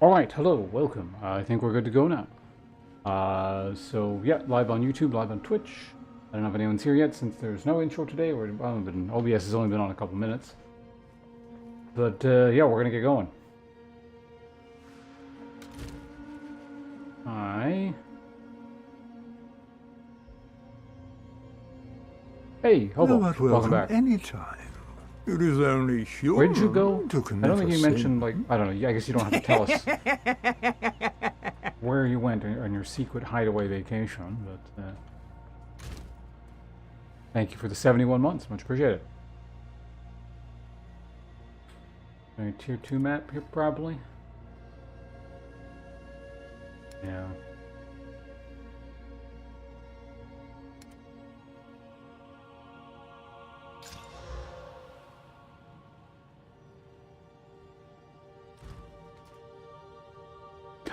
Alright, hello, welcome. I think we're good to go now. So yeah, live on YouTube, live on Twitch. I don't know if anyone's here yet since there's no intro today. OBS has only been on a couple minutes. But yeah, we're gonna get going. Hi. Hey, Hobo, welcome back. Anytime. It is only human. Where'd you go? To commit I don't think a you sin. mentioned, like, I don't know, I guess you don't have to tell us where you went on your secret hideaway vacation, but thank you for the 71 months, much appreciated. A tier 2 map here, probably. Yeah.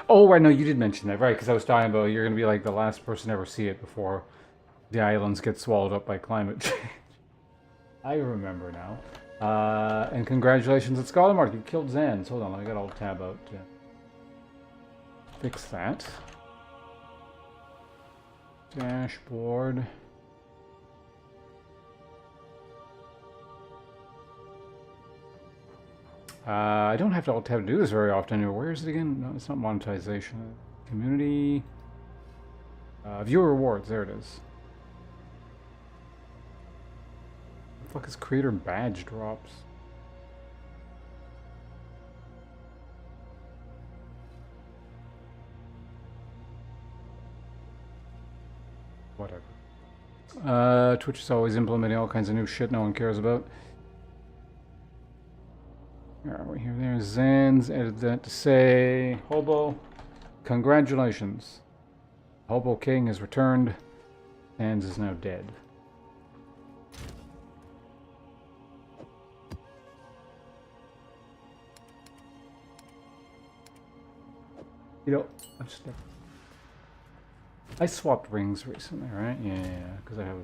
Oh, right, no, you did mention that, right, because I was talking about you're going to be like the last person to ever see it before the islands get swallowed up by climate change. I remember now. And congratulations at Scholarmark, you killed Zans. Hold on, I got all tab out to fix that. Dashboard. I don't have to alt-tab to do this very often. Where is it again? No, it's not monetization. Community. Viewer rewards. There it is. What the fuck is creator badge drops? Whatever. Twitch is always implementing all kinds of new shit no one cares about. Where are we here? There's Zans. Edit that to say, Hobo, congratulations. Hobo King has returned. Zans is now dead. You know, I swapped rings recently, right? Yeah, because I have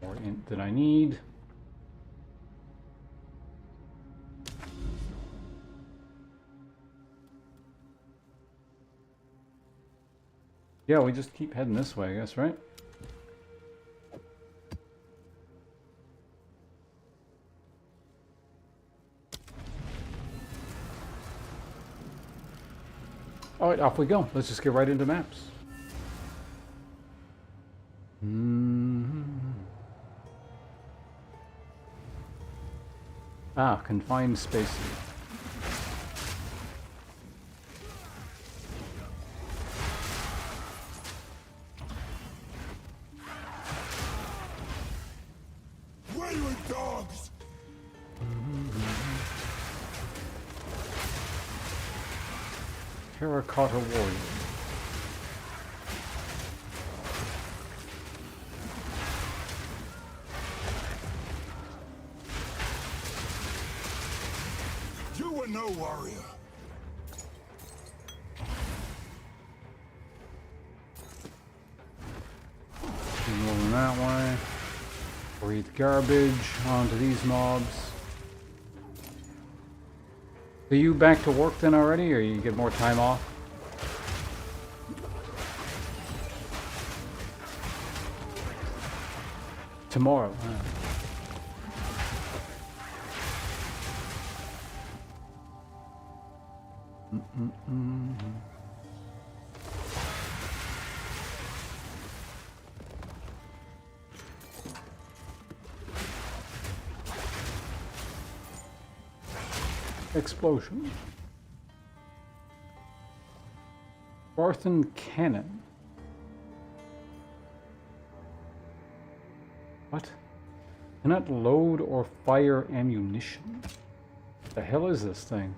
more int than I need. Yeah, we just keep heading this way, I guess, right? Alright, off we go. Let's just get right into maps. Ah, confined spaces. Wayward dogs! Terracotta warrior. You were no warrior. Moving that way. Breathe garbage onto these mobs. Are you back to work then already, or you get more time off? Tomorrow. Explosion. Barthen Cannon. What? Cannot load or fire ammunition. The hell is this thing?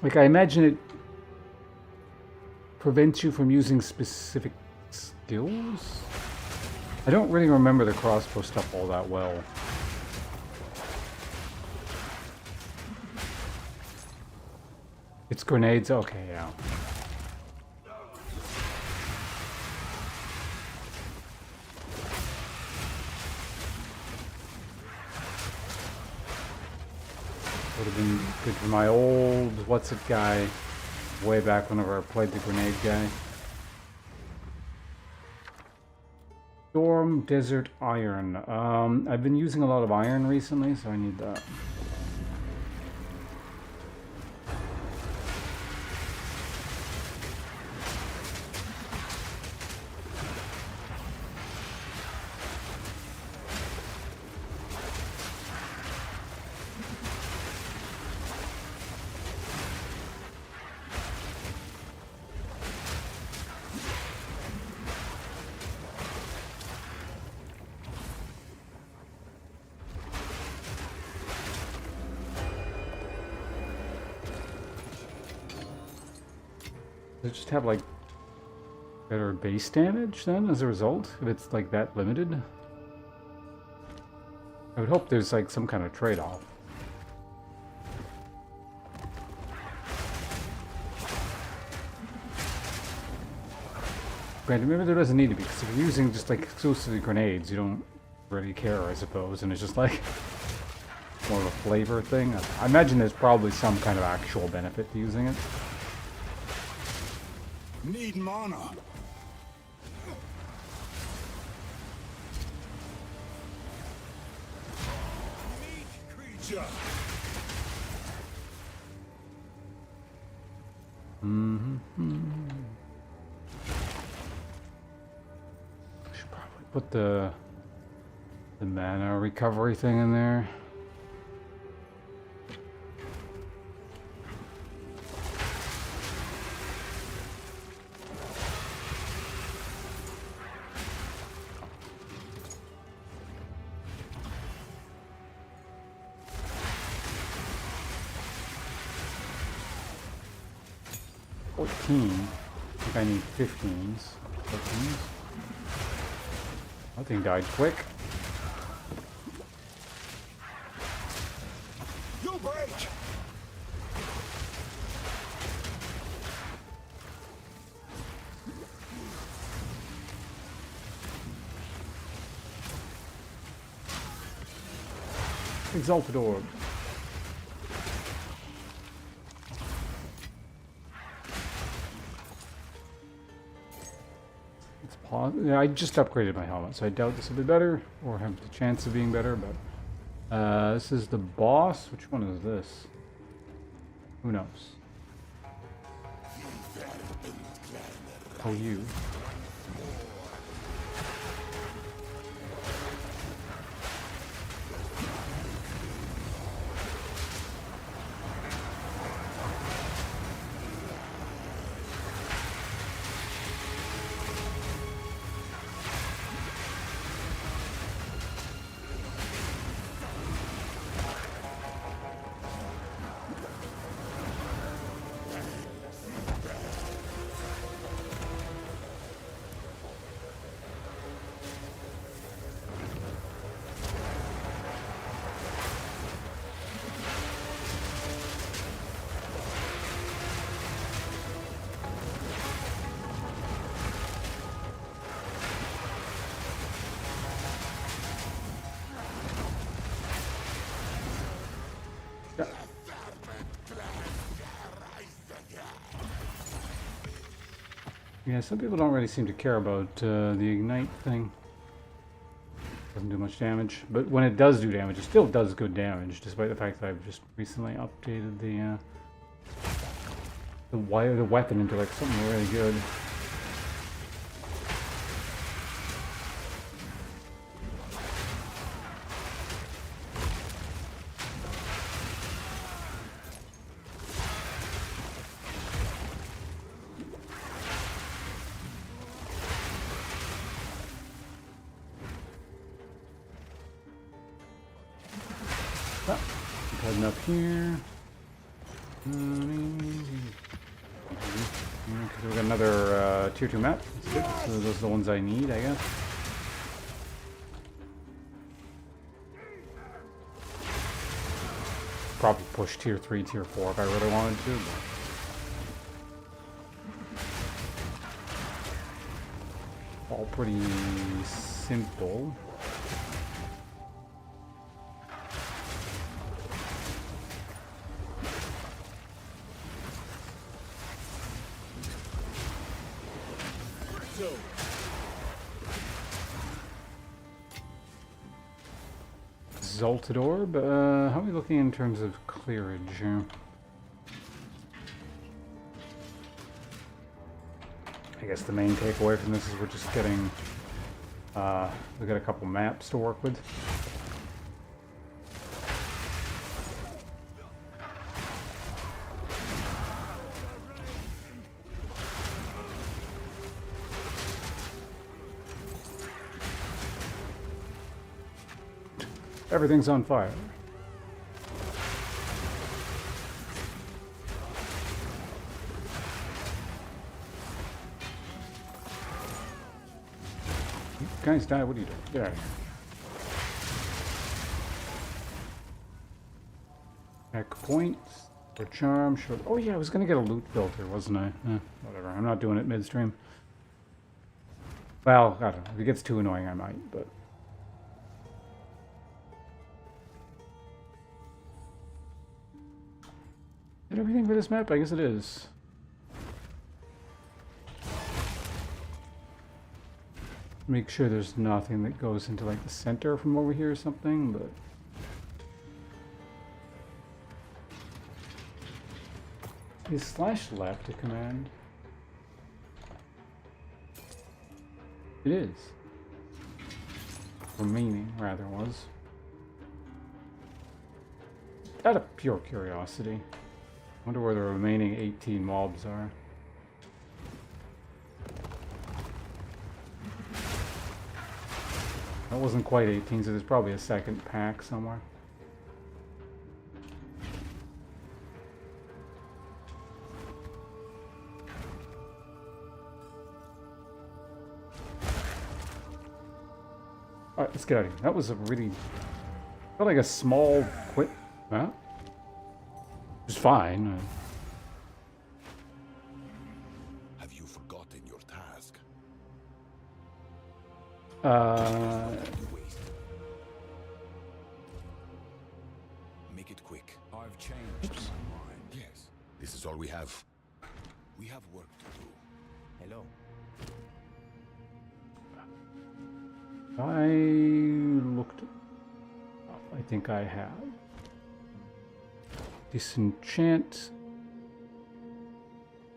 Like, I imagine it prevents you from using specific skills? I don't really remember the crossbow stuff all that well. It's grenades? Okay, yeah. Would have been good for my old what's it guy way back whenever I played the grenade guy. Storm Desert Iron. I've been using a lot of iron recently, so I need that. Does it just have like better base damage then as a result if it's like that limited? I would hope there's like some kind of trade-off. Granted, maybe there doesn't need to be, because if you're using just like exclusively grenades, you don't really care, I suppose, and it's just like more of a flavor thing. I imagine there's probably some kind of actual benefit to using it. Need mana. Meat creature. Should probably put the mana recovery thing in there. I think I need 15s. 14s. That thing died quick. You break. Exalted Orb. Yeah, I just upgraded my helmet, so I doubt this will be better, or have the chance of being better, but... this is the boss. Which one is this? Who knows? Oh, you. Yeah, some people don't really seem to care about the ignite thing. Doesn't do much damage, but when it does do damage, it still does good damage, despite the fact that I've just recently updated the weapon into like something really good. Heading up here. We got another tier 2 map. That's good. So those are the ones I need, I guess. Probably push tier 3, tier 4 if I really wanted to. But All pretty simple. So, Exalted Orb, how are we looking in terms of clearage? I guess the main takeaway from this is we're just getting, we got a couple maps to work with. Everything's on fire. You guys die, what are you doing? Get out of here. Back points or charm, sure. Oh yeah, I was gonna get a loot filter, wasn't I? Whatever, I'm not doing it midstream. Well, I don't know. If it gets too annoying, I might, but... Is that everything for this map? I guess it is. Make sure there's nothing that goes into like the center from over here or something, but... Is slash left a command? It is. Remaining, rather, was. Out of pure curiosity. Wonder where the remaining 18 mobs are. That wasn't quite 18, so there's probably a second pack somewhere. Alright, let's get out of here. That was a really... felt like a small, quick... Huh? It's fine. have you forgotten your task? Make it quick. I've changed my mind. Yes, this is all we have. We have work to do. Hello. I looked... I think I have. Disenchant.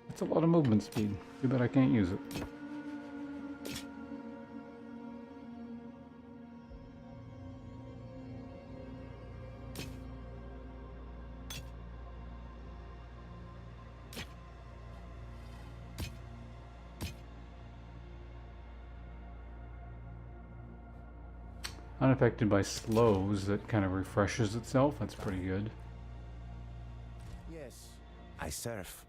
That's a lot of movement speed. Too bad I can't use it. Unaffected by slows, that kind of refreshes itself. That's pretty good. Yes, I surf.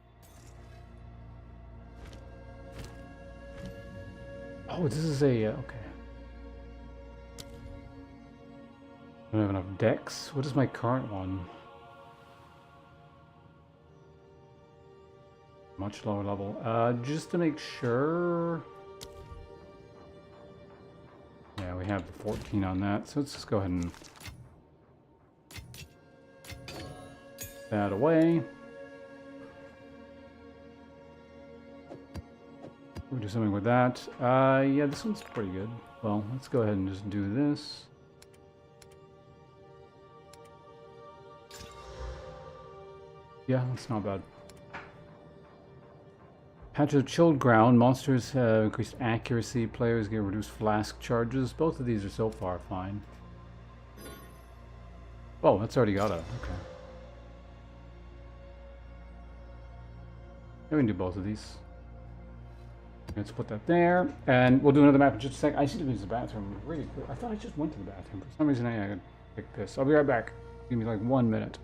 Oh, this is a... okay. I don't have enough decks. What is my current one? Much lower level. Just to make sure... Yeah, we have the 14 on that, so let's just go ahead and... that away. We'll do something with that. Yeah, this one's pretty good. Well, let's go ahead and just do this. Yeah, that's not bad. Patch of Chilled Ground. Monsters have increased accuracy. Players get reduced flask charges. Both of these are so far fine. Oh, that's already got a... okay. Yeah, we can do both of these. Let's put that there, and we'll do another map in just a sec. I should use the bathroom really quick. I thought I just went to the bathroom. For some reason, I could pick this. I'll be right back. Give me like 1 minute.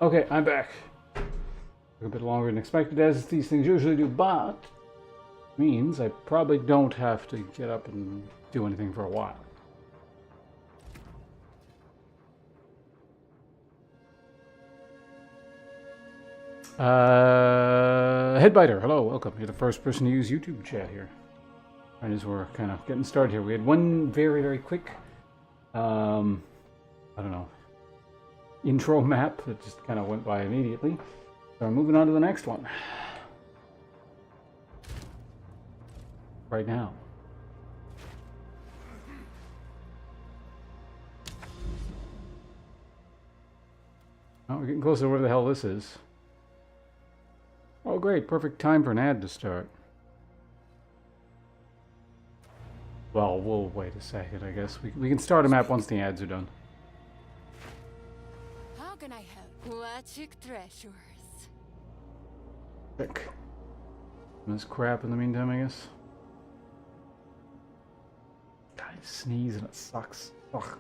Okay, I'm back. Took a bit longer than expected, as these things usually do, but means I probably don't have to get up and do anything for a while. Headbiter, hello, welcome. You're the first person to use YouTube chat here. Right as we're kind of getting started here, we had one very, very quick, I don't know, intro map that just kind of went by immediately. So we're moving on to the next one. Right now. Oh, we're getting closer to where the hell this is. Oh great, perfect time for an ad to start. Well, we'll wait a second, I guess. We can start a map once the ads are done. How can I help? Watching treasures. Check. This crap in the meantime, I guess. God, I sneeze and it sucks. Ugh.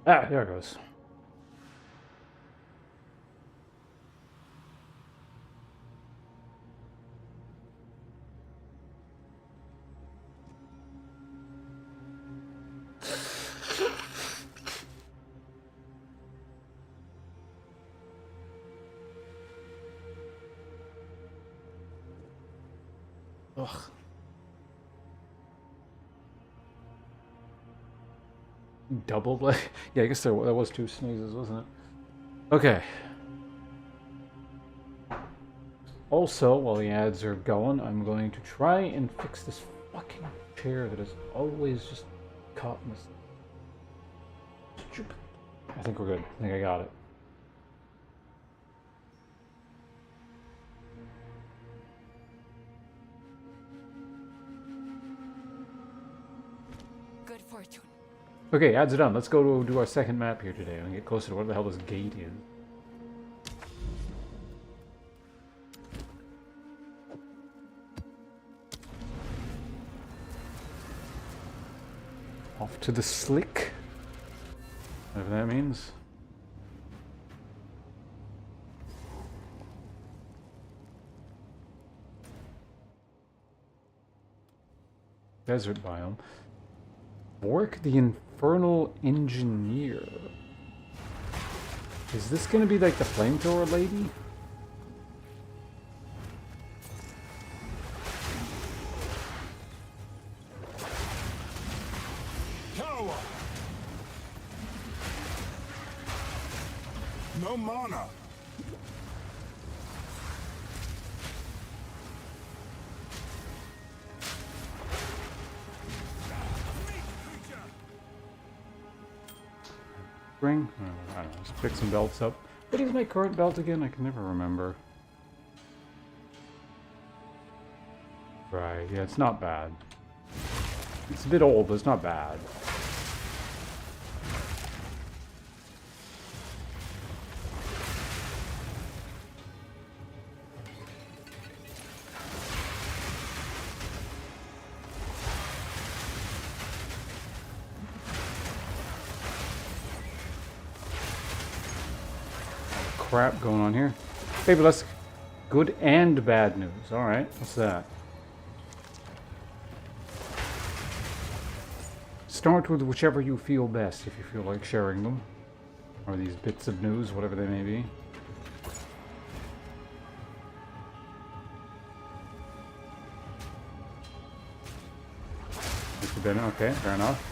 Ah, there it goes. Ugh. Double blade? Yeah, I guess there was two sneezes, wasn't it? Okay. Also, while the ads are going, I'm going to try and fix this fucking chair that is always just caught in this. Stupid. I think we're good. I think I got it. Good fortune. Okay, ads are done. Let's go to do our second map here today and get closer to what the hell this gate is. Off to the slick. Whatever that means. Desert biome. Work the Infernal Engineer. Is this gonna be like the flamethrower lady? Power! No mana! Ring? I don't know, just pick some belts up. What is my current belt again? I can never remember. Right, yeah, it's not bad. It's a bit old, but it's not bad. Crap going on here. Fabulous. Good and bad news. Alright, what's that? Start with whichever you feel best, if you feel like sharing them. Or these bits of news, whatever they may be. Mr. Bennett, okay, fair enough.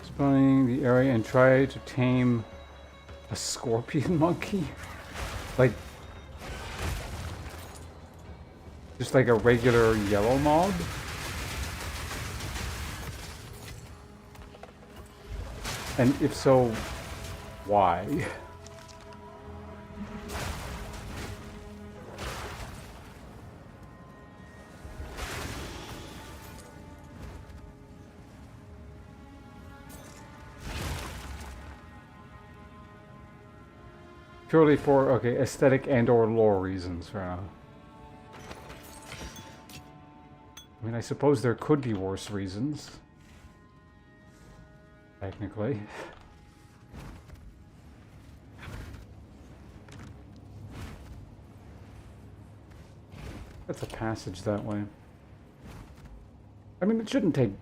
Exploring the area and try to tame a scorpion monkey? Like, just like a regular yellow mob? And if so, why? Purely for, okay, aesthetic and or lore reasons for now. I mean, I suppose there could be worse reasons. Technically. That's a passage that way. I mean, it shouldn't take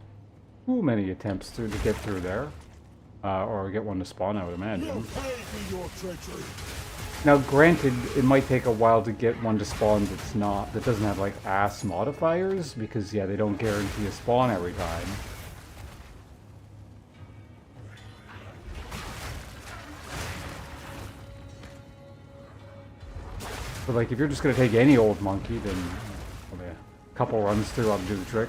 too many attempts to get through there. Or get one to spawn, I would imagine. Now, granted, it might take a while to get one to spawn that doesn't have, like, ass modifiers, because, yeah, they don't guarantee a spawn every time. But, like, if you're just gonna take any old monkey, then a couple runs through, I'll do the trick.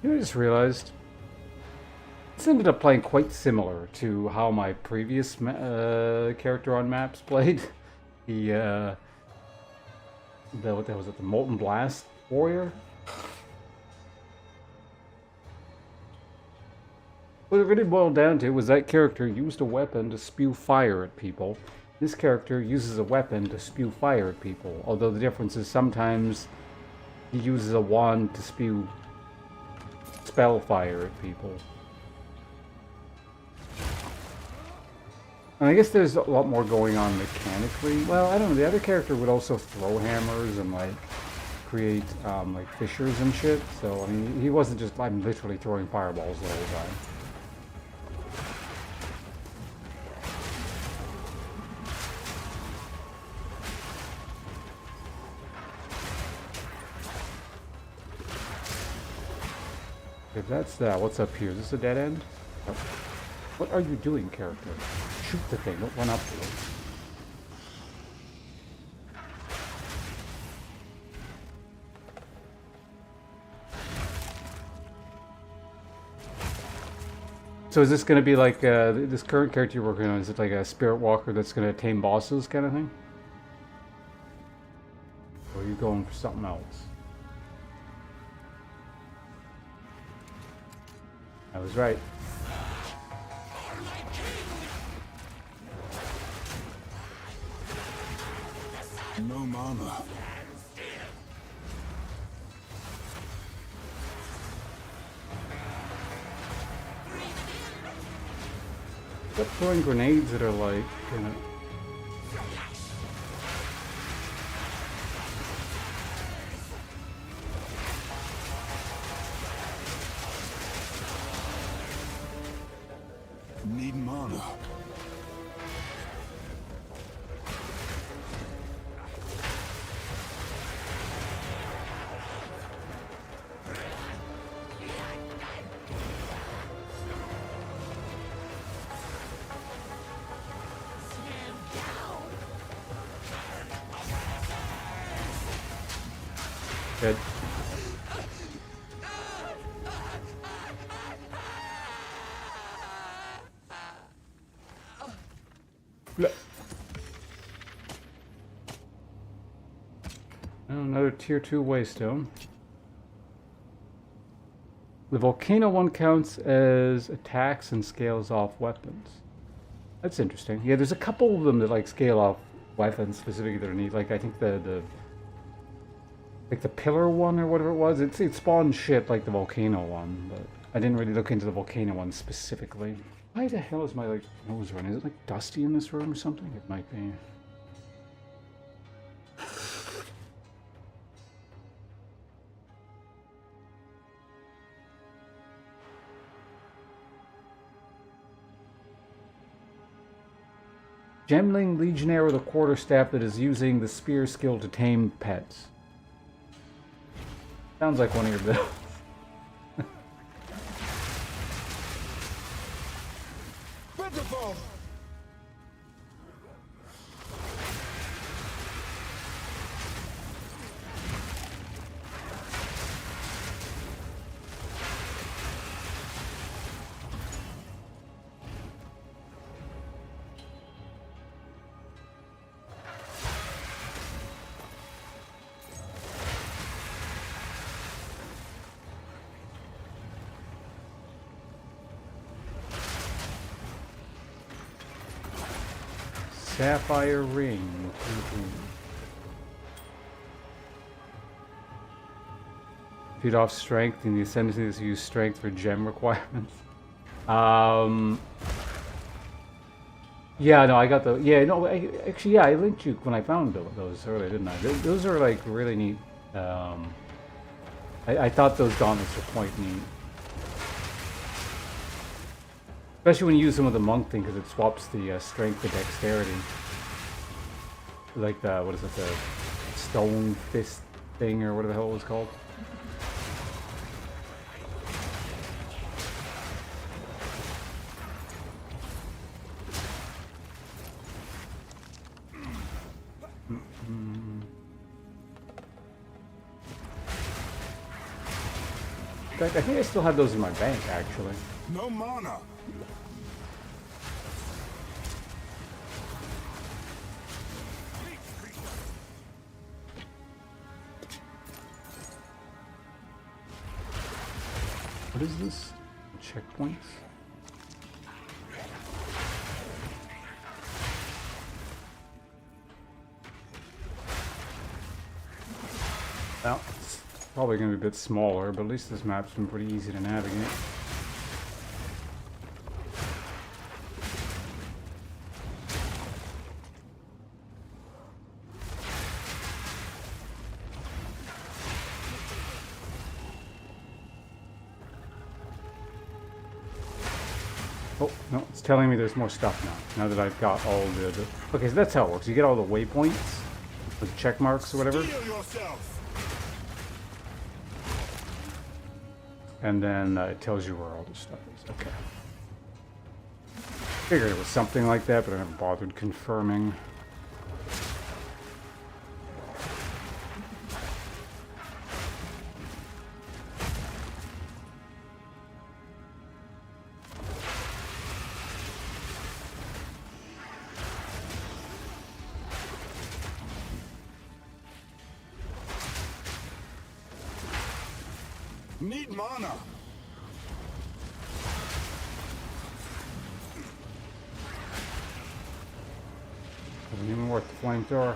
You know, I just realized this ended up playing quite similar to how my previous character on maps played. What the hell was it? The Molten Blast Warrior? What it really boiled down to was that character used a weapon to spew fire at people. This character uses a weapon to spew fire at people, although the difference is sometimes he uses a wand to spew spell fire at people. And I guess there's a lot more going on mechanically. Well, I don't know, the other character would also throw hammers and like create like fissures and shit. So I mean, he wasn't just like literally throwing fireballs the whole time. If that's that, what's up here? Is this a dead end? Oh. What are you doing, character? Shoot the thing, don't run up to it. So is this going to be like, this current character you're working on, is it like a spirit walker that's going to tame bosses kind of thing? Or are you going for something else? I was right. No mana. Stop throwing grenades that are like, Need mana. Good. Oh, another tier 2 waystone. The volcano one counts as attacks and scales off weapons. That's interesting. Yeah, there's a couple of them that like scale off weapons specifically that are neat. Like I think the like the pillar one or whatever it was. It spawns shit like the volcano one, but I didn't really look into the volcano one specifically. Why the hell is my like nose running? Is it like dusty in this room or something? It might be. Gemling Legionnaire with a quarterstaff that is using the spear skill to tame pets. Sounds like one of your builds. Sapphire ring. Feed off strength, and the ascendancy is use strength for gem requirements. Yeah, no, I got the. Yeah, no, actually, yeah, I linked you when I found those earlier, didn't I? Those are like really neat. I thought those gauntlets were quite neat. Especially when you use them with the monk thing, because it swaps the strength to dexterity. Like the, what is it, the stone fist thing, or whatever the hell it was called. In fact, I think I still have those in my bank, actually. No mana. What is this? Checkpoints? Well, it's probably going to be a bit smaller, but at least this map's been pretty easy to navigate. Oh, no, it's telling me there's more stuff now that I've got all the... Okay, so that's how it works. You get all the waypoints, the check marks or whatever. And then it tells you where all this stuff is. Okay. Figured it was something like that, but I never bothered confirming. Need mana. Doesn't even worth the flamethrower.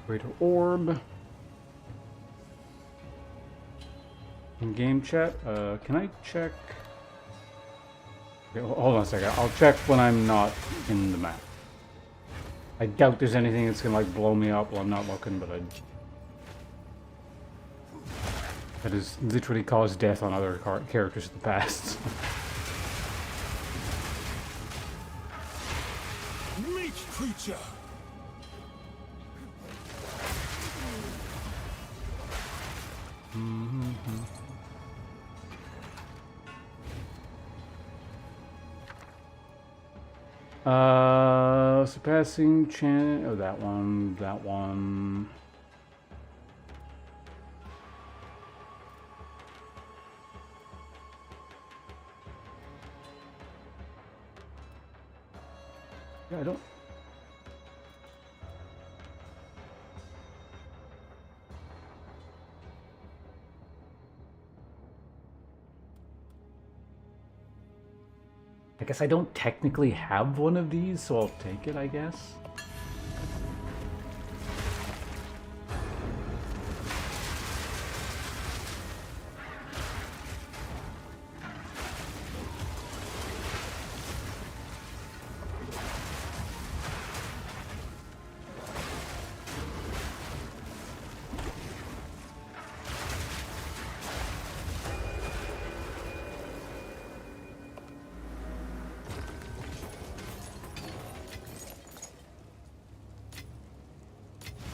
Greater orb. In game chat, can I check? Okay, hold on a second. I'll check when I'm not in the map. I doubt there's anything that's gonna like blow me up while I'm not looking, but that has literally caused death on other characters in the past. Meat creature. Surpassing chance. Oh, that one. That one. Yeah, I don't. I guess I don't technically have one of these, so I'll take it, I guess.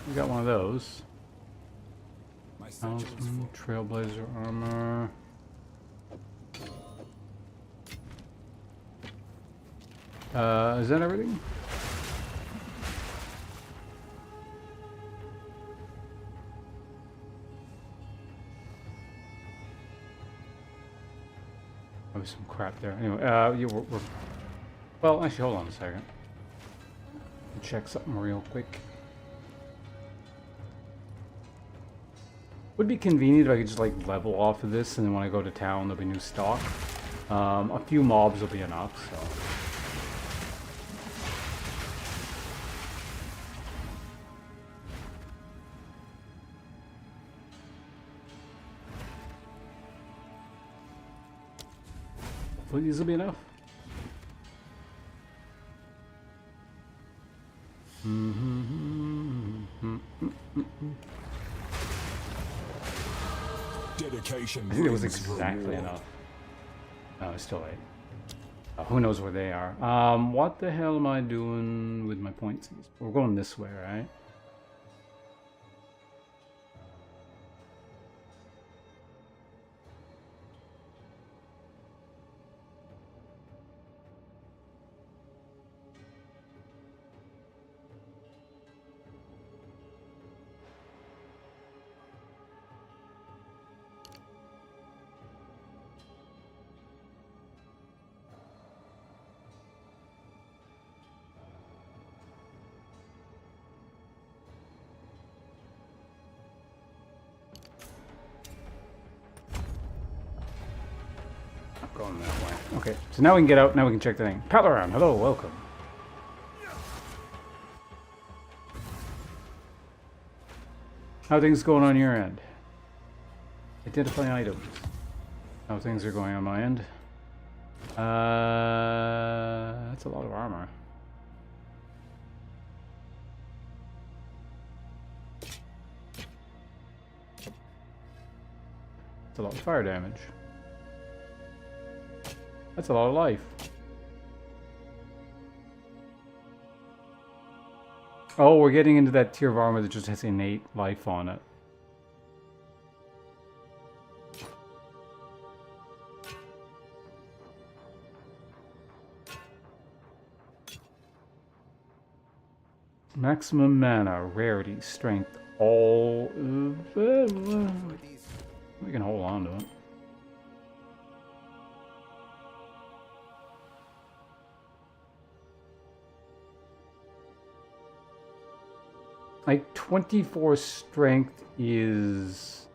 We got one of those. Talisman, Trailblazer armor. Is that everything? Oh, some crap there. Anyway, we're... Well, actually, hold on a second. Check something real quick. Would be convenient if I could just like level off of this, and then when I go to town there'll be new stock. A few mobs will be enough, so. Hopefully these will be enough. Dedication. I think it was brings exactly reward. enough. No, it's still 8. Who knows where they are? What the hell am I doing with my points? We're going this way, right? Going that way. Okay, so now we can get out. Now we can check the thing. Palaran, hello, welcome. How are things going on your end? Identify items. How things are going on my end. That's a lot of armor. That's a lot of fire damage. That's a lot of life. Oh, we're getting into that tier of armor that just has innate life on it. Maximum mana, rarity, strength, all. We can hold on to it. Like 24 strength is.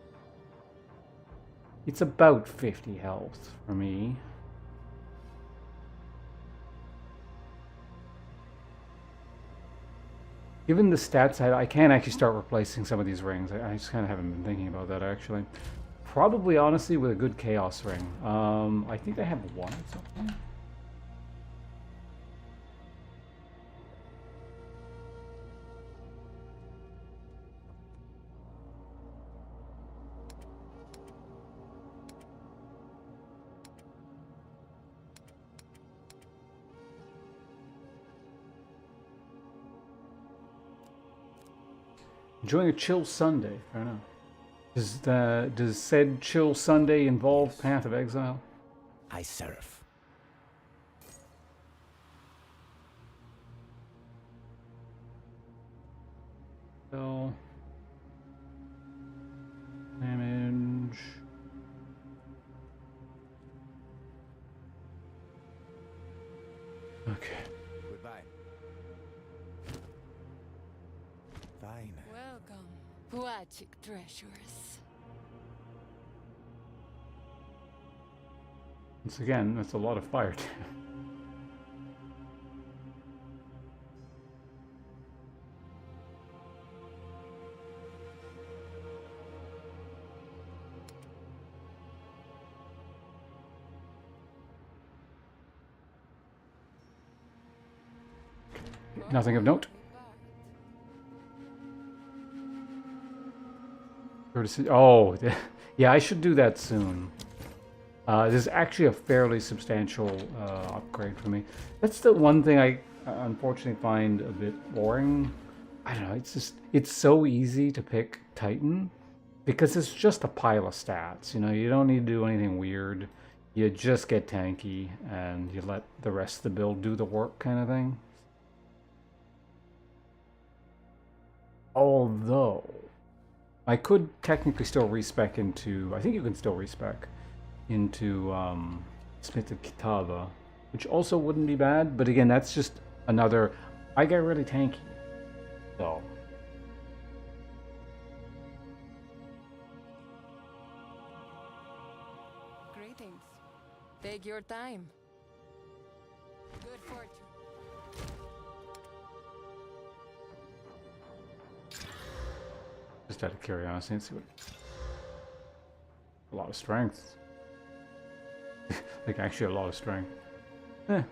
It's about 50 health for me. Given the stats, I can actually start replacing some of these rings. I just kind of haven't been thinking about that actually. Probably, honestly, with a good Chaos ring. I think I have one or something. Enjoying a chill Sunday. I don't know. Does said chill Sunday involve Path of Exile? I serve. So damage. Okay. Goodbye. Fine. Welcome, poetic treasures. Once again, that's a lot of fire. Nothing of note. Oh, yeah, I should do that soon. This is actually a fairly substantial upgrade for me. That's the one thing I unfortunately find a bit boring. I don't know, it's so easy to pick Titan because it's just a pile of stats. You know, you don't need to do anything weird. You just get tanky and you let the rest of the build do the work kind of thing. Although, I could technically still respec into, I think you can still respec into Smith of Kitava, which also wouldn't be bad, but again, that's just another, I get really tanky, so. Greetings. Take your time. Good fortune. Just out of curiosity, let's see what. A lot of strength. Like, actually a lot of strength. Eh.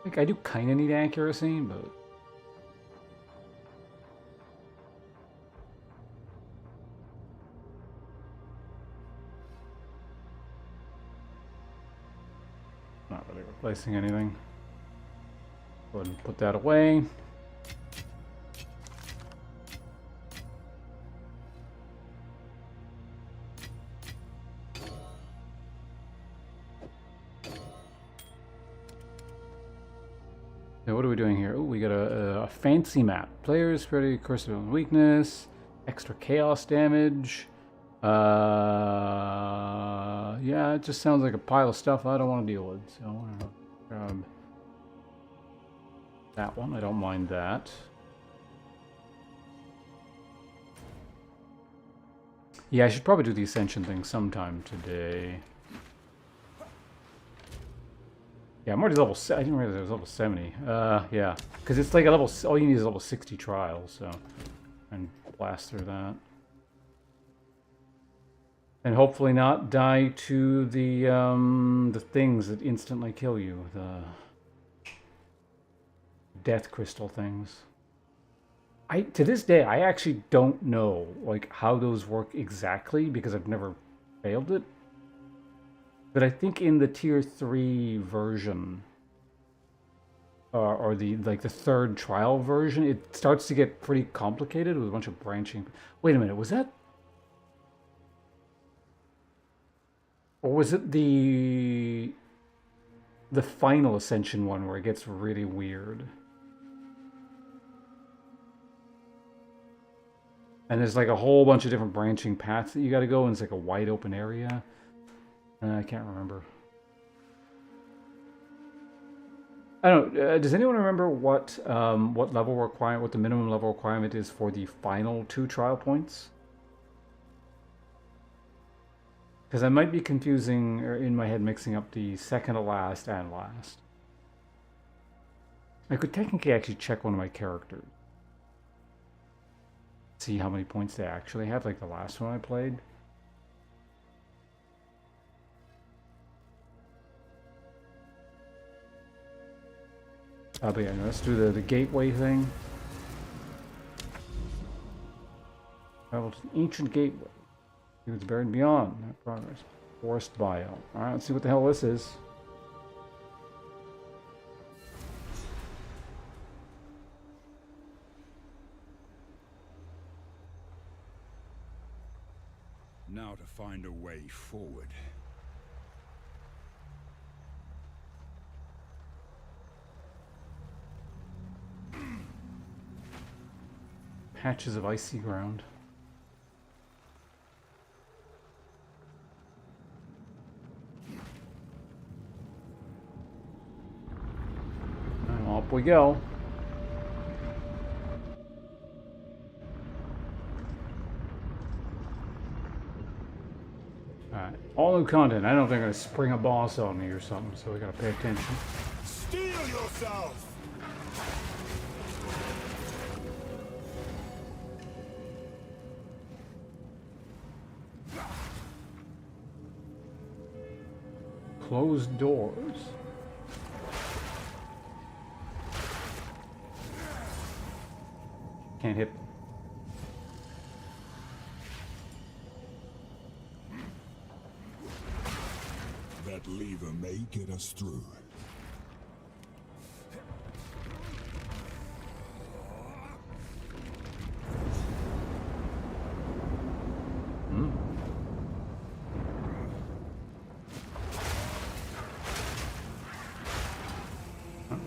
Like, I do kind of need accuracy, but... Not really replacing anything. Go ahead and put that away. Now, what are we doing here? Oh, we got a fancy map. Players, pretty cursive on weakness, extra chaos damage. Yeah, it just sounds like a pile of stuff I don't want to deal with. So I'm gonna grab that one. I don't mind that. Yeah, I should probably do the Ascension thing sometime today. Yeah, I'm already level. I didn't realize it was level 70. Yeah, because it's like a level. All you need is a level 60 trial, so and blast through that, and hopefully not die to the things that instantly kill you, the death crystal things. To this day, I actually don't know like how those work exactly because I've never failed it. But I think in the tier 3 version, or the like the third trial version, it starts to get pretty complicated with a bunch of branching. Wait a minute, was that, or was it the final Ascension one where it gets really weird? And there's like a whole bunch of different branching paths that you got to go, and it's like a wide open area. I can't remember. I don't know. Does anyone remember what level requirement, what the minimum level requirement is for the final 2 trial points? Because I might be confusing, or in my head mixing up the second to last and last. I could technically actually check one of my characters. See how many points they actually have, like the last one I played. But yeah, let's do the gateway thing. Travel to the ancient gateway. See what's buried beyond. That progress. Forest biome. Alright, let's see what the hell this is. Now to find a way forward. Patches of icy ground. And up we go. Alright, all new content. I don't think they're gonna spring a boss on me or something, so we gotta pay attention. Steel yourself! Closed doors. Can't hit. That lever may get us through.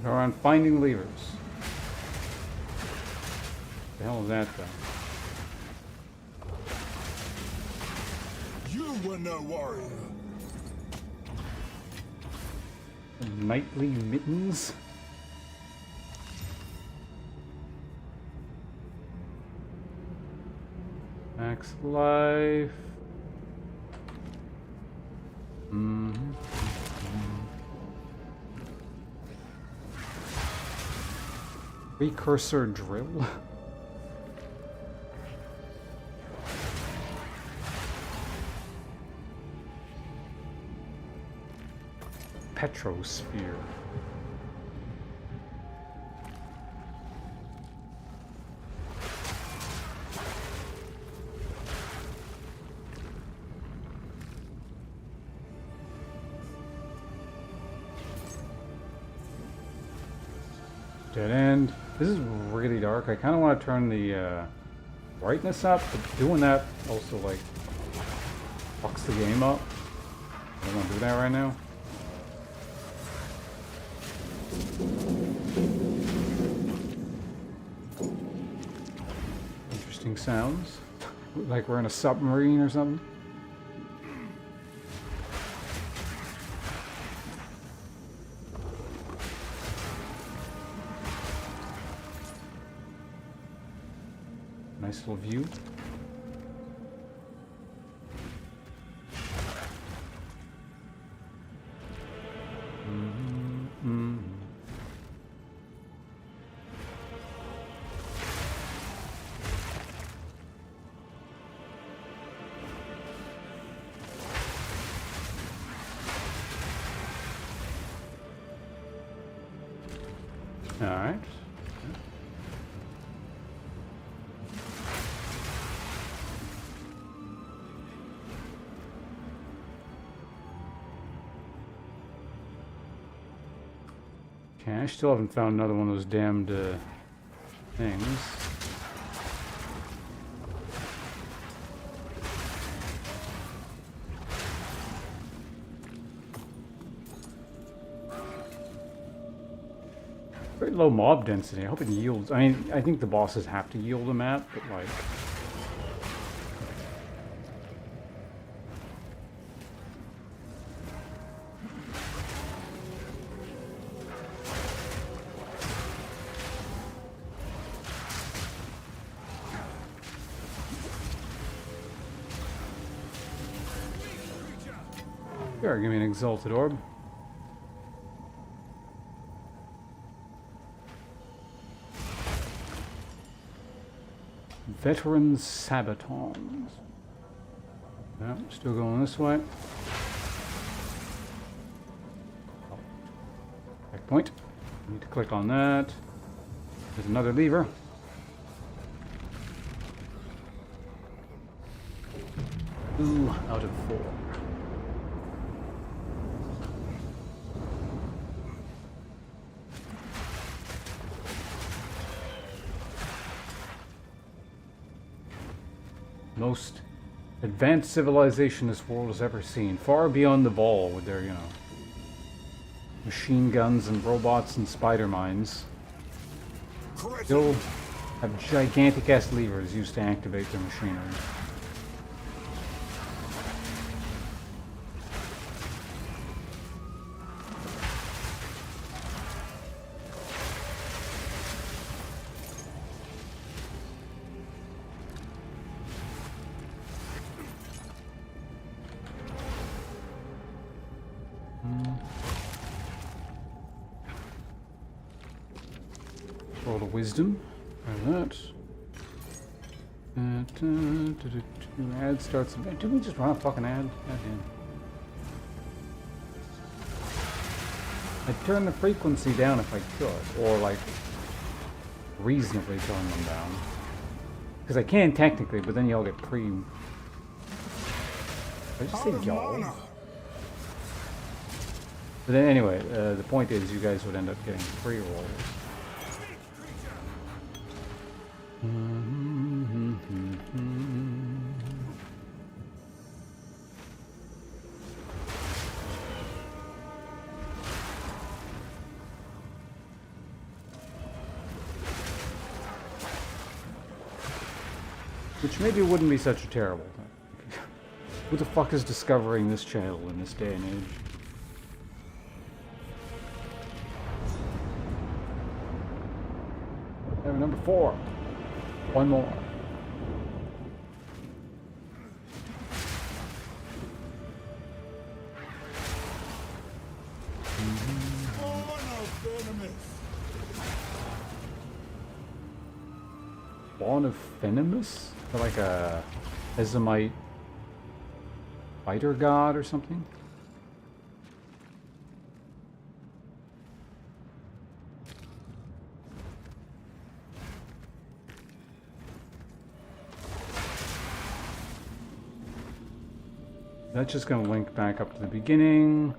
Go around finding levers. The hell is that though? You were no warrior. Knightly mittens? Max life. Precursor drill? Petrosphere. Dead end. This is really dark. I kind of want to turn the brightness up, but doing that also like fucks the game up. I don't want to do that right now. Interesting sounds. Like we're in a submarine or something. Nice little view. All right. Okay, I still haven't found another one of those damned things. Very low mob density. I hope it yields. I mean, I think the bosses have to yield a map, but like... Sure, give me an exalted orb. Veteran Sabatons. Yeah, still going this way. Oh. Checkpoint. Need to click on that. There's another lever. 2 out of 4. Most advanced civilization this world has ever seen. Far beyond the ball with their, you know, machine guns and robots and spider mines. Still have gigantic ass levers used to activate their machinery. Roll of wisdom. Try that. Ad starts. Did we just run a fucking ad? Goddamn. I'd turn the frequency down if I could, or like reasonably turn them down. Because I can technically, but then y'all get pre. Did I just say y'all? But then anyway, the point is you guys would end up getting free rolls. Which maybe wouldn't be such a terrible thing. Who the fuck is discovering this channel in this day and age? Number 4. One more. Spawn of Venomous? Like a Ezomite fighter god or something? That's just going to link back up to the beginning,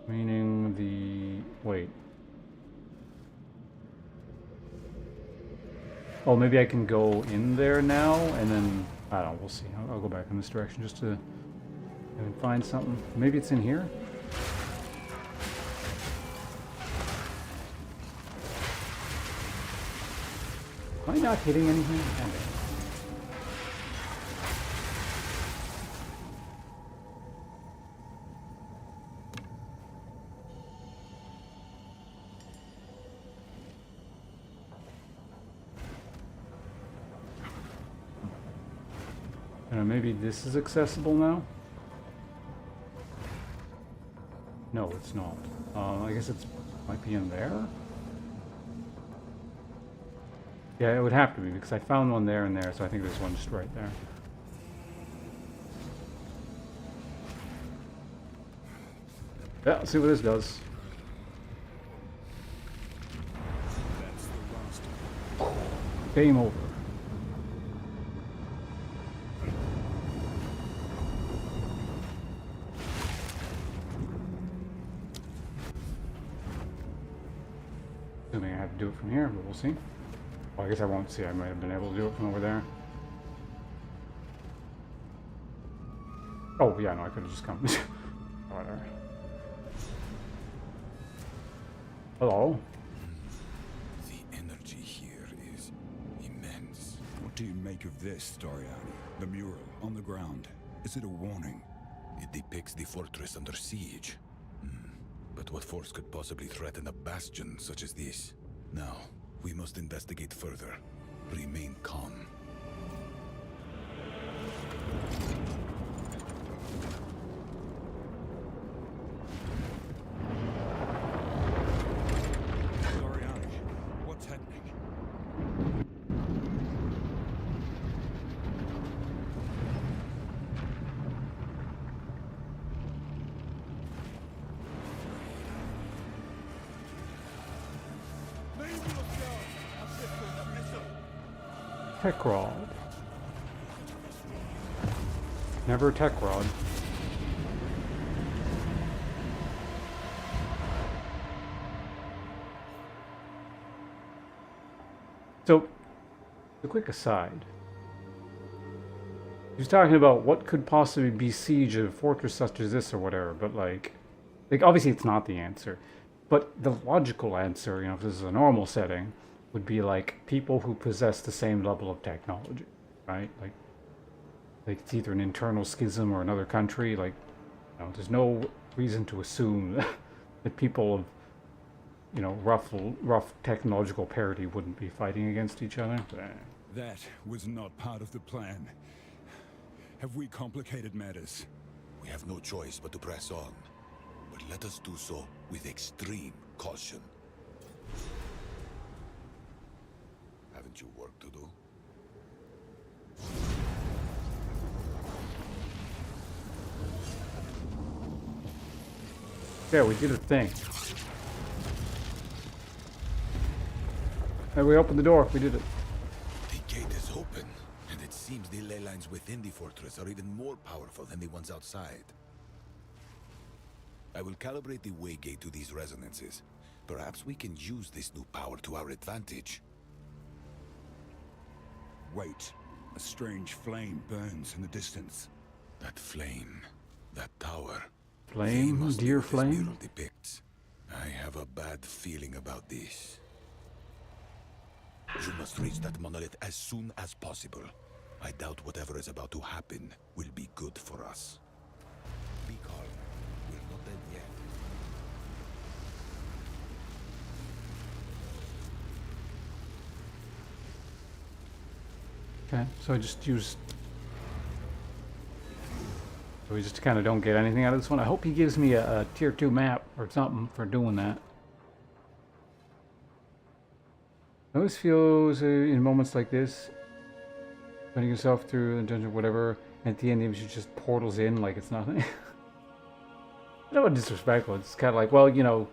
meaning the... wait. Oh, maybe I can go in there now, and then... I don't know, we'll see. I'll go back in this direction just to find something. Maybe it's in here? Am I not hitting anything? Damn it. Maybe this is accessible now? No, it's not. I guess it might be in there? Yeah, it would have to be, because I found one there and there, so I think there's one just right there. Yeah, let's see what this does. Game over. Assuming I have to do it from here, but we'll see. Well, I guess I won't see. I might have been able to do it from over there. Oh, yeah, no, I could have just come. Whatever. Hello? The energy here is immense. What do you make of this, Doriani? The mural on the ground. Is it a warning? It depicts the fortress under siege. But what force could possibly threaten a bastion such as this? Now, we must investigate further. Remain calm. Doriani, what's happening? Tech rod. Never a tech rod. So, a quick aside. He was talking about what could possibly besiege a fortress such as this or whatever, but like obviously it's not the answer. But the logical answer, you know, if this is a normal setting, would be like people who possess the same level of technology, right? Like it's either an internal schism or another country. Like, you know, there's no reason to assume that people of, you know, rough technological parity wouldn't be fighting against each other. That was not part of the plan. Have we complicated matters? We have no choice but to press on. But let us do so with extreme caution. Haven't you work to do? Yeah, we did a thing. And we opened the door. We did it. The gate is open, and it seems the ley lines within the fortress are even more powerful than the ones outside. I will calibrate the way gate to these resonances. Perhaps we can use this new power to our advantage. Wait. A strange flame burns in the distance. That flame, that tower. They Flame, must be dear what this flame. mural depicts. I have a bad feeling about this. You must reach that monolith as soon as possible. I doubt whatever is about to happen will be good for us. Be calm. We're not dead yet. Okay, so I just used... So we just kind of don't get anything out of this one. I hope he gives me a tier 2 map or something for doing that. I always feel in moments like this, Putting yourself through the dungeon, whatever, and at the end, it just portals in like it's nothing. I don't want to disrespectful. It's kind of like, well, you know,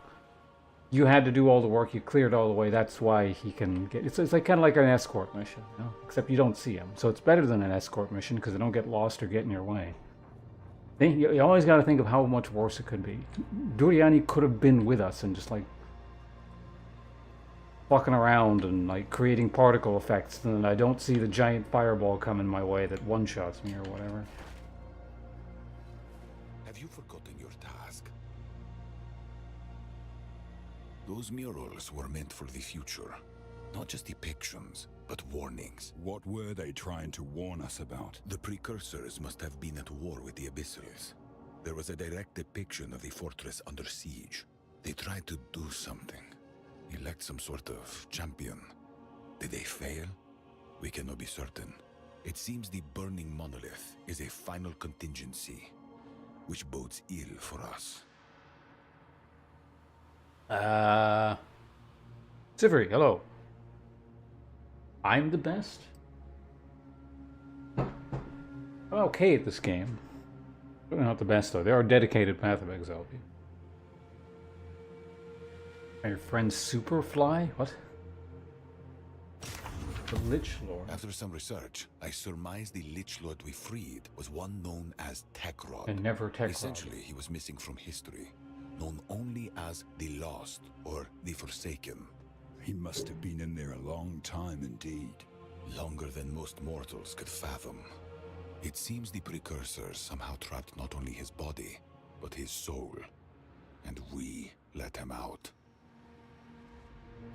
you had to do all the work, you cleared all the way. That's why he can get. It's like kind of like an escort mission, you know? Except you don't see him, so it's better than an escort mission because they don't get lost or get in your way. You always got to think of how much worse it could be. Duriani could have been with us and just like fucking around and like creating particle effects, and I don't see the giant fireball coming my way that one-shots me or whatever. Have you forgotten your task? Those murals were meant for the future. Not just depictions, but warnings. What were they trying to warn us about? The precursors must have been at war with the Abyssals. There was a direct depiction of the fortress under siege. They tried to do something. Elect some sort of champion. Did they fail? We cannot be certain. It seems the burning monolith is a final contingency, which bodes ill for us. Sivri, hello. I'm the best? I'm okay at this game. Probably not the best, though. There are dedicated Path of Exile people. Are your friends Superfly? What? The Lich Lord. After some research, I surmised the Lich Lord we freed was one known as Techrod. And never Techrod. Essentially, he was missing from history, known only as the Lost or the Forsaken. He must have been in there a long time indeed. Longer than most mortals could fathom. It seems the precursors somehow trapped not only his body, but his soul. And we let him out.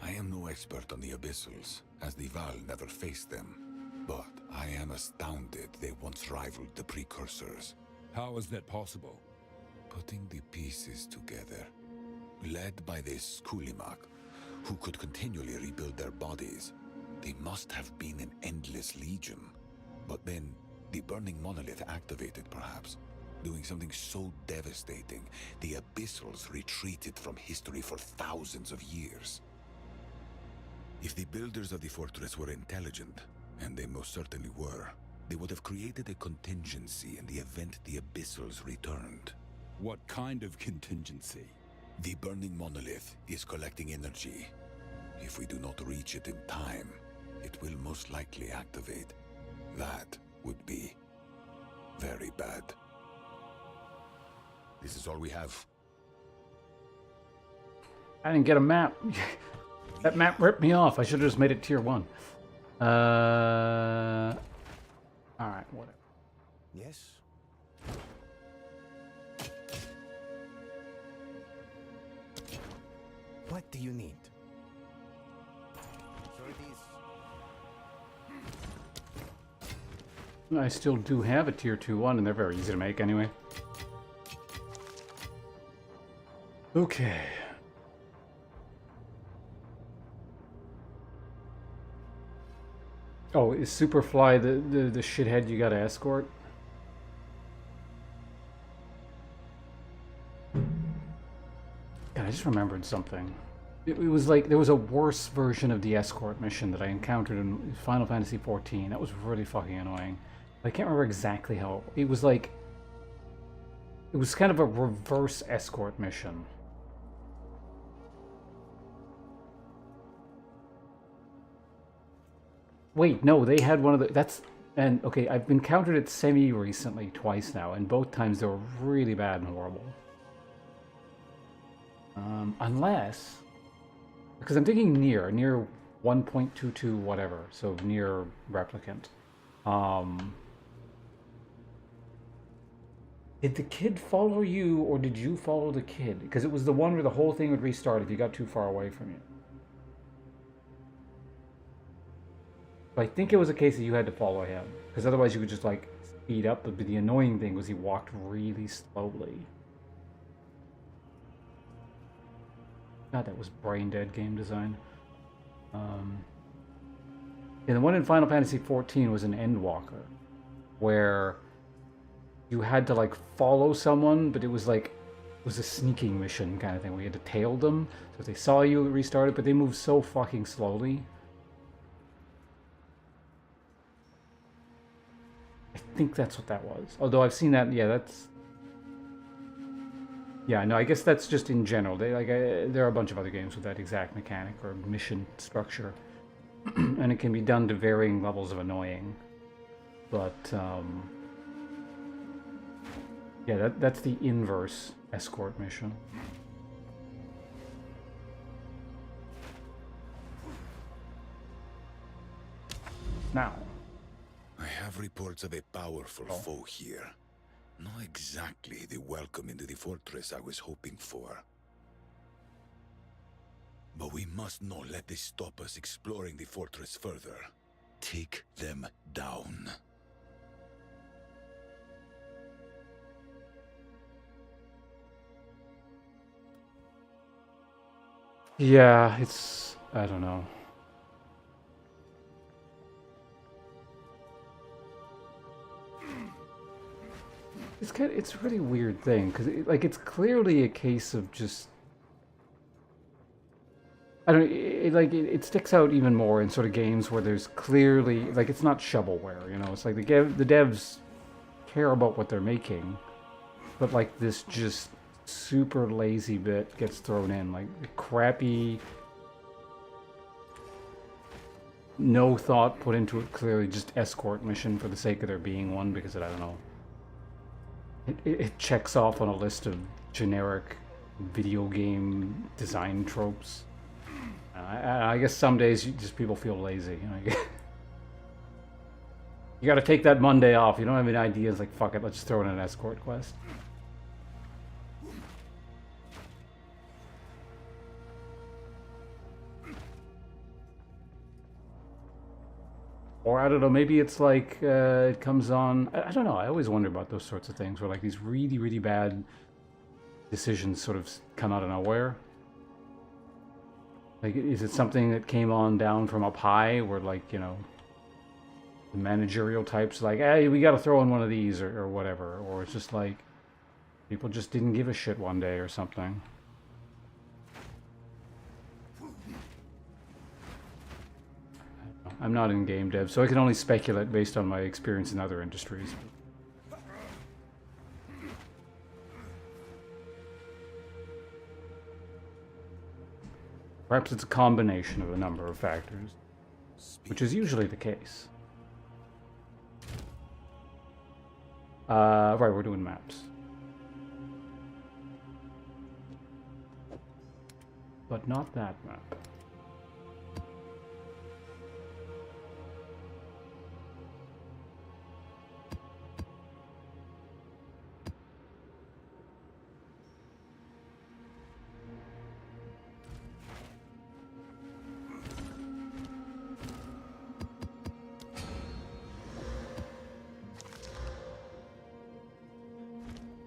I am no expert on the Abyssals, as the Val never faced them. But I am astounded they once rivaled the precursors. How is that possible? Putting the pieces together. Led by this Kulimak, who could continually rebuild their bodies, they must have been an endless legion. But then, the burning monolith activated perhaps, doing something so devastating, the Abyssals retreated from history for thousands of years. If the builders of the fortress were intelligent, and they most certainly were, they would have created a contingency in the event the Abyssals returned. What kind of contingency? The burning monolith is collecting energy. If we do not reach it in time, it will most likely activate. That would be very bad. This is all we have. I didn't get a map. That map ripped me off. I should have just made it tier 1. Alright, whatever. Yes? What do you need? I still do have a tier 2-1, and they're very easy to make anyway. Okay. Oh, is Superfly the shithead you gotta escort? God, I just remembered something. It was like, there was a worse version of the escort mission that I encountered in Final Fantasy XIV. That was really fucking annoying. I can't remember exactly how it was like. It was kind of a reverse escort mission. Wait, no, they had one of the. And okay, I've encountered it semi-recently twice now, and both times they were really bad and horrible. Unless, because I'm thinking near 1.22 whatever, so near replicant. Did the kid follow you, or did you follow the kid? Because it was the one where the whole thing would restart if you got too far away from you. But I think it was a case that you had to follow him, because otherwise you could just like speed up. But the annoying thing was he walked really slowly. God, that was brain dead game design. And the one in Final Fantasy XIV was an Endwalker, where you had to like follow someone, but it was like, it was a sneaking mission kind of thing where you had to tail them. So if they saw you, it restarted, but they moved so fucking slowly. think that's what that was. Although I've seen that, yeah, that's... Yeah, no, I guess that's just in general. There are a bunch of other games with that exact mechanic or mission structure. And it can be done to varying levels of annoying. But, yeah, that's the inverse escort mission. Now. I have reports of a powerful foe here. Not exactly the welcome into the fortress I was hoping for. But we must not let this stop us exploring the fortress further. Take them down. Yeah, it's... I don't know. It's a really weird thing, because it's clearly a case of just... I don't know, it sticks out even more in sort of games where there's clearly... Like, it's not shovelware, you know? It's like the devs care about what they're making, but like this just super lazy bit gets thrown in. Like, crappy... No thought put into it, clearly just escort mission for the sake of there being one, because I don't know. It checks off on a list of generic video game design tropes. I guess some days people feel lazy. You know? You got to take that Monday off. You don't have any ideas, like, fuck it, let's just throw in an escort quest. Or, I don't know, maybe it's like, it comes on... I don't know, I always wonder about those sorts of things, where like these really, really bad decisions sort of come out of nowhere. Like, is it something that came on down from up high, where, like, you know, the managerial types like, hey, we gotta throw in one of these, or whatever. Or it's just like, people just didn't give a shit one day or something. I'm not in game dev, so I can only speculate based on my experience in other industries. Perhaps it's a combination of a number of factors, which is usually the case. Right, we're doing maps. But not that map.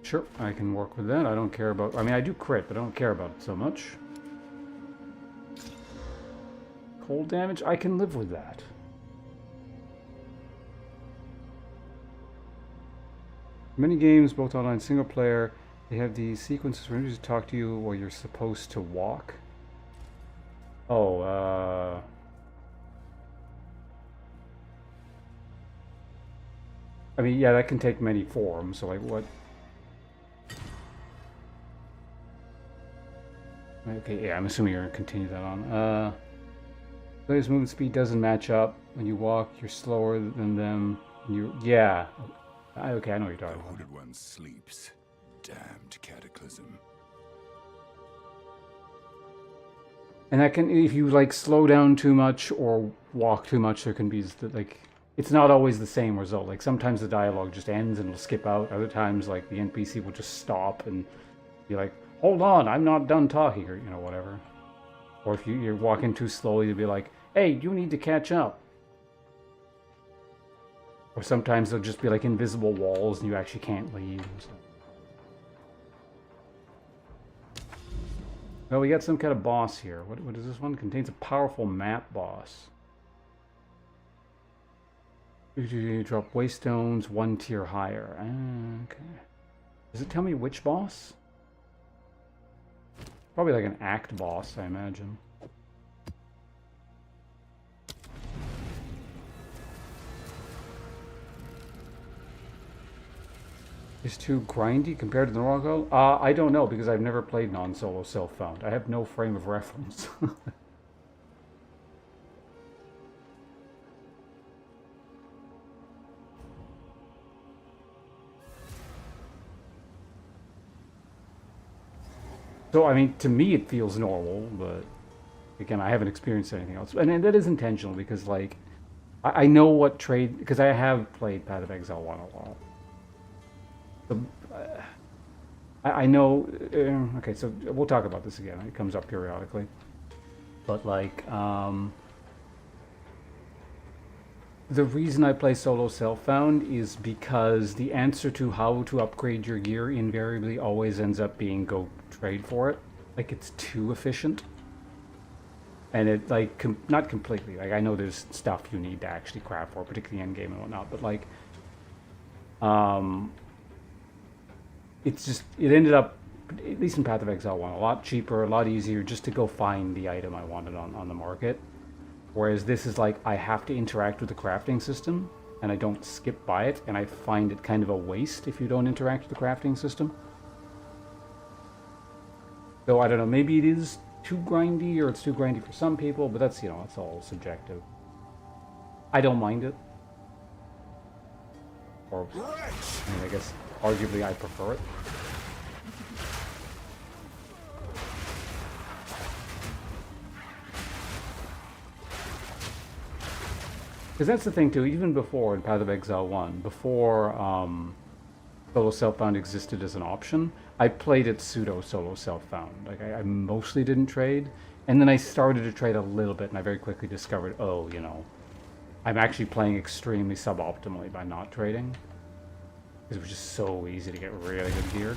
Sure, I can work with that. I don't care about... I mean, I do crit, but I don't care about it so much. Cold damage? I can live with that. Many games, both online and single player, they have these sequences where enemies talk to you while you're supposed to walk. Oh, I mean, yeah, that can take many forms, so like what... Okay, yeah, I'm assuming you're going to continue that on. Player's movement speed doesn't match up. When you walk, you're slower than them. Yeah. Okay, I know what you're talking The about. hooded one sleeps. Damned cataclysm. And that can, if you like slow down too much or walk too much, there can be like, it's not always the same result. Like sometimes the dialogue just ends and it'll skip out. Other times, like the NPC will just stop and be like, hold on, I'm not done talking, or, you know, whatever. Or if you're walking too slowly, they'll be like, hey, you need to catch up. Or sometimes they'll just be like invisible walls and you actually can't leave and stuff. Well, we got some kind of boss here. What is this one? Contains a powerful map boss. You drop waystones 1 tier higher. Okay. Does it tell me which boss? Probably like an act boss, I imagine. Is too grindy compared to the normal go? I don't know because I've never played non-solo self-found. I have no frame of reference. So, I mean, to me it feels normal, but again, I haven't experienced anything else. And that is intentional because, like, I know what trade... Because I have played Path of Exile 1 a lot. I know... okay, so we'll talk about this again. It comes up periodically. But, like, the reason I play solo self-found is because the answer to how to upgrade your gear invariably always ends up being go trade for it. Like, it's too efficient. And it, like, not completely. Like, I know there's stuff you need to actually craft for, particularly endgame and whatnot, but, like, it's just, it ended up, at least in Path of Exile 1, a lot cheaper, a lot easier just to go find the item I wanted on the market. Whereas this is like, I have to interact with the crafting system, and I don't skip by it, and I find it kind of a waste if you don't interact with the crafting system. So I don't know, maybe it is too grindy, or it's too grindy for some people, but that's, you know, it's all subjective. I don't mind it. Or, I mean, I guess, arguably I prefer it. Because that's the thing too, even before in Path of Exile 1, before solo self-found existed as an option, I played it pseudo solo self-found. Like, I mostly didn't trade, and then I started to trade a little bit, and I very quickly discovered, oh, you know, I'm actually playing extremely suboptimally by not trading. Because it was just so easy to get really good gear.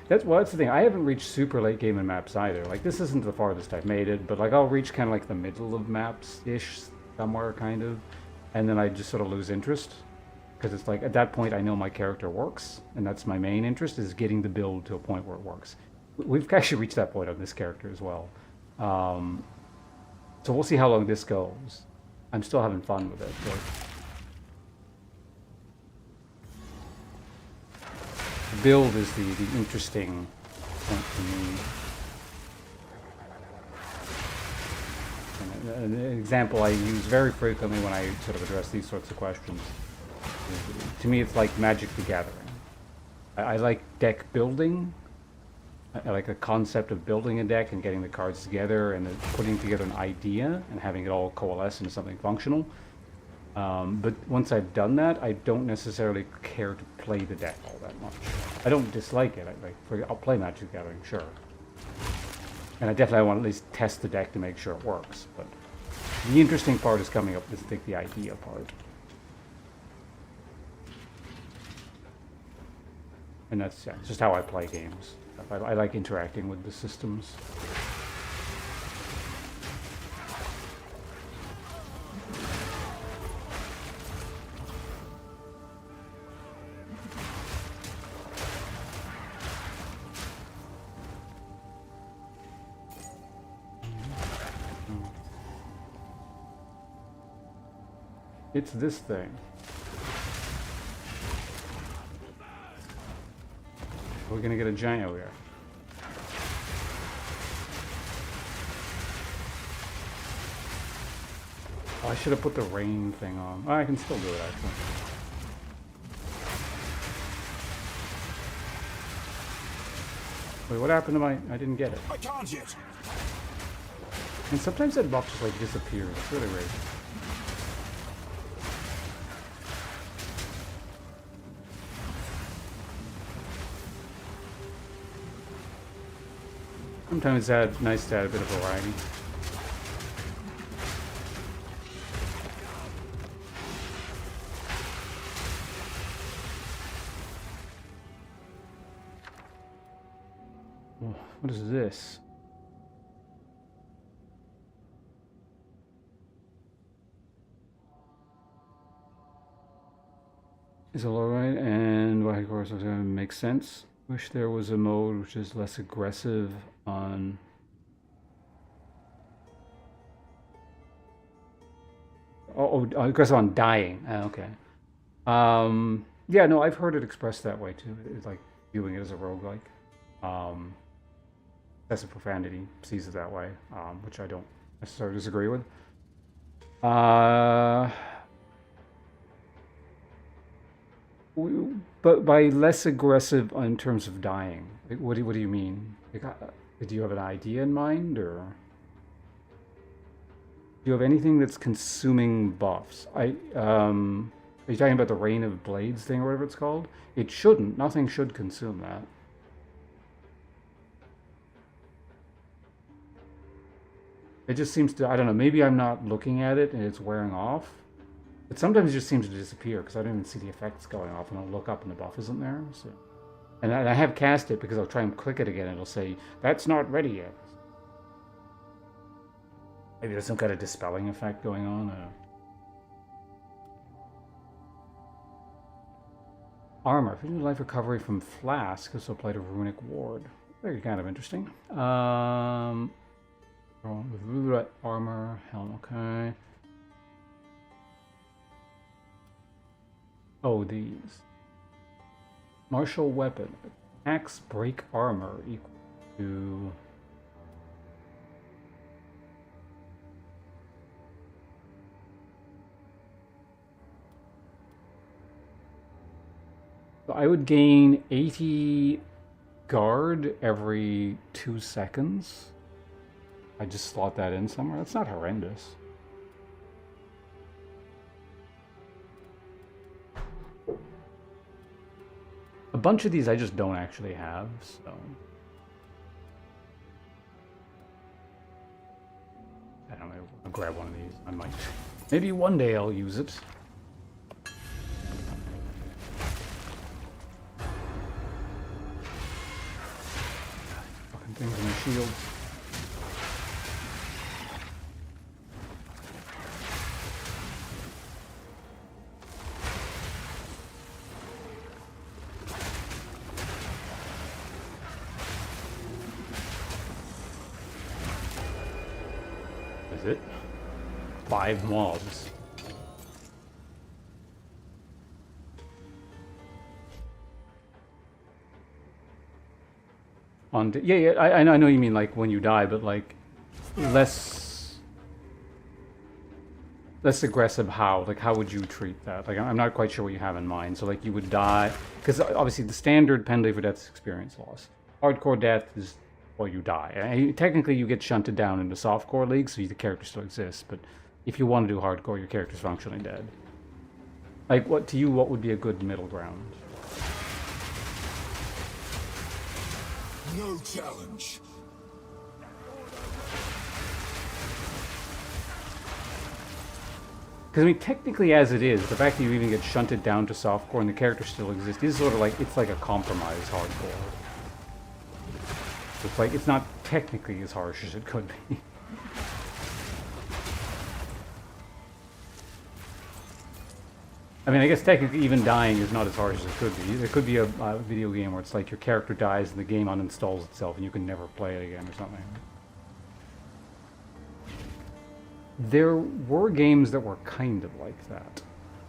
That's the thing. I haven't reached super late game in maps either. Like, this isn't the farthest I've made it, but like I'll reach kind of like the middle of maps-ish somewhere, kind of, and then I just sort of lose interest because it's like at that point I know my character works, and that's my main interest, is getting the build to a point where it works. We've actually reached that point on this character as well. So we'll see how long this goes. I'm still having fun with it, but build is the interesting point to me. And an example I use very frequently when I sort of address these sorts of questions is, to me, it's like Magic the Gathering. I like deck building. I like the concept of building a deck and getting the cards together and then putting together an idea and having it all coalesce into something functional. But once I've done that, I don't necessarily care to play the deck all that much. I don't dislike it. I'll play Magic the Gathering, sure. And I definitely want to at least test the deck to make sure it works. But the interesting part is coming up with, I think, the idea part. And that's, yeah, it's just how I play games. I like interacting with the systems. It's this thing. We're gonna get a giant over here. Oh, I should have put the rain thing on. Oh, I can still do it, actually. Wait, what happened to my... I didn't get it. I can't yet. And sometimes that box just, like, disappears. It's really weird. Sometimes it's nice to add a bit of variety. What is this? Is all right, and why, of course, makes sense. Wish there was a mode which is less aggressive on... aggressive on dying. Okay. Yeah, no, I've heard it expressed that way too. It's like viewing it as a roguelike. Excessive profanity sees it that way, which I don't necessarily disagree with. But by less aggressive in terms of dying, like, what do you mean? Like, do you have an idea in mind, or do you have anything that's consuming buffs? Are you talking about the Rain of Blades thing or whatever it's called? It shouldn't. Nothing should consume that. It just seems to, I don't know, maybe I'm not looking at it and it's wearing off. But sometimes it just seems to disappear because I don't even see the effects going off, and I'll look up and the buff isn't there. So, and I have cast it because I'll try and click it again and it'll say, that's not ready yet. Maybe there's some kind of dispelling effect going on. Armor. If you do life recovery from Flask, this will apply to Runic Ward. Very kind of interesting. Armor, helm, okay. Oh, these. Martial weapon. Axe break armor equal to... So I would gain 80 guard every 2 seconds. I just slot that in somewhere. That's not horrendous. A bunch of these I just don't actually have, so... I don't know, I'll grab one of these. I might. Maybe one day I'll use it. Fucking things in the shield. It 5 mobs. Yeah, I know you mean like when you die, but like less aggressive. How? Like, how would you treat that? Like, I'm not quite sure what you have in mind. So like you would die because obviously the standard penalty for death is experience loss. Hardcore death is, well, you die. Technically, you get shunted down into softcore league, so the character still exists. But if you want to do hardcore, your character's functionally dead. Like, what would be a good middle ground? No challenge. Because, I mean, technically as it is, the fact that you even get shunted down to softcore and the character still exists is sort of like, it's like a compromise hardcore. It's like, it's not technically as harsh as it could be. I mean, I guess technically even dying is not as harsh as it could be. There could be a video game where it's like your character dies and the game uninstalls itself and you can never play it again or something. There were games that were kind of like that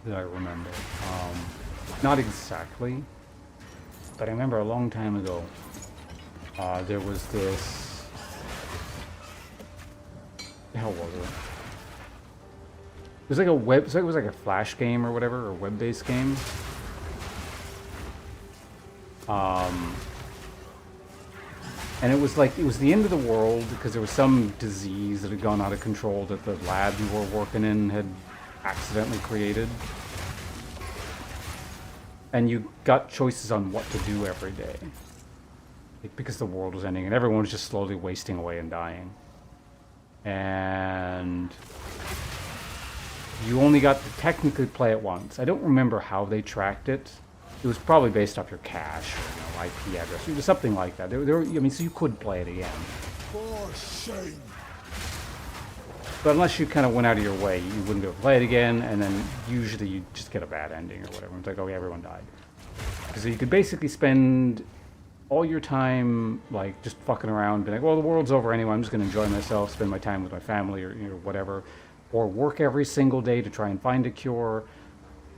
I remember. Not exactly, but I remember a long time ago, there was this... The hell was it? It was like a web... So it was like a Flash game or whatever, or web-based game. And it was like, it was the end of the world because there was some disease that had gone out of control that the lab you were working in had accidentally created. And you got choices on what to do every day. Because the world was ending and everyone was just slowly wasting away and dying. And you only got to technically play it once. I don't remember how they tracked it. It was probably based off your cache or IP address. It was something like that. I mean, so you could play it again. For shame. But unless you kind of went out of your way, you wouldn't be able to play it again, and then usually you just get a bad ending or whatever. It's like, oh yeah, everyone died. So you could basically spend all your time like just fucking around, being like, well, the world's over anyway. I'm just going to enjoy myself, spend my time with my family or whatever. or work every single day to try and find a cure,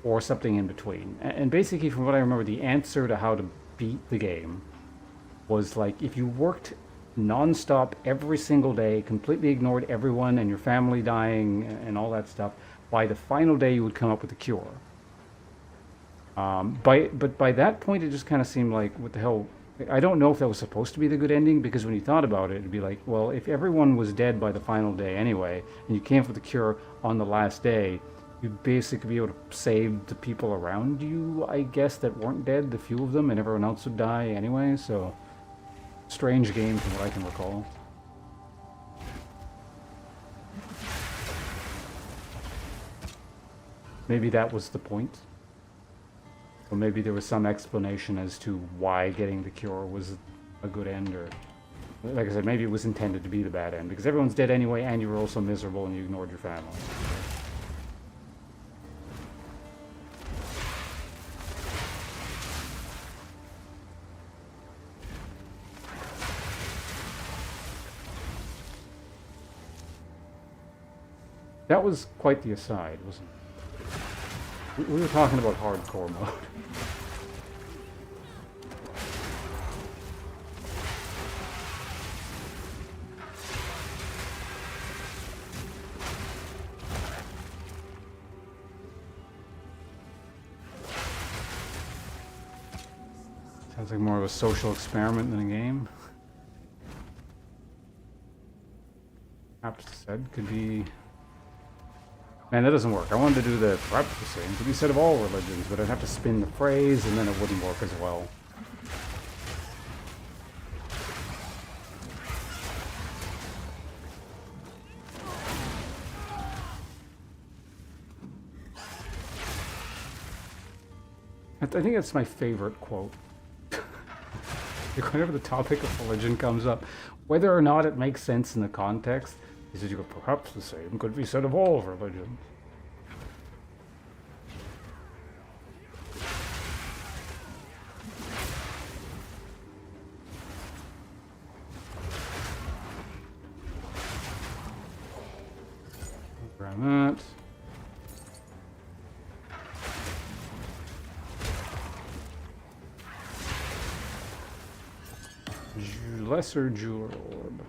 or something in between. And basically, from what I remember, the answer to how to beat the game was like if you worked non-stop every single day, completely ignored everyone and your family dying and all that stuff, by the final day you would come up with a cure. But by that point, it just kind of seemed like, what the hell? I don't know if that was supposed to be the good ending, because when you thought about it, it'd be like, well, if everyone was dead by the final day anyway, and you came up with a cure on the last day, you'd basically be able to save the people around you, I guess, that weren't dead, the few of them, and everyone else would die anyway, so... Strange game from what I can recall. Maybe that was the point. Or maybe there was some explanation as to why getting the cure was a good end, or... Like I said, maybe it was intended to be the bad end, because everyone's dead anyway, and you were also miserable and you ignored your family. That was quite the aside, wasn't it? We were talking about hardcore mode. Sounds like more of a social experiment than a game. Perhaps said could be... Man, that doesn't work. I wanted to do the perhaps the same. Could be said of all religions, but I'd have to spin the phrase and then it wouldn't work as well. I think that's my favorite quote. Whenever the topic of religion comes up, whether or not it makes sense in the context, he says, perhaps the same could be said of all religions. Grab that. Lesser Jewel Orb.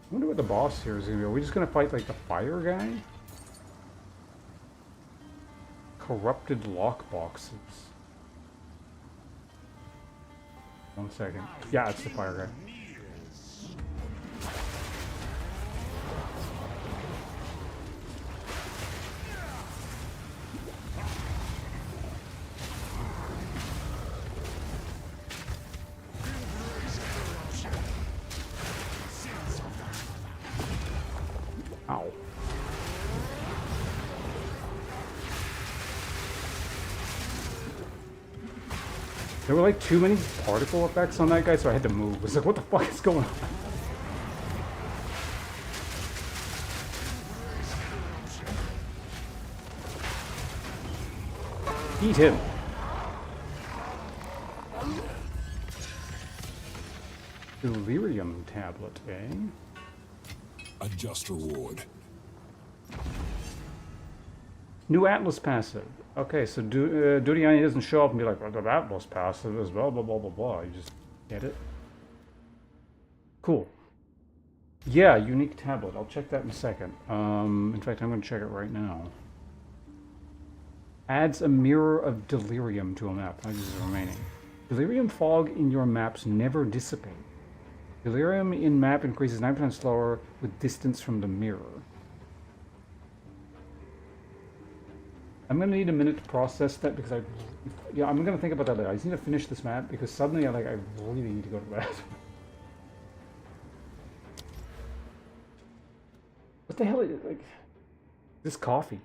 I wonder what the boss here is going to be. Are we just going to fight like the fire guy? Corrupted lockboxes. 1 second. Yeah, it's the fire guy. Ow. There were like too many particle effects on that guy, so I had to move. I was like, what the fuck is going on? Eat him. Delirium tablet, eh? A just reward. New Atlas passive. Okay, so Dudiani doesn't show up and be like, well, the Atlas passive is blah, blah, blah, blah, blah. You just get it. Cool. Yeah, unique tablet. I'll check that in a second. In fact, I'm going to check it right now. Adds a mirror of delirium to a map. How is remaining? Delirium fog in your maps never dissipate. Delirium in map increases 9% slower with distance from the mirror. I'm gonna need a minute to process that because I'm gonna think about that later. I just need to finish this map because suddenly I really need to go to bed. What the hell is it? Like this coffee?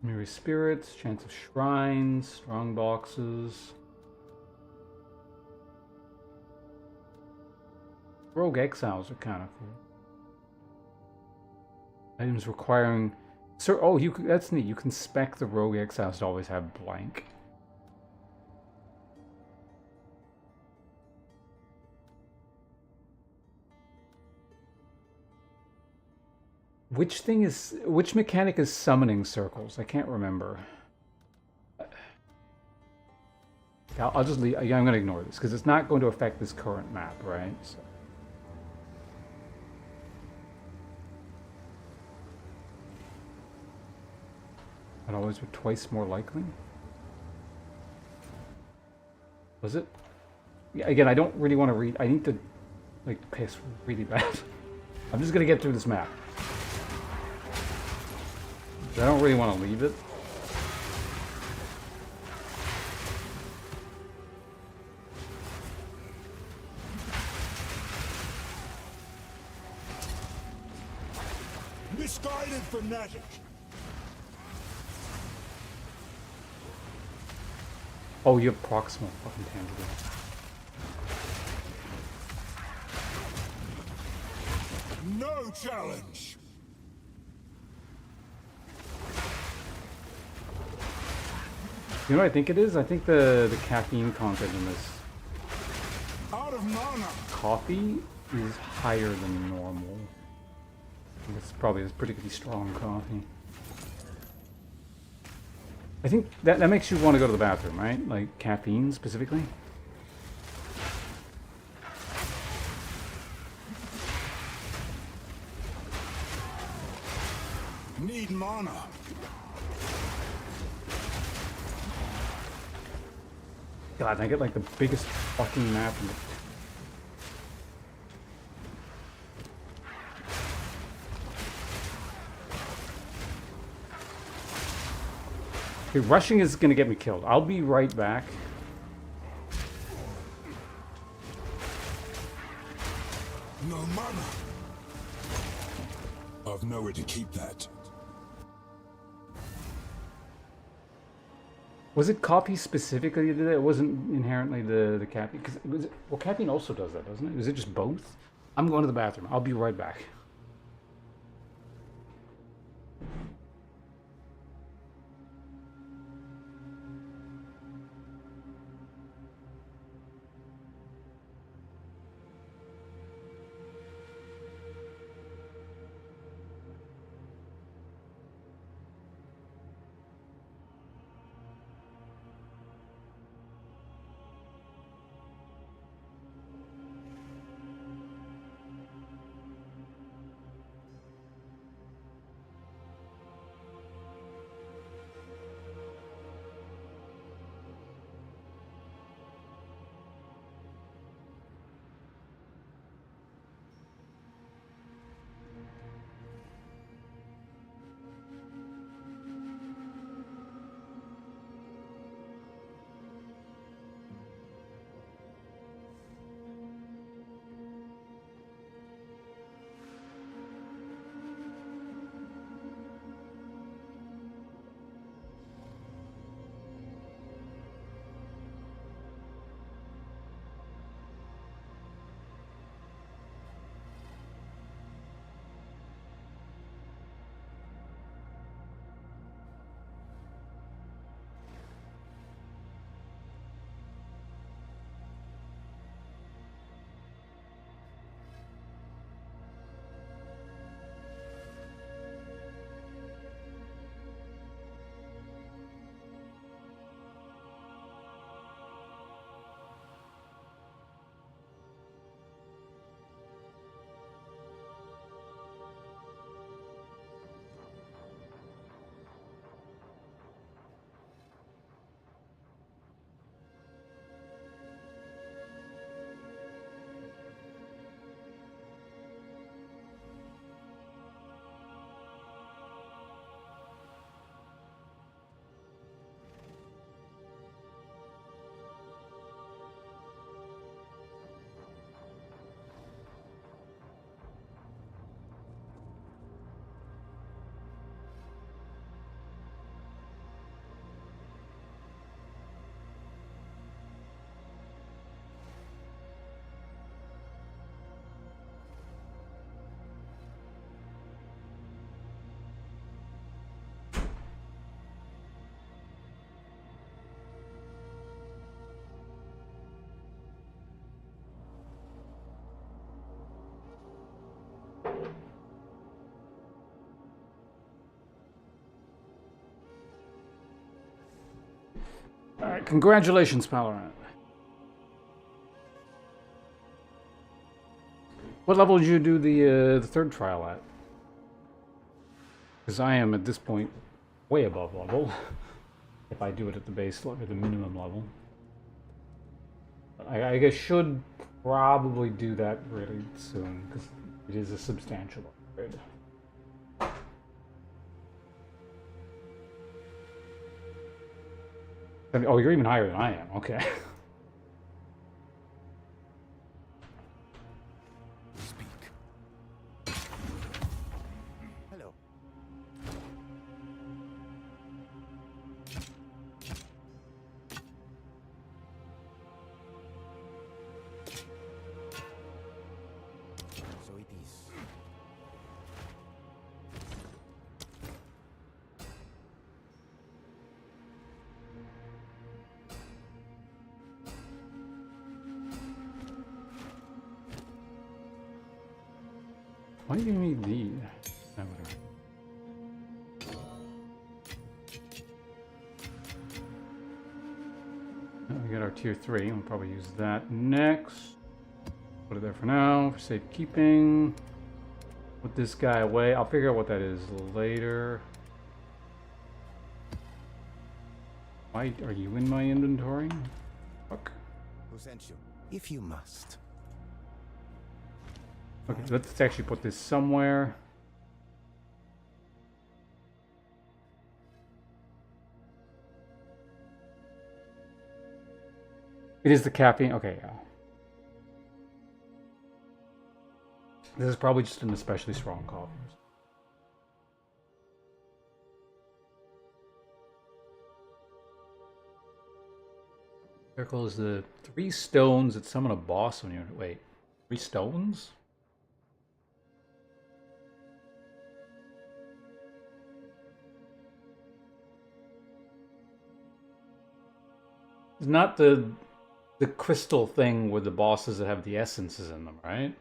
Mirror spirits, chance of shrines, strong boxes. Rogue exiles are kind of cool. Items requiring... Sir, oh, that's neat. You can spec the rogue exiles to always have blank. Which mechanic is summoning circles? I can't remember. I'll just leave. I'm going to ignore this because it's not going to affect this current map, right? So. But always were twice more likely? Was it? Yeah, again, I don't really want to read. I need to, like, piss really bad. I'm just going to get through this map. I don't really want to leave it. Misguided fanatic! Oh, you have proximal fucking tangible. No challenge! You know what I think it is? I think the caffeine content in this Out of mana! coffee is higher than normal. It's probably a particularly strong coffee. I think that makes you want to go to the bathroom, right? Like caffeine specifically. Need mana! God, I get like the biggest fucking map in the... Okay, rushing is gonna get me killed. I'll be right back. No mana! I've nowhere to keep that. Was it coffee specifically that did it? It wasn't inherently the caffeine. Because it was, well, caffeine also does that, doesn't it? Is it just both? I'm going to the bathroom. I'll be right back. Alright, congratulations, Palorant. What level did you do the third trial at? Because I am, at this point, way above level. If I do it at the base level, the minimum level. I guess should probably do that really soon, because it is a substantial upgrade. Oh, you're even higher than I am. Okay. Speak. Hello. So it is. Why do you need these? No, whatever. We got our tier 3. We'll probably use that next. Put it there for now, for safekeeping. Put this guy away. I'll figure out what that is later. Why are you in my inventory? Fuck. Who sent you? If you must. Okay, let's actually put this somewhere. It is the caffeine. Okay, yeah. This is probably just an especially strong coffee. Circle is the 3 stones that summon a boss when you're. Wait, 3 stones? It's not the crystal thing with the bosses that have the essences in them, right?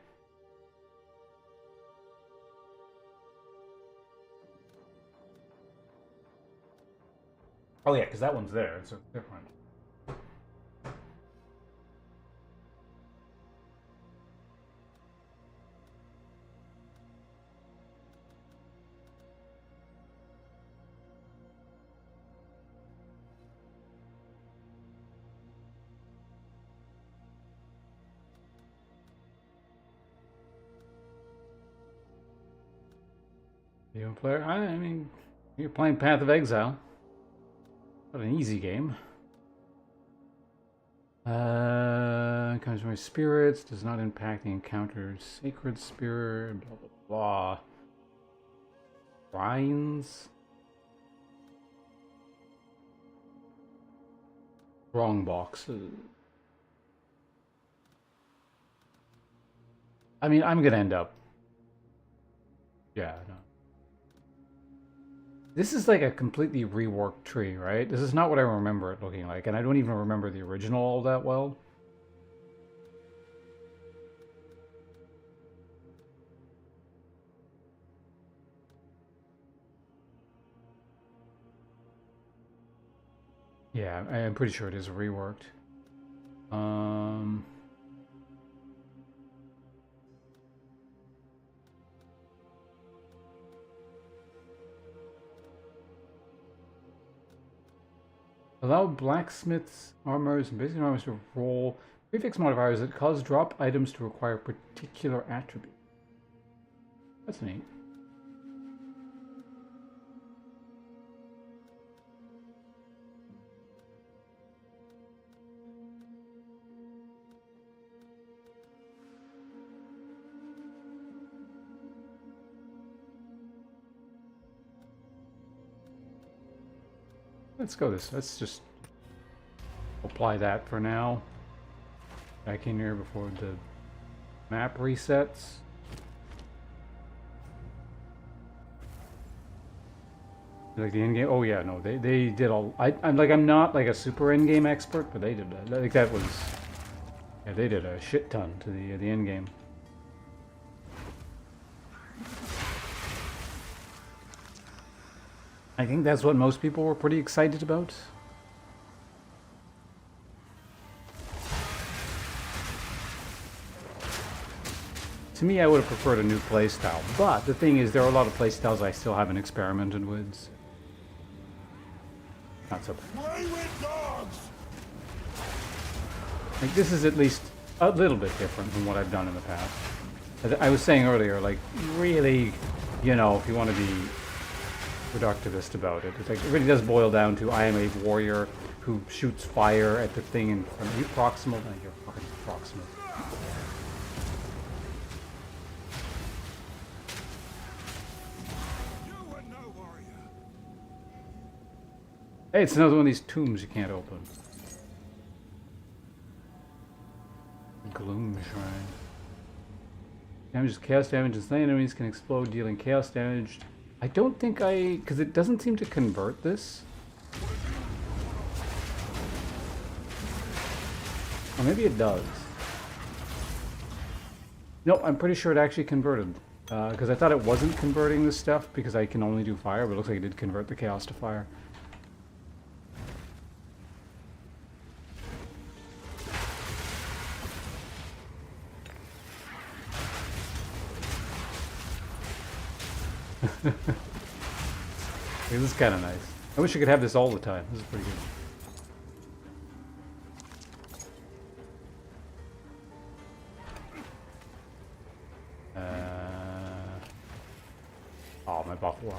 Oh yeah, because that one's there, so it's different. You a player? I mean, you're playing Path of Exile. Not an easy game. Conjuring spirits does not impact the encounter's sacred spirit. Blah blah blah. Shrines. Wrong boxes. I mean, I'm gonna end up. Yeah. No. This is like a completely reworked tree, right? This is not what I remember it looking like, and I don't even remember the original all that well. Yeah, I'm pretty sure it is reworked. Allow blacksmiths, armors, and basic armors to roll prefix modifiers that cause drop items to require particular attributes. That's neat. Let's go this. Let's just apply that for now. Back in here before the map resets. Like the end game. Oh yeah, no, they did all. I'm not like a super end game expert, but they did that. Like that was. Yeah, they did a shit ton to the end game. I think that's what most people were pretty excited about. to me, I would have preferred a new playstyle. But the thing is, there are a lot of playstyles I still haven't experimented with. Not so bad. Play with dogs! Like, this is at least a little bit different from what I've done in the past. I was saying earlier, like, really, you know, if you want to be reductivist about it, it's like, it really does boil down to I am a warrior who shoots fire at the thing in front of you. Proximal? No, you're fucking proximal. You are no warrior. Hey, it's another one of these tombs you can't open. Gloom Shrine. Damages chaos damage and slain enemies can explode, dealing chaos damage. I don't think because it doesn't seem to convert this. Or maybe it does. Nope, I'm pretty sure it actually converted. Because I thought it wasn't converting this stuff because I can only do fire, but it looks like it did convert the chaos to fire. This is kind of nice. I wish I could have this all the time. This is pretty good. Oh, my buff will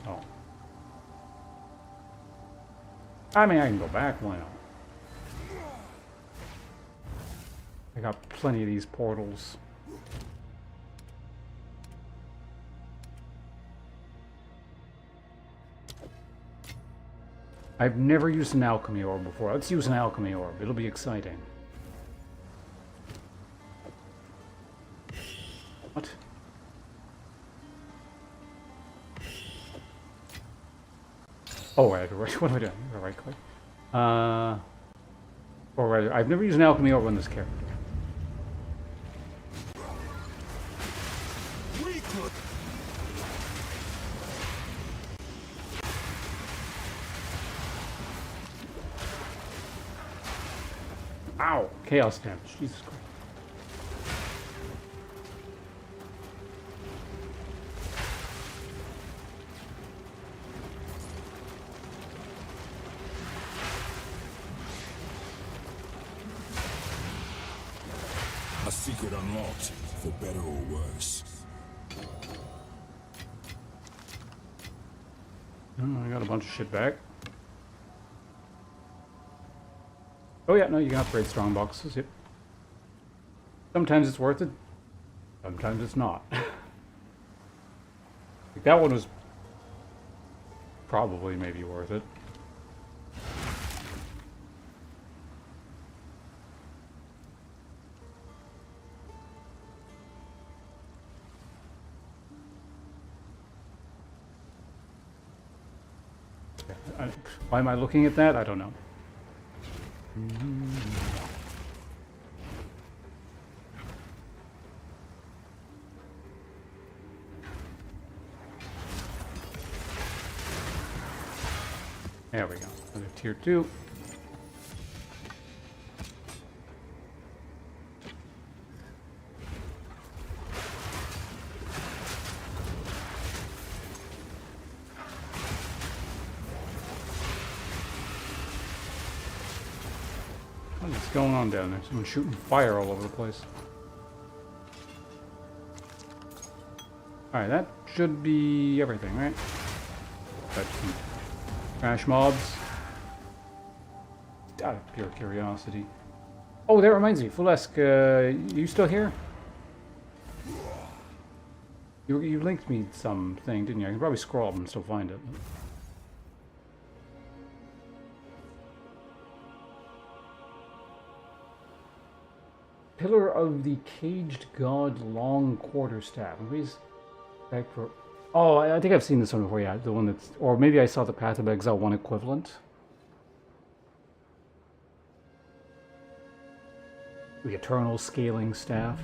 Oh. I mean, I can go back. Why not? I got plenty of these portals. I've never used an alchemy orb before. Let's use an alchemy orb. It'll be exciting. What? Oh, right. What am I doing? Right click. Oh, right. I've never used an alchemy orb on this character. Ow! Chaos damage. Jesus Christ. A secret unlocked, for better or worse. Oh, I got a bunch of shit back. Oh yeah, no, you can upgrade strong boxes, yep. Sometimes it's worth it, sometimes it's not. Like that one was probably maybe worth it. Why am I looking at that? I don't know. There we go. Another tier 2. What's going on down there? Someone's shooting fire all over the place. Alright, that should be everything, right? Got some crash mobs. Out of pure curiosity. Oh, that reminds me, Fulesk, you still here? You linked me something, didn't you? I can probably scroll up and still find it. Pillar of the Caged God Long Quarterstaff. Everybody's back for... Oh, I think I've seen this one before, yeah. The one that's... Or maybe I saw the Path of Exile 1 equivalent. The eternal scaling staff.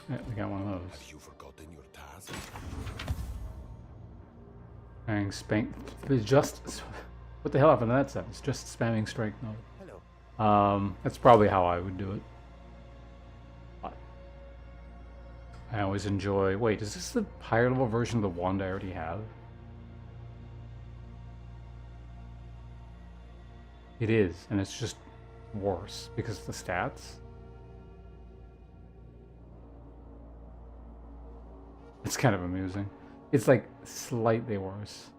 Yeah, we got one of those. Have you forgotten your task? Spamming spank. Just. What the hell happened to that sentence? Just spamming strike mode. Hello. That's probably how I would do it. I always enjoy. Wait, is this the higher level version of the wand I already have? It is, and it's just worse because of the stats. It's kind of amusing. It's like slightly worse.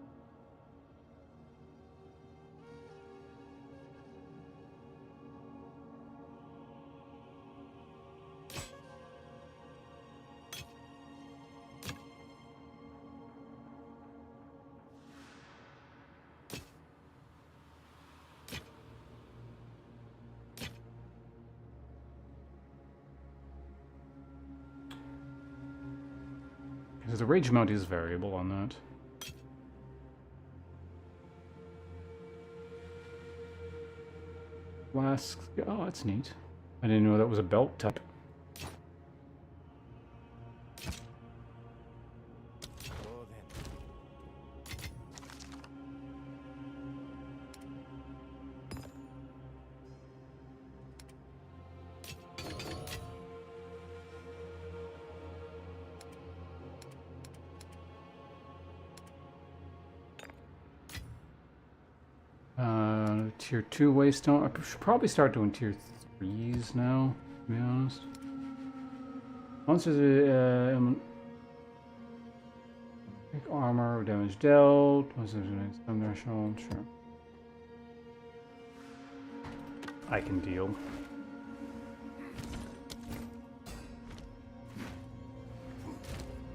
Because the rage amount is variable on that. Flasks. Oh, that's neat. I didn't know that was a belt type. Go then. Tier 2 waystone. I should probably start doing tier 3s now, to be honest. Monsters, armor, damage dealt. Monsters, threshold, sure. I can deal.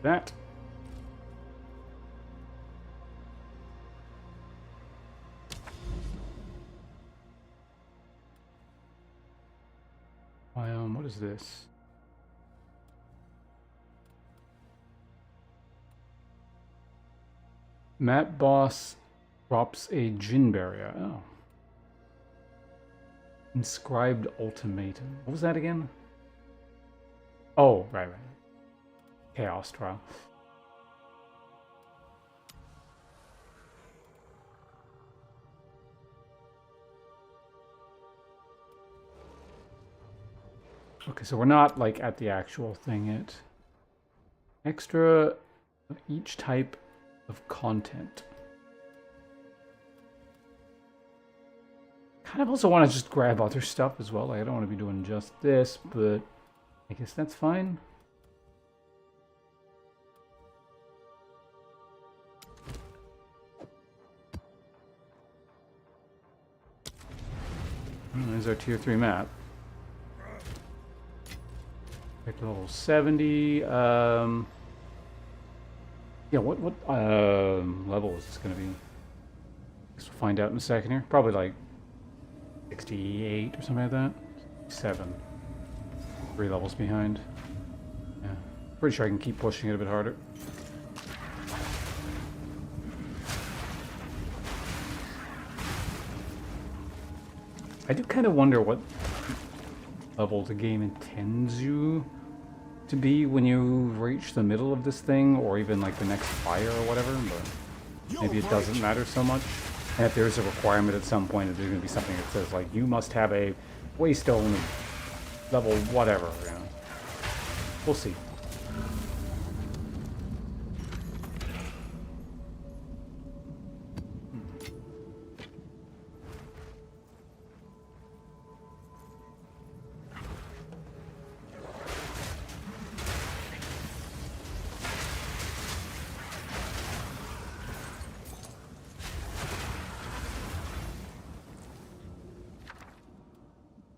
That. What is this? Map boss drops a Jin barrier. Oh. Inscribed ultimatum. What was that again? Oh, right. Chaos trial. Okay, so we're not like at the actual thing yet. Extra of each type of content. Kind of also want to just grab other stuff as well. Like, I don't want to be doing just this, but I guess that's fine. There's our tier 3 map. Back to level 70. Yeah, what level is this going to be? Guess we'll find out in a second here. Probably like 68 or something like that. 7. 3 levels behind. Yeah. Pretty sure I can keep pushing it a bit harder. I do kind of wonder what level the game intends you to be when you reach the middle of this thing, or even like the next fire or whatever, but maybe it doesn't matter so much. And if there's a requirement at some point that there's going to be something that says like you must have a waystone level whatever, you know. We'll see.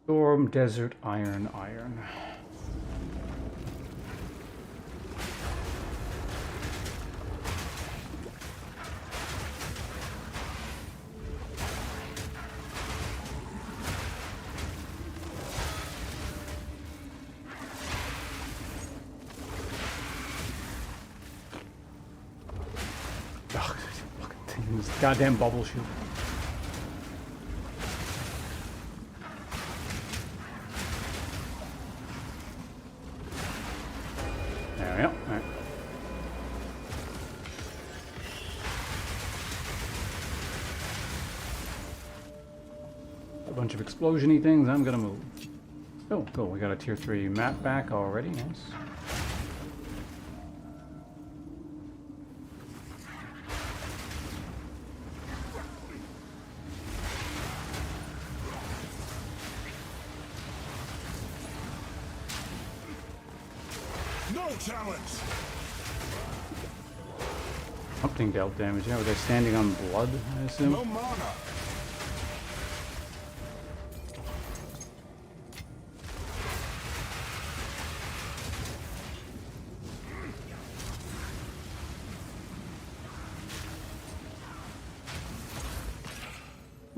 Storm, desert, iron. Ugh, fucking thing, this goddamn bubble shoot. There we go. All right. A bunch of explosion-y things. I'm gonna move. Oh, cool. We got a tier 3 map back already. Nice. No challenge. Something dealt damage. Yeah, were they standing on blood, I assume? No mana.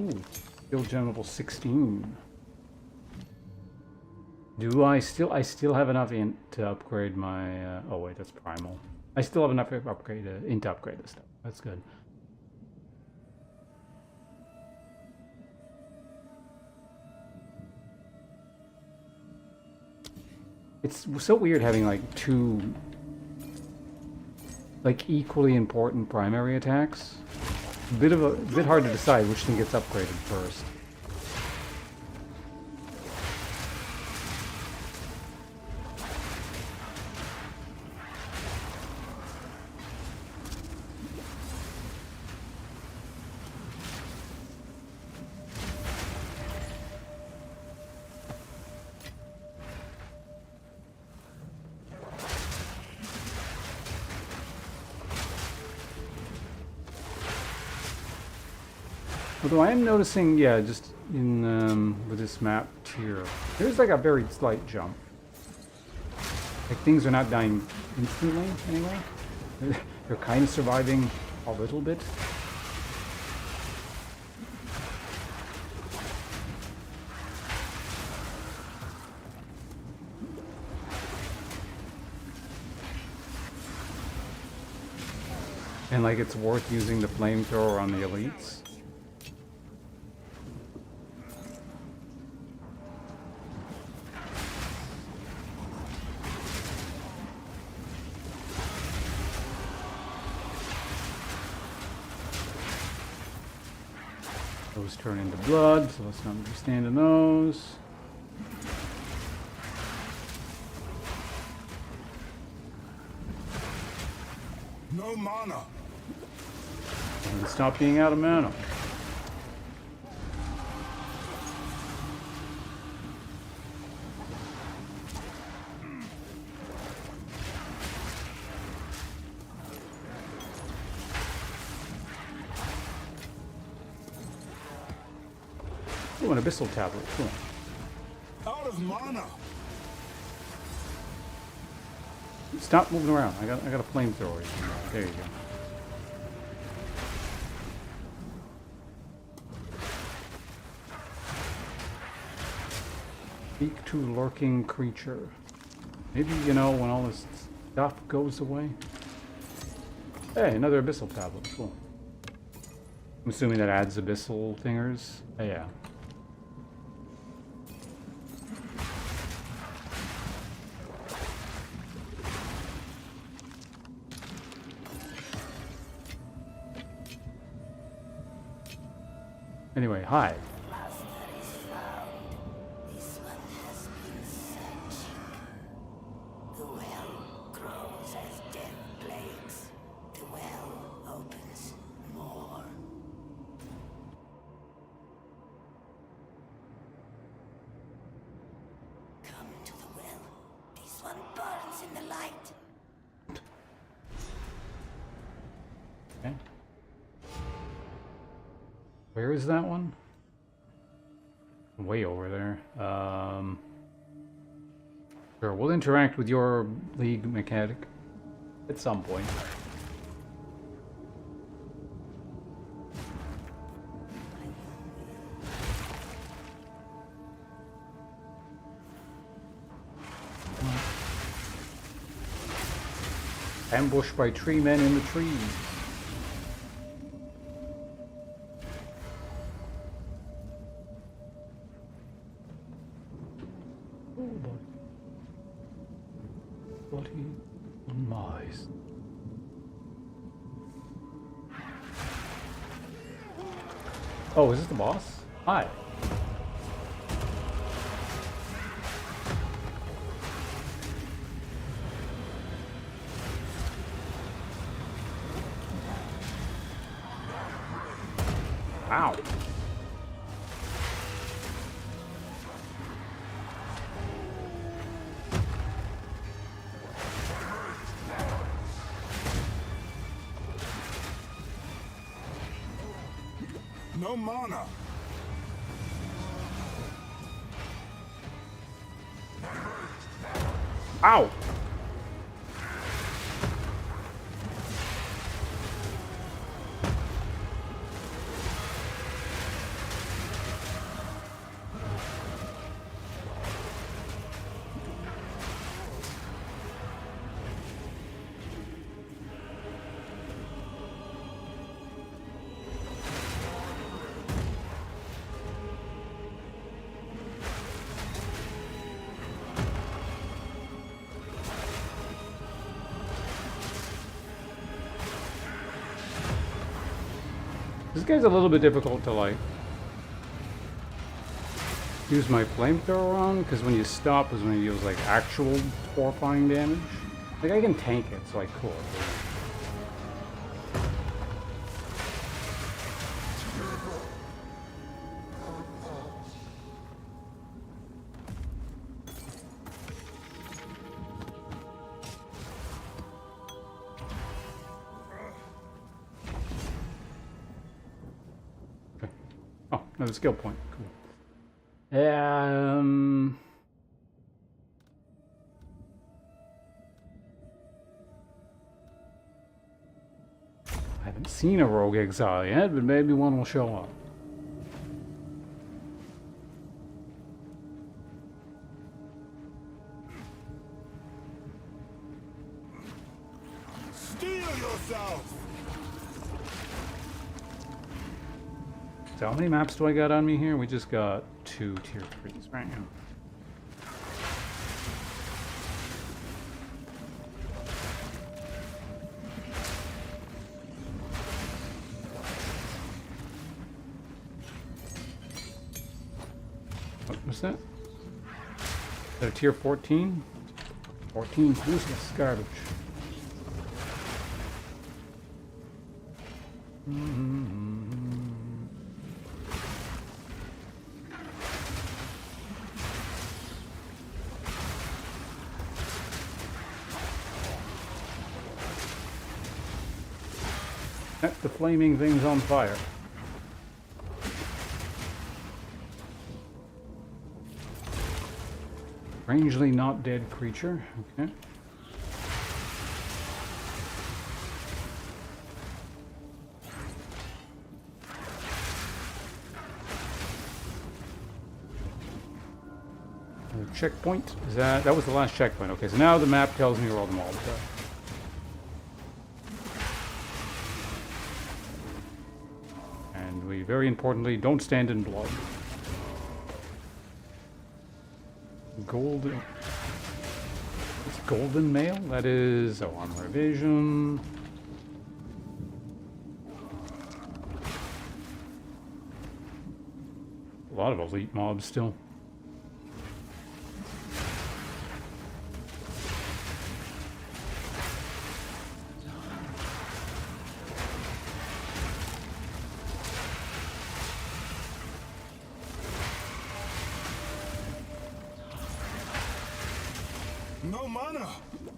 Ooh, skill gem level 16. Do I still have enough int to upgrade my, oh wait, that's primal. I still have enough upgrade, int to upgrade this stuff. That's good. It's so weird having like two, like equally important primary attacks. A bit hard to decide which thing gets upgraded first. Although I am noticing, yeah, just in with this map tier, there's like a very slight jump. Like things are not dying instantly anyway. They're kind of surviving a little bit. And like it's worth using the flamethrower on the elites. Those turn into blood, so let's not be standing those. No mana. And stop being out of mana. Oh, an abyssal tablet. Cool. Out of mana. Stop moving around. I got a flamethrower. There you go. Speak to lurking creature. Maybe, you know, when all this stuff goes away. Hey, another abyssal tablet. Cool. I'm assuming that adds abyssal thingers. Oh, yeah. Anyway, hi. This one has been searched. The well grows as death plagues. The well opens more. Come to the well. This one burns in the light. Okay. Where is that one? Way over there. Sure, we'll interact with your league mechanic at some point. Ambushed by tree men in the trees. Bloody mice. Oh, is this the boss? Hi. Ow. No mana. Ow! This guy's a little bit difficult to like use my flamethrower on, because when you stop is when he deals like actual horrifying damage. Like I can tank it, so like cool. Oh, another skill point. Cool. I haven't seen a rogue exile yet, but maybe one will show up. Steel yourself. So how many maps do I got on me here? We just got 2 tier 3s right now. What was that? Is that a tier 14? 14 useless garbage. The flaming thing's on fire. Strangely not dead creature. Okay. Another checkpoint. Is that was the last checkpoint? Okay, so now the map tells me where all the mobs are. Very importantly, don't stand in blood. Golden. It's golden mail? That is. Oh, armor evasion. A lot of elite mobs still. No mana.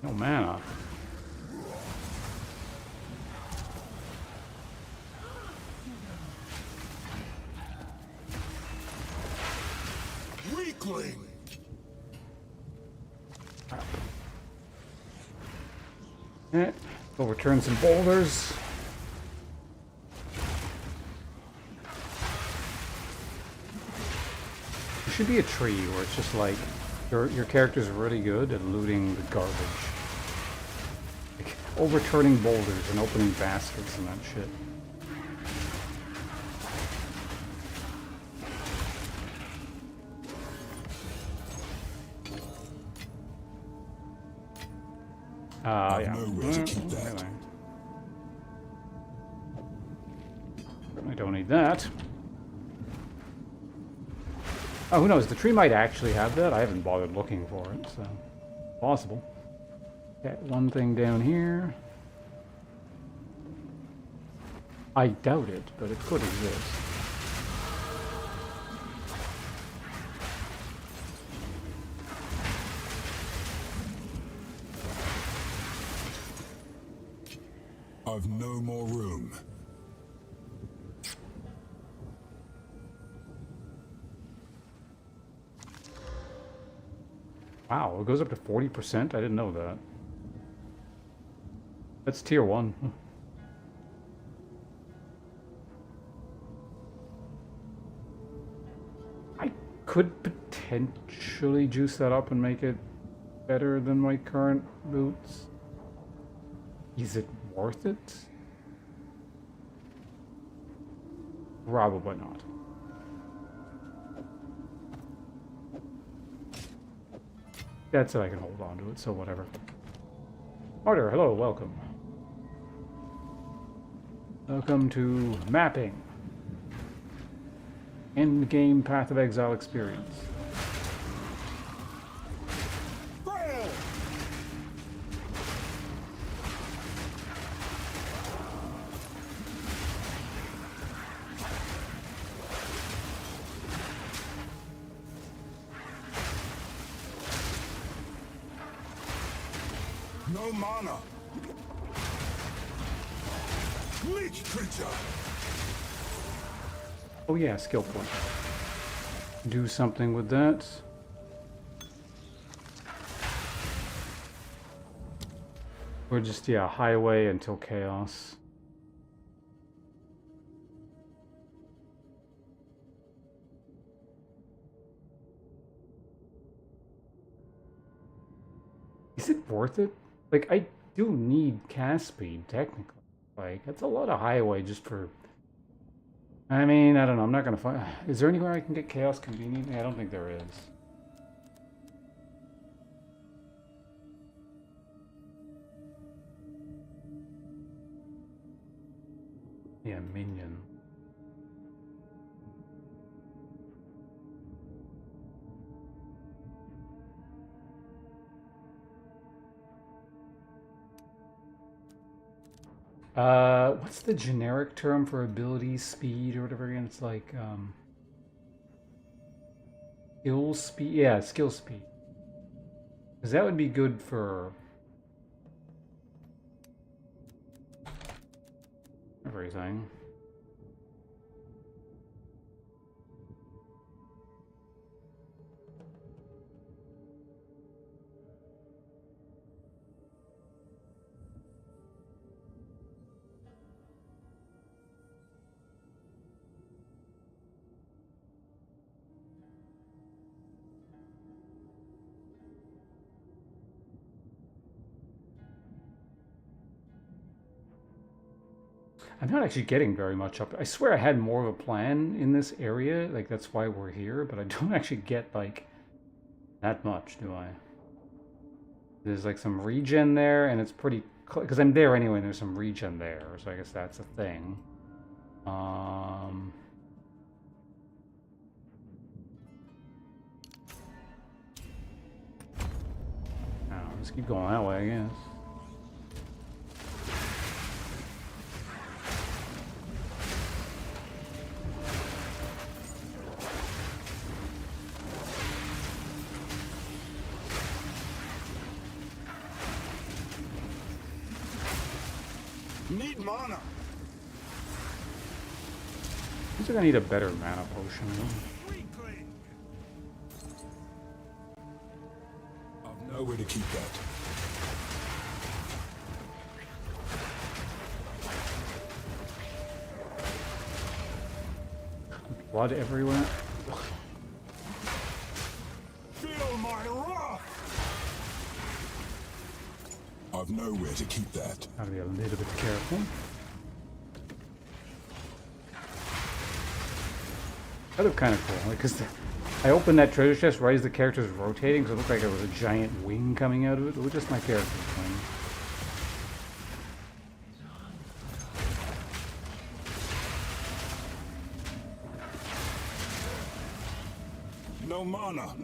No mana. Weakling. Overturn some boulders. There should be a tree where it's just like your character's really good at looting the garbage. Like overturning boulders and opening baskets and that shit. Yeah. nowhere to keep that. Anyway. I don't need that. Oh, who knows? The tree might actually have that. I haven't bothered looking for it, so possible. Got one thing down here. I doubt it, but it could exist. I've no more room. Wow, it goes up to 40%? I didn't know that. That's tier 1. I could potentially juice that up and make it better than my current boots. Is it worth it? Probably not. That's it, I can hold on to it, so whatever. Order, hello, welcome. Welcome to mapping. End game Path of Exile experience. No mana. Leech creature. Oh yeah, skill point. Do something with that. Or just, yeah, highway until chaos. Is it worth it? Like, I do need cast speed, technically. Like, that's a lot of highway just for... I mean, I don't know, I'm not gonna find... Is there anywhere I can get chaos conveniently? I don't think there is. Yeah, minion. What's the generic term for ability speed or whatever again? It's like, skill speed? Yeah, skill speed. Because that would be good for... everything. I'm not actually getting very much up. I swear I had more of a plan in this area. Like, that's why we're here. But I don't actually get, like, that much, do I? There's, like, some regen there, and it's pretty... because I'm there anyway, and there's some regen there. So I guess that's a thing. No, let's keep going that way, I guess. Need mana. I think I need a better mana potion. Weakling. I've nowhere to keep that. Blood everywhere. Feel my wrath. I've nowhere to keep that. Gotta be a little bit careful. That looked kind of cool, like, cause I opened that treasure chest right as the character was rotating, so it looked like it was a giant wing coming out of it. It was just my character's wing. no mana.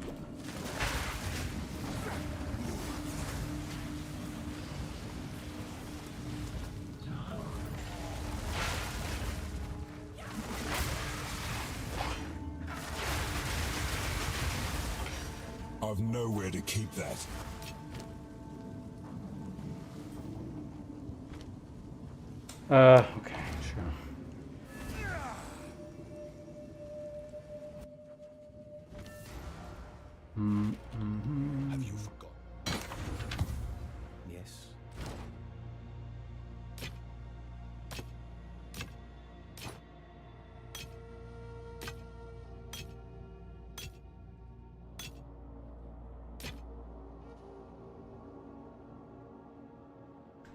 I've nowhere to keep that. Okay, sure. Have you forgotten? Yes.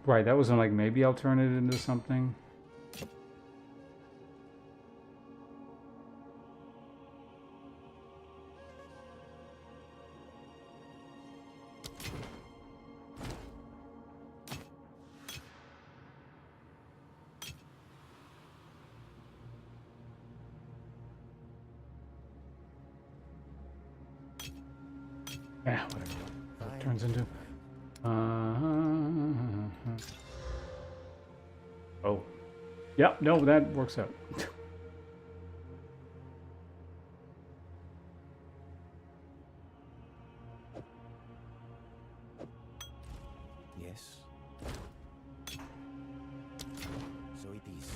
Right, that was like maybe I'll turn it into something. Yeah, whatever it turns into. Oh. Yeah, no, that works out. Yes. So it is.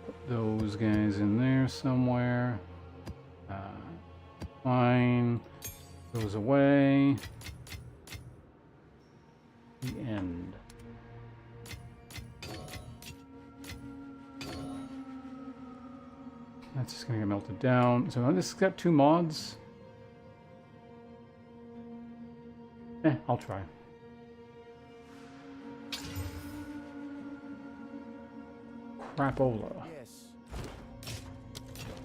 Put those guys in there somewhere. Fine. Goes away. The end. That's just gonna get melted down. So this has got 2 mods. I'll try. Crapola. Yes.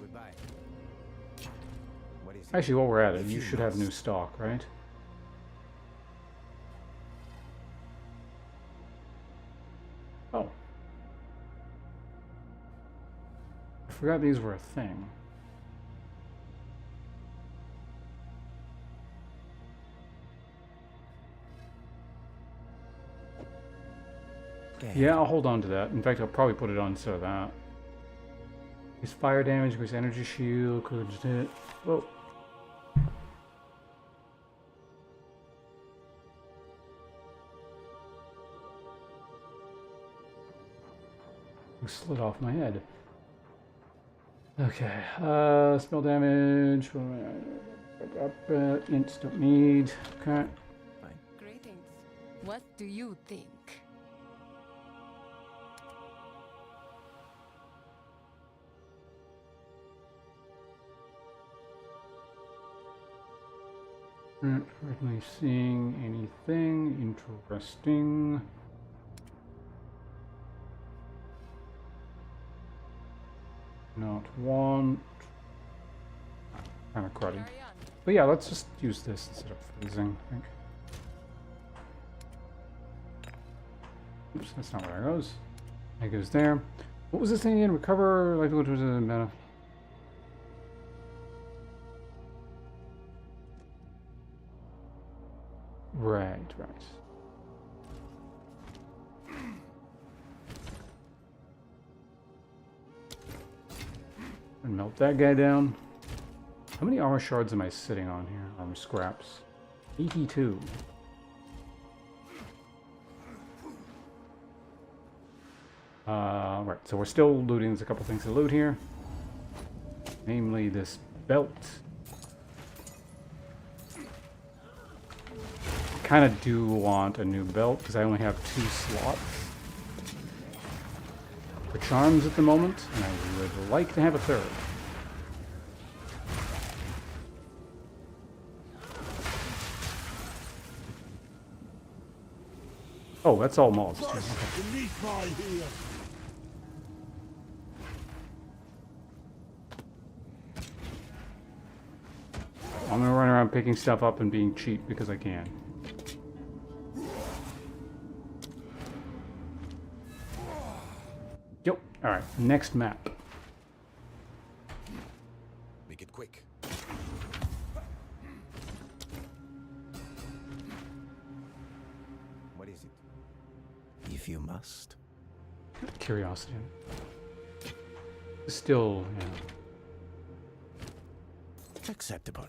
Goodbye. What is it? Actually, while we're at it, you should have new stock, right? Oh. I forgot these were a thing. Yeah, I'll hold on to that. In fact, I'll probably put it on instead of that. Increase fire damage, increase energy shield, could hit. Whoa. It slid off my head. Okay, spell damage. Ints don't need. Okay. Greetings. What do you think? Not currently seeing anything interesting. Not want. Kind of cruddy. Carry on. But yeah, let's just use this instead of freezing, I think. Oops, that's not where it goes. It goes there. What was this thing again? Recover life equal to the mana. Right. And melt that guy down. How many armor shards am I sitting on here? Armor scraps. 82. Right, so we're still looting. There's a couple things to loot here. Namely this belt. I kind of do want a new belt because I only have 2 slots for charms at the moment, and I would like to have a 3rd. Oh, that's all mobs. Too. Okay. Beneath my heel. I'm gonna run around picking stuff up and being cheap because I can. Yep. All right. Next map. Make it quick. What is it? If you must. Curiosity. Still, yeah. Acceptable.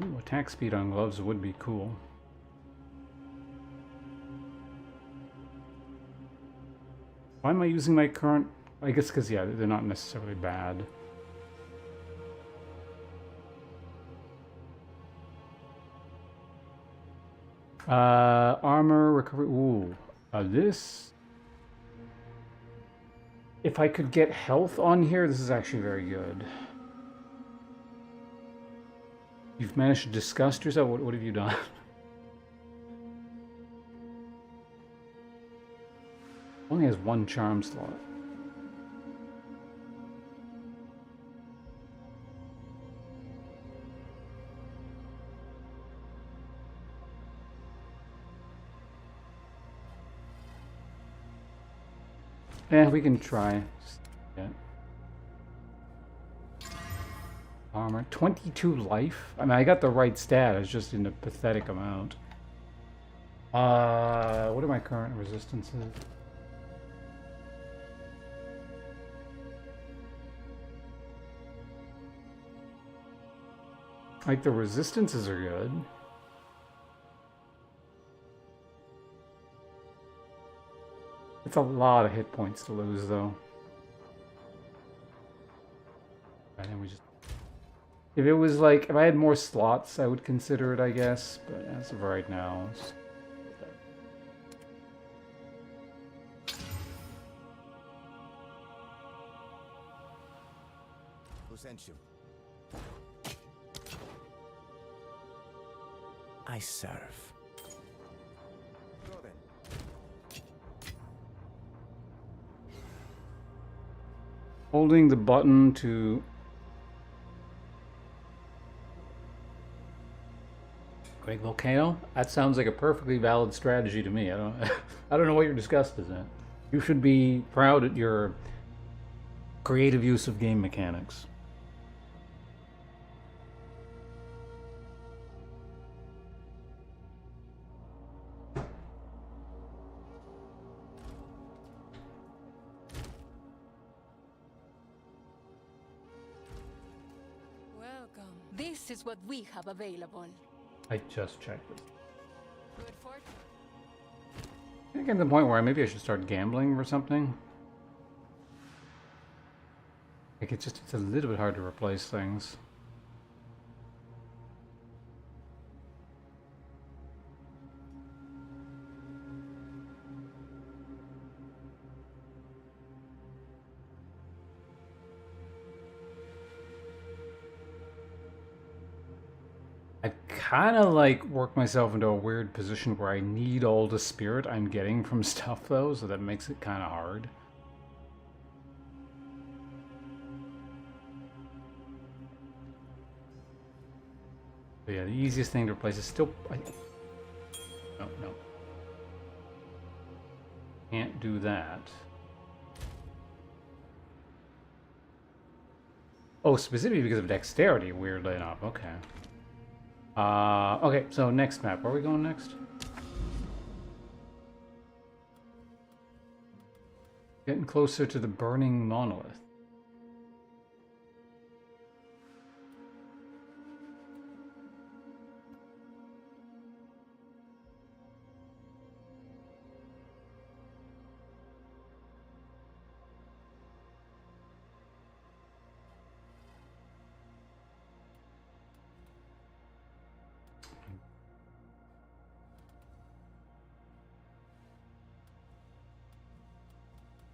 Ooh, attack speed on gloves would be cool. Why am I using my current? I guess because, yeah, they're not necessarily bad. Armor recovery. Ooh, this. If I could get health on here, this is actually very good. You've managed to disgust yourself? What have you done? Only has one charm slot. Yeah, we can try. Yeah. Armor. 22 life? I mean, I got the right stat. It's just in a pathetic amount. What are my current resistances? Like, the resistances are good. It's a lot of hit points to lose, though. And then we just... If it was like... If I had more slots, I would consider it, I guess. But as of right now... It's... Who sent you? I serve. Go then. Holding the button to... Great Volcano? That sounds like a perfectly valid strategy to me. I don't I don't know what your disgust is at. You should be proud at your creative use of game mechanics. Welcome. This is what we have available. I just checked this. Good fortune. I think I'm at the point where maybe I should start gambling or something. Like, it's a little bit hard to replace things. I kind of like work myself into a weird position where I need all the spirit I'm getting from stuff, though, so that makes it kind of hard. But yeah, the easiest thing to replace is still... No, no. Can't do that. Oh, specifically because of dexterity, weirdly enough. Okay. Okay, so next map. Where are we going next? Getting closer to the burning monolith.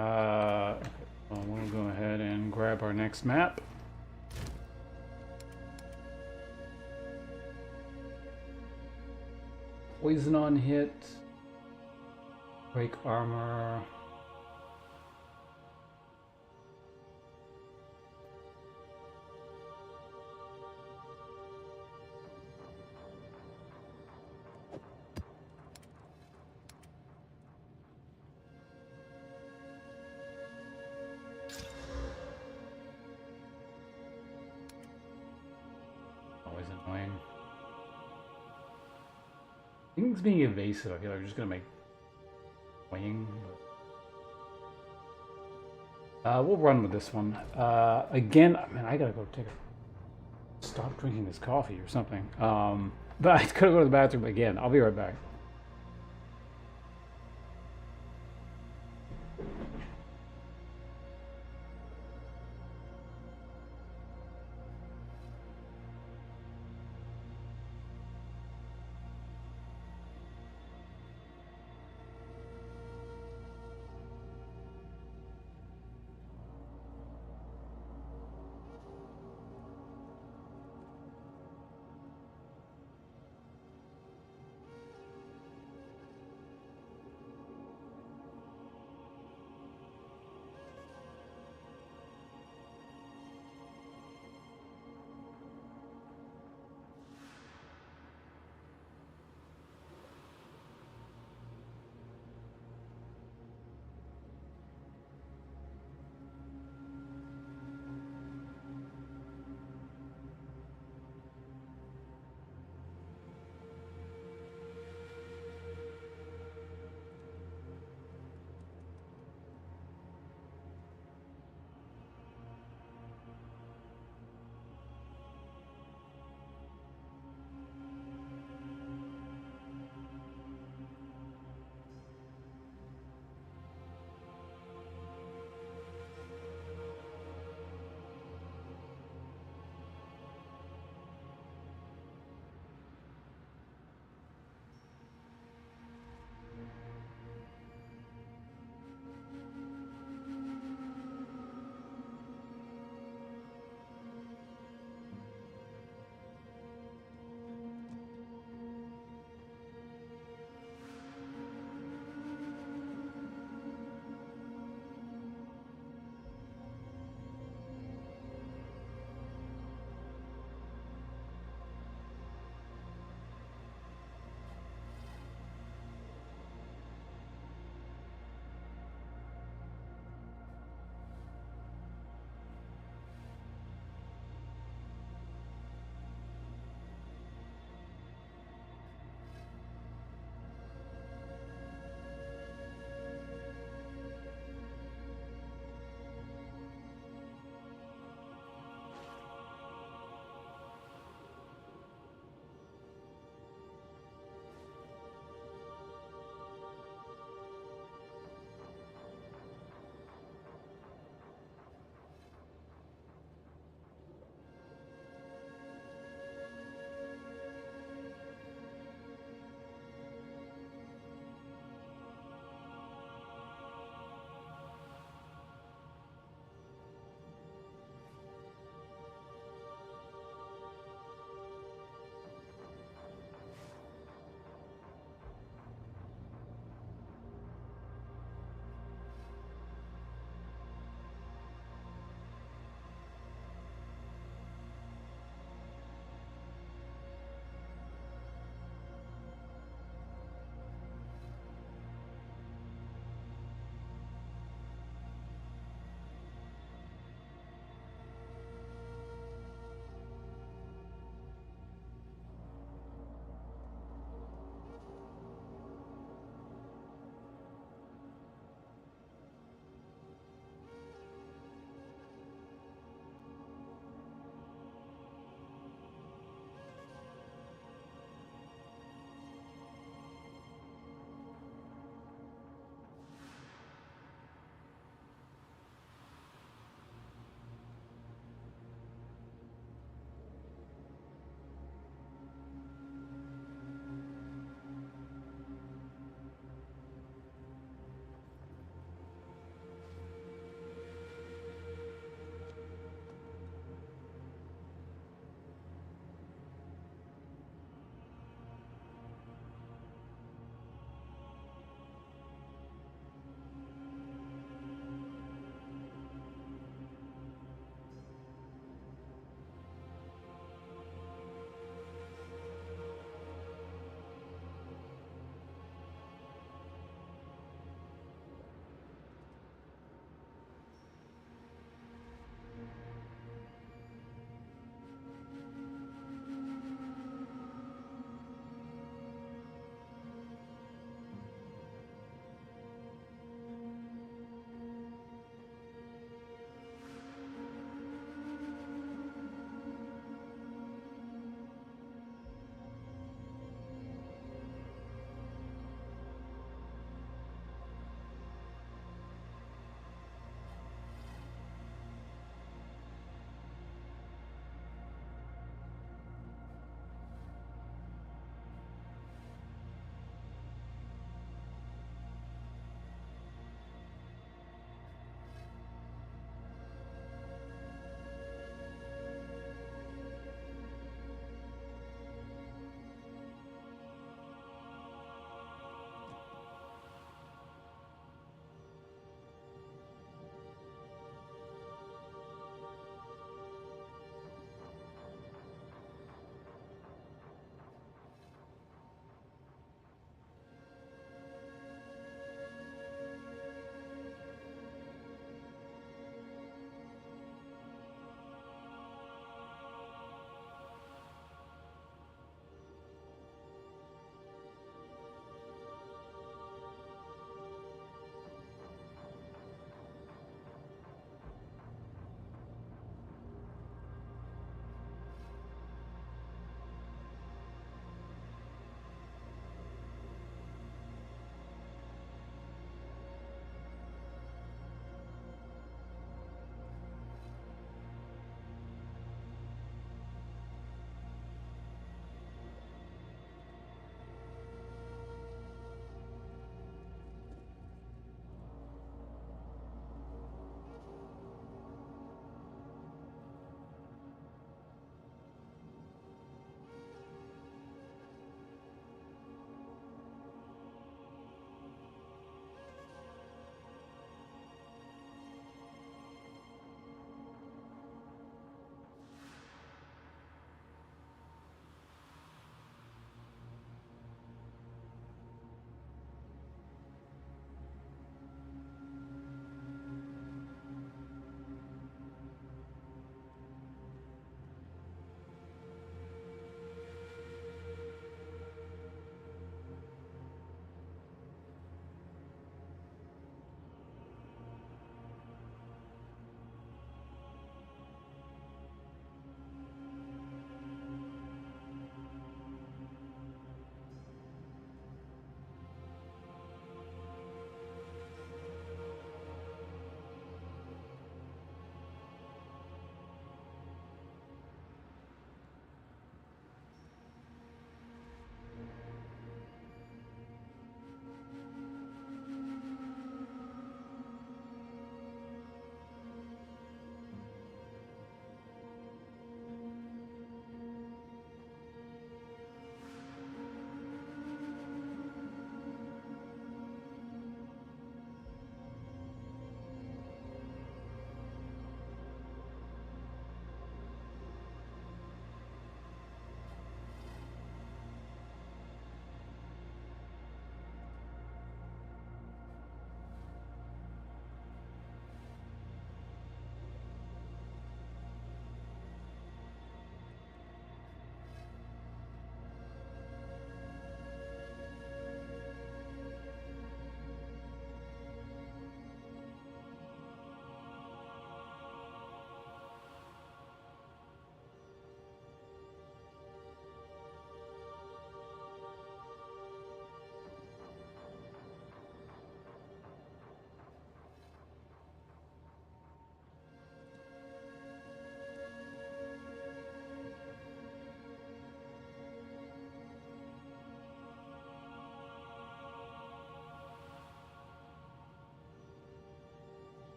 Okay, well, we'll go ahead and grab our next map. Poison on hit. Break armor. always annoying. Things being evasive, I feel like we're just gonna make annoying. But... we'll run with this one. Again, I mean, I gotta go take a... Stop drinking this coffee or something. But I gotta go to the bathroom again. I'll be right back.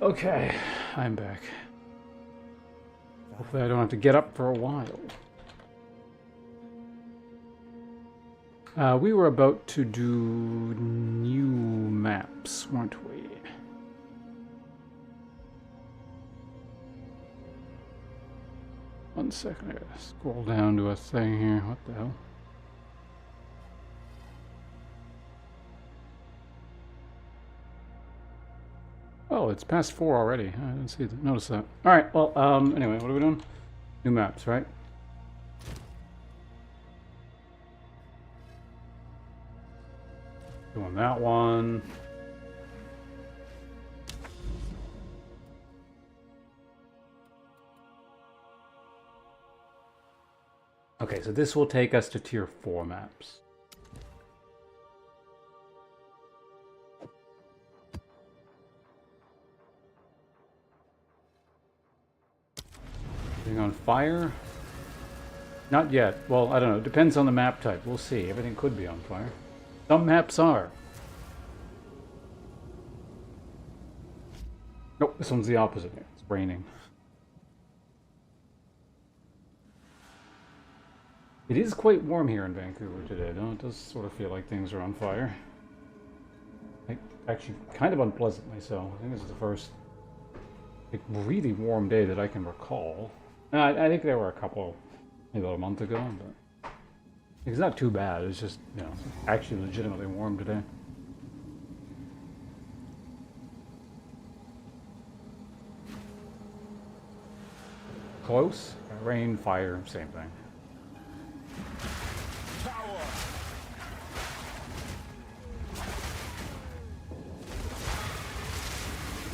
Okay, I'm back. Hopefully I don't have to get up for a while. We were about to do new maps, weren't we? One second, I gotta scroll down to a thing here. What the hell? Oh, it's past 4 already. I didn't see that. Notice that. All right. Well, anyway, what are we doing? New maps, right? Doing that one. Okay, so this will take us to tier 4 maps. Being on fire? Not yet. Well, I don't know. It depends on the map type. We'll see. Everything could be on fire. Some maps are. Nope, this one's the opposite. It's raining. It is quite warm here in Vancouver today, though. It does sort of feel like things are on fire. Actually, kind of unpleasantly so. I think this is the first really warm day that I can recall. I think there were a couple, maybe about a month ago, but it's not too bad. It's just, you know, actually legitimately warm today. Close? Rain, fire, same thing. Tower!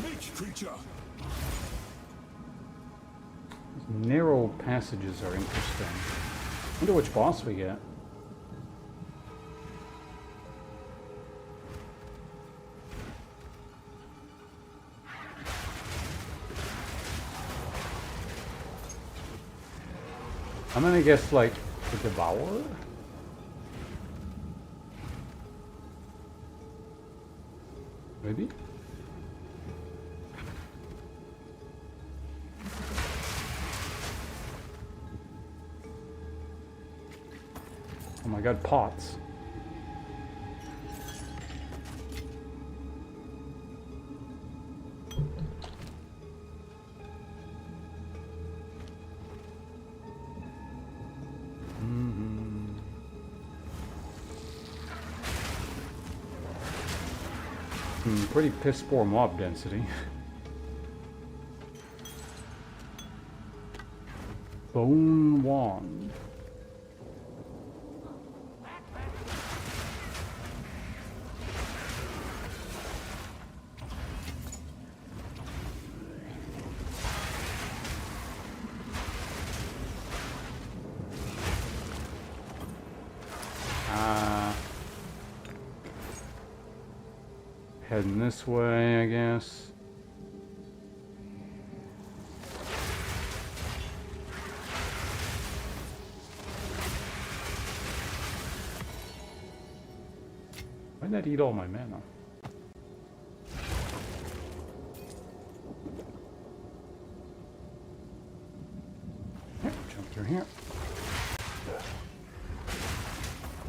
Leech creature! These narrow passages are interesting. Wonder which boss we get. I'm gonna guess like the Devourer? Maybe? Oh my god, pots. Pretty piss poor mob density. Bone wand. Heading this way, I guess. Why'd that eat all my mana? Yep, jump through here.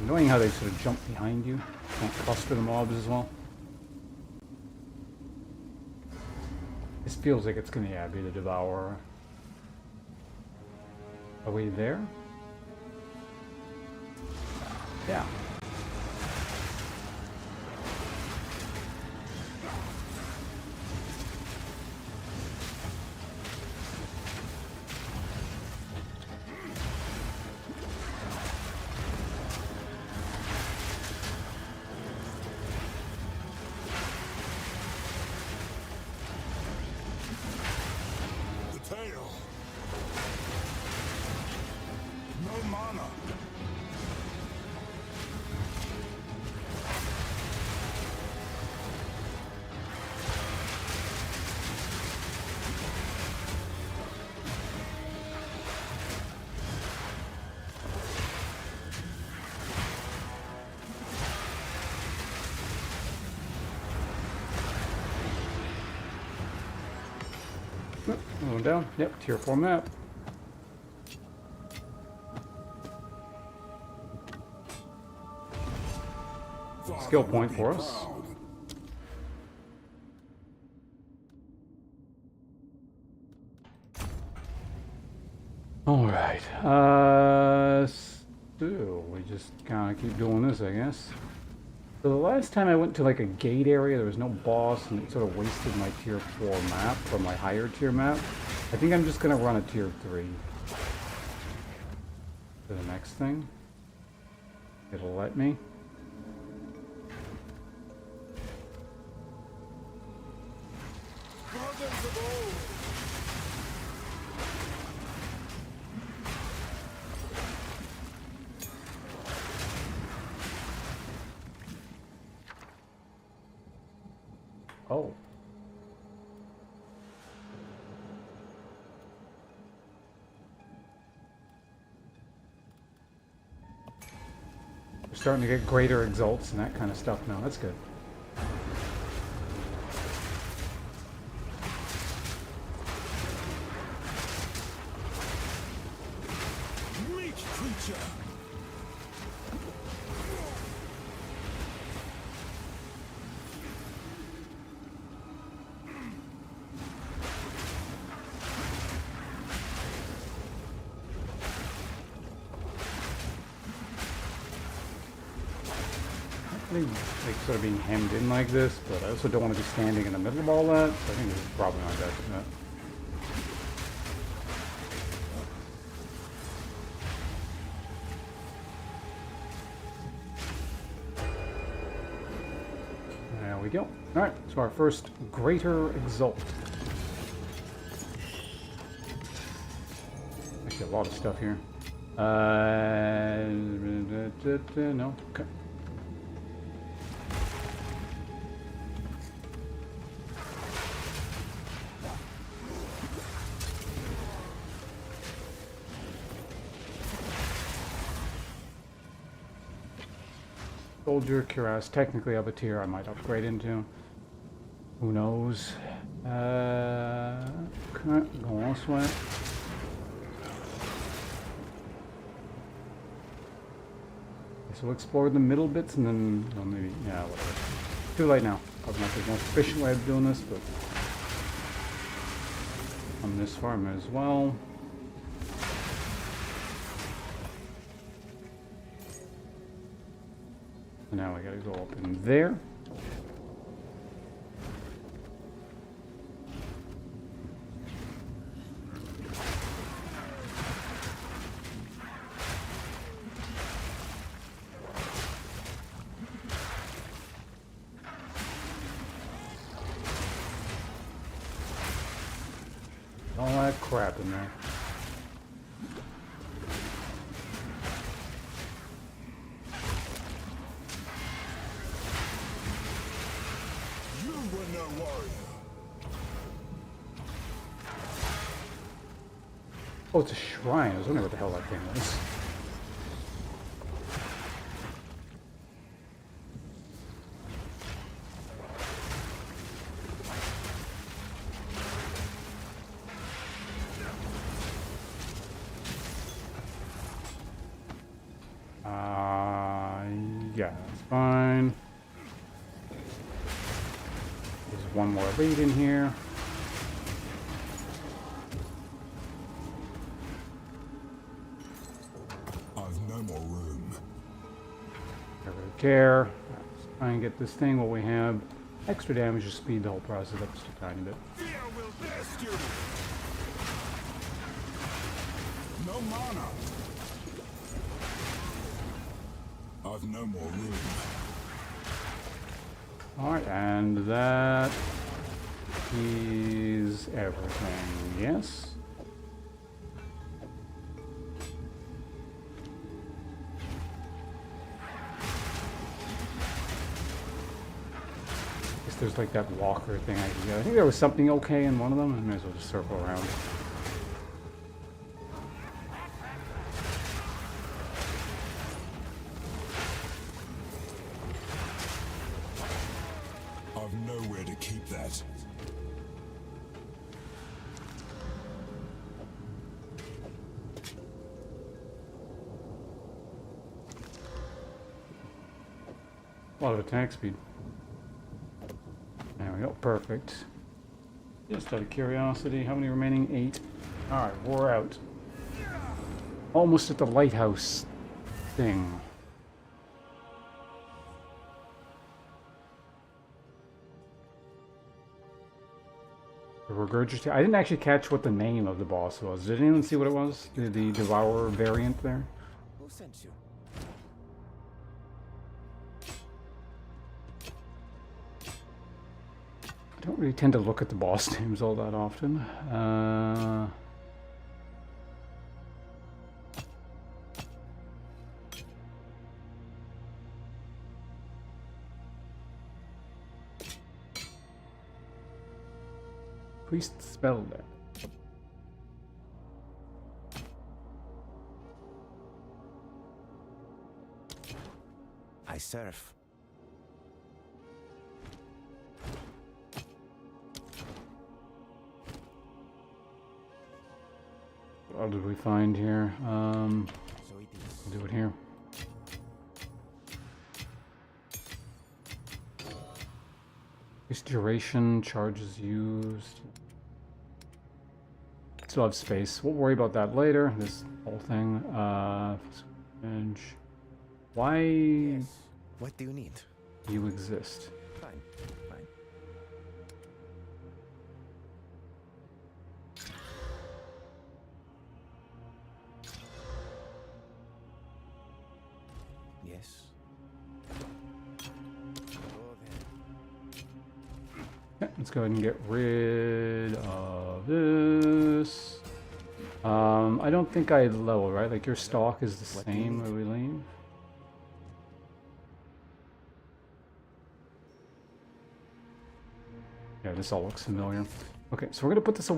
Annoying how they sort of jump behind you. Don't cluster the mobs as well. This feels like it's gonna, be the Devourer. Are we there? Yeah. Tail. No mana. Going down. Yep, tier 4 map. Skill point for us. Alright. So we just kind of keep doing this, I guess. So the last time I went to like a gate area, there was no boss, and it sort of wasted my tier 4 map, or my higher tier map. I think I'm just going to run a tier 3 to the next thing. It'll let me. Oh. We're starting to get greater exalts and that kind of stuff now. That's good. Meat creature! Like sort of being hemmed in like this, but I also don't want to be standing in the middle of all that, so I think this is probably my best bet. There we go. Alright, so our first Greater Exalt. Actually, a lot of stuff here. No, okay. Soldier, Cuirass, technically up a tier I might upgrade into. Who knows? Okay, go this way. So we'll explore the middle bits and then, well, maybe, yeah, whatever. Too late now. Probably not the most efficient way of doing this, but on this far, I might as well. So now we gotta go up in there. All that crap in there. You were no warrior. Oh, it's a shrine. I was wondering what the hell that thing was. Yeah, that's fine. There's one more lead in here. I've no more room. Never really care. Let's try and get this thing. What we have, extra damage to speed the whole process up just a tiny bit. Fear will test you. No mana. I've no more room. Alright, and that is everything. Yes. Guess there's like that walker thing I can get. I think there was something okay in one of them. I may as well just circle around. I've nowhere to keep that. A lot of attack speed. There we go, perfect. Just out of curiosity, how many remaining? 8. Alright, we're out. Almost at the lighthouse thing. The regurgitate. I didn't actually catch what the name of the boss was. Did anyone see what it was? The Devourer variant there? Who sent you? I don't really tend to look at the boss names all that often. Priest spell there. I serve. What did we find here? So it is. We'll do it here. Increased duration, charges used. Still have space. We'll worry about that later. This whole thing. And why Yes. What do you need? you exist? Fine. Fine. Yes. Go there. Okay, let's go ahead and get rid of this. I don't think I level, right? Like your stock is the What do you same need? where we leave. Yeah, this all looks familiar. Okay, so we're gonna put this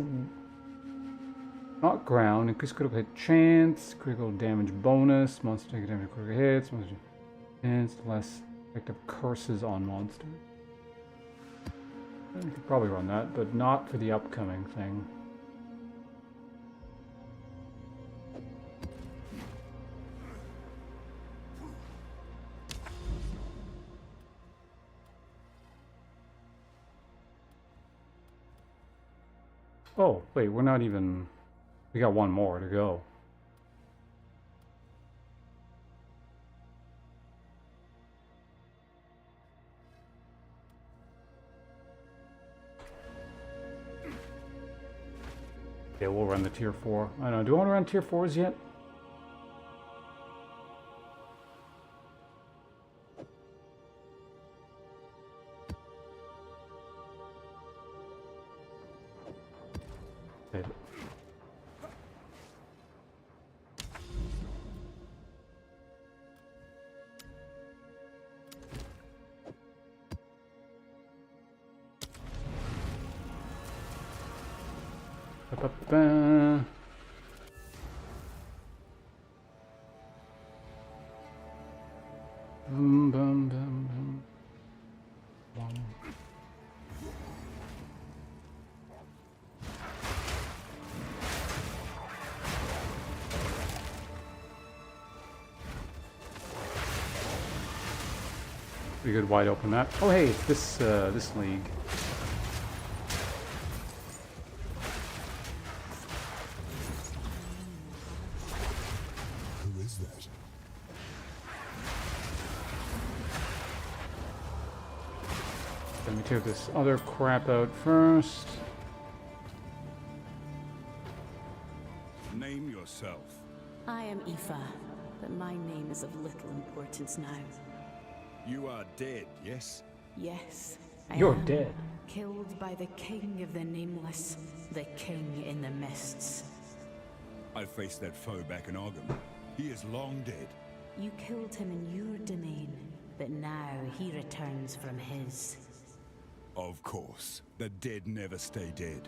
not ground. Increase critical hit chance, critical damage bonus, monster take damage critical hits, monster hits, less effective curses on monsters. We could probably run that, but not for the upcoming thing. Oh, wait, we're not even... We got one more to go. Yeah, we'll run the tier 4. I don't know, do I want to run tier 4s yet? Save it. Ba-ba-ba. Boom, boom, boom, boom. Boom. Pretty good wide open map. Oh hey, it's this league. Who is that? Let me take this other crap out first. Name yourself. I am Aoife, but my name is of little importance now. You are dead, yes? Yes, I You're am. dead. Killed by the King of the Nameless, the King in the Mists. I faced that foe back in Ogum. He is long dead. You killed him in your domain, but now he returns from his. Of course. The dead never stay dead.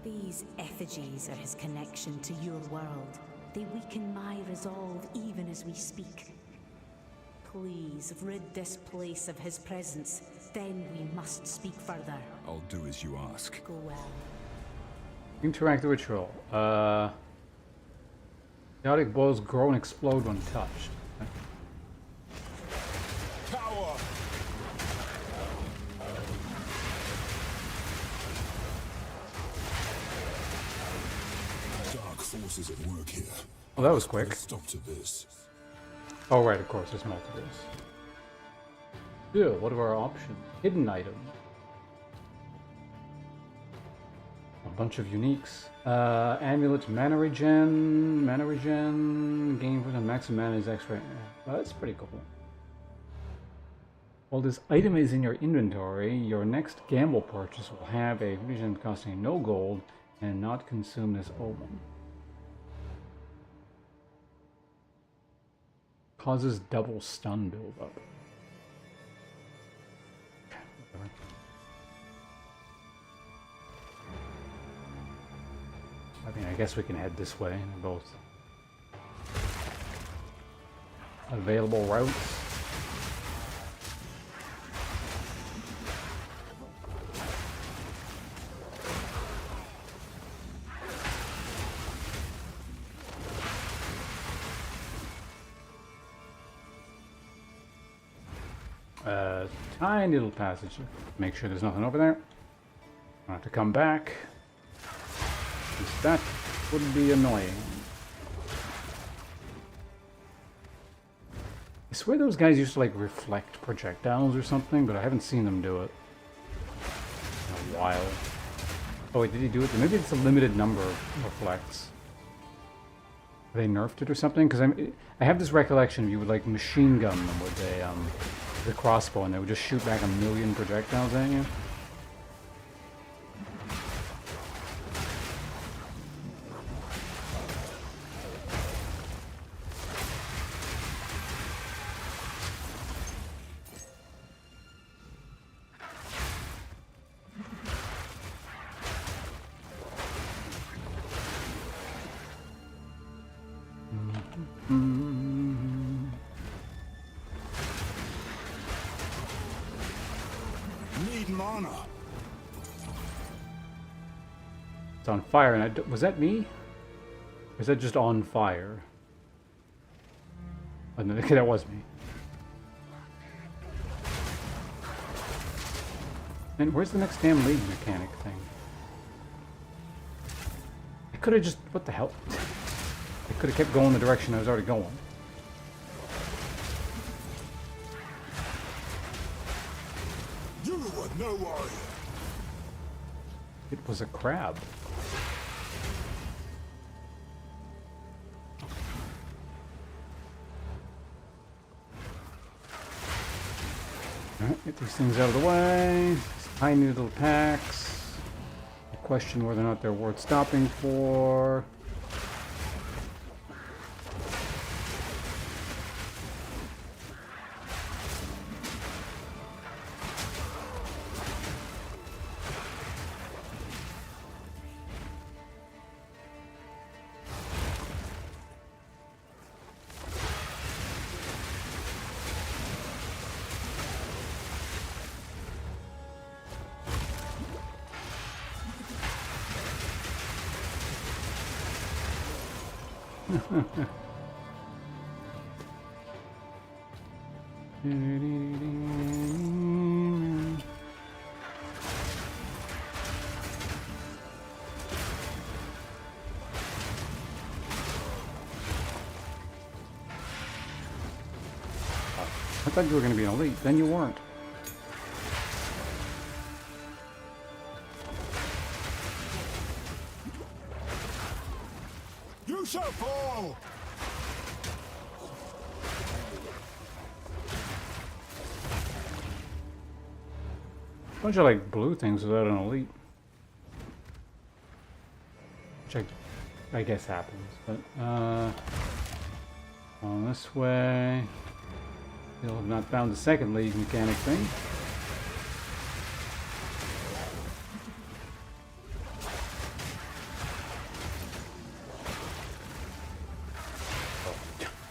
These effigies are his connection to your world. They weaken my resolve even as we speak. Please rid this place of his presence, then we must speak further. I'll do as you ask. Go well. Interact the ritual. Chaotic boils grow and explode when touched. Power! forces at work here. Oh, that was Put a quick. stop to this. Oh, right, of course, there's multiples. Yeah, what are our options? Hidden item. A bunch of uniques. Amulet, mana regen, gain for the maximum mana is extra. Well, that's pretty cool. While this item is in your inventory, your next gamble purchase will have a vision costing no gold and not consume this omen. Causes double stun buildup. I mean, I guess we can head this way. They're both available routes. Tiny little passage. Make sure there's nothing over there. I'll have to come back. That would be annoying. I swear those guys used to like reflect projectiles or something, but I haven't seen them do it in a while. Oh wait, did he do it? Maybe it's a limited number of reflects. They nerfed it or something? Because I have this recollection of you would like machine gun them with the crossbow and they would just shoot back 1,000,000 projectiles at you. Need mana. It's on fire, and was that me? Or is that just on fire? Oh, no, that was me. And where's the next damn league mechanic thing? I could have just... what the hell? I could have kept going the direction I was already going. You are no warrior. It was a crab. Alright, get these things out of the way. Tiny little packs. I question whether or not they're worth stopping for. I thought you were going to be an elite, then you weren't. You shall fall. Bunch of like blue things without an elite. Which I guess happens, but on this way. Still have not found the second league mechanic thing.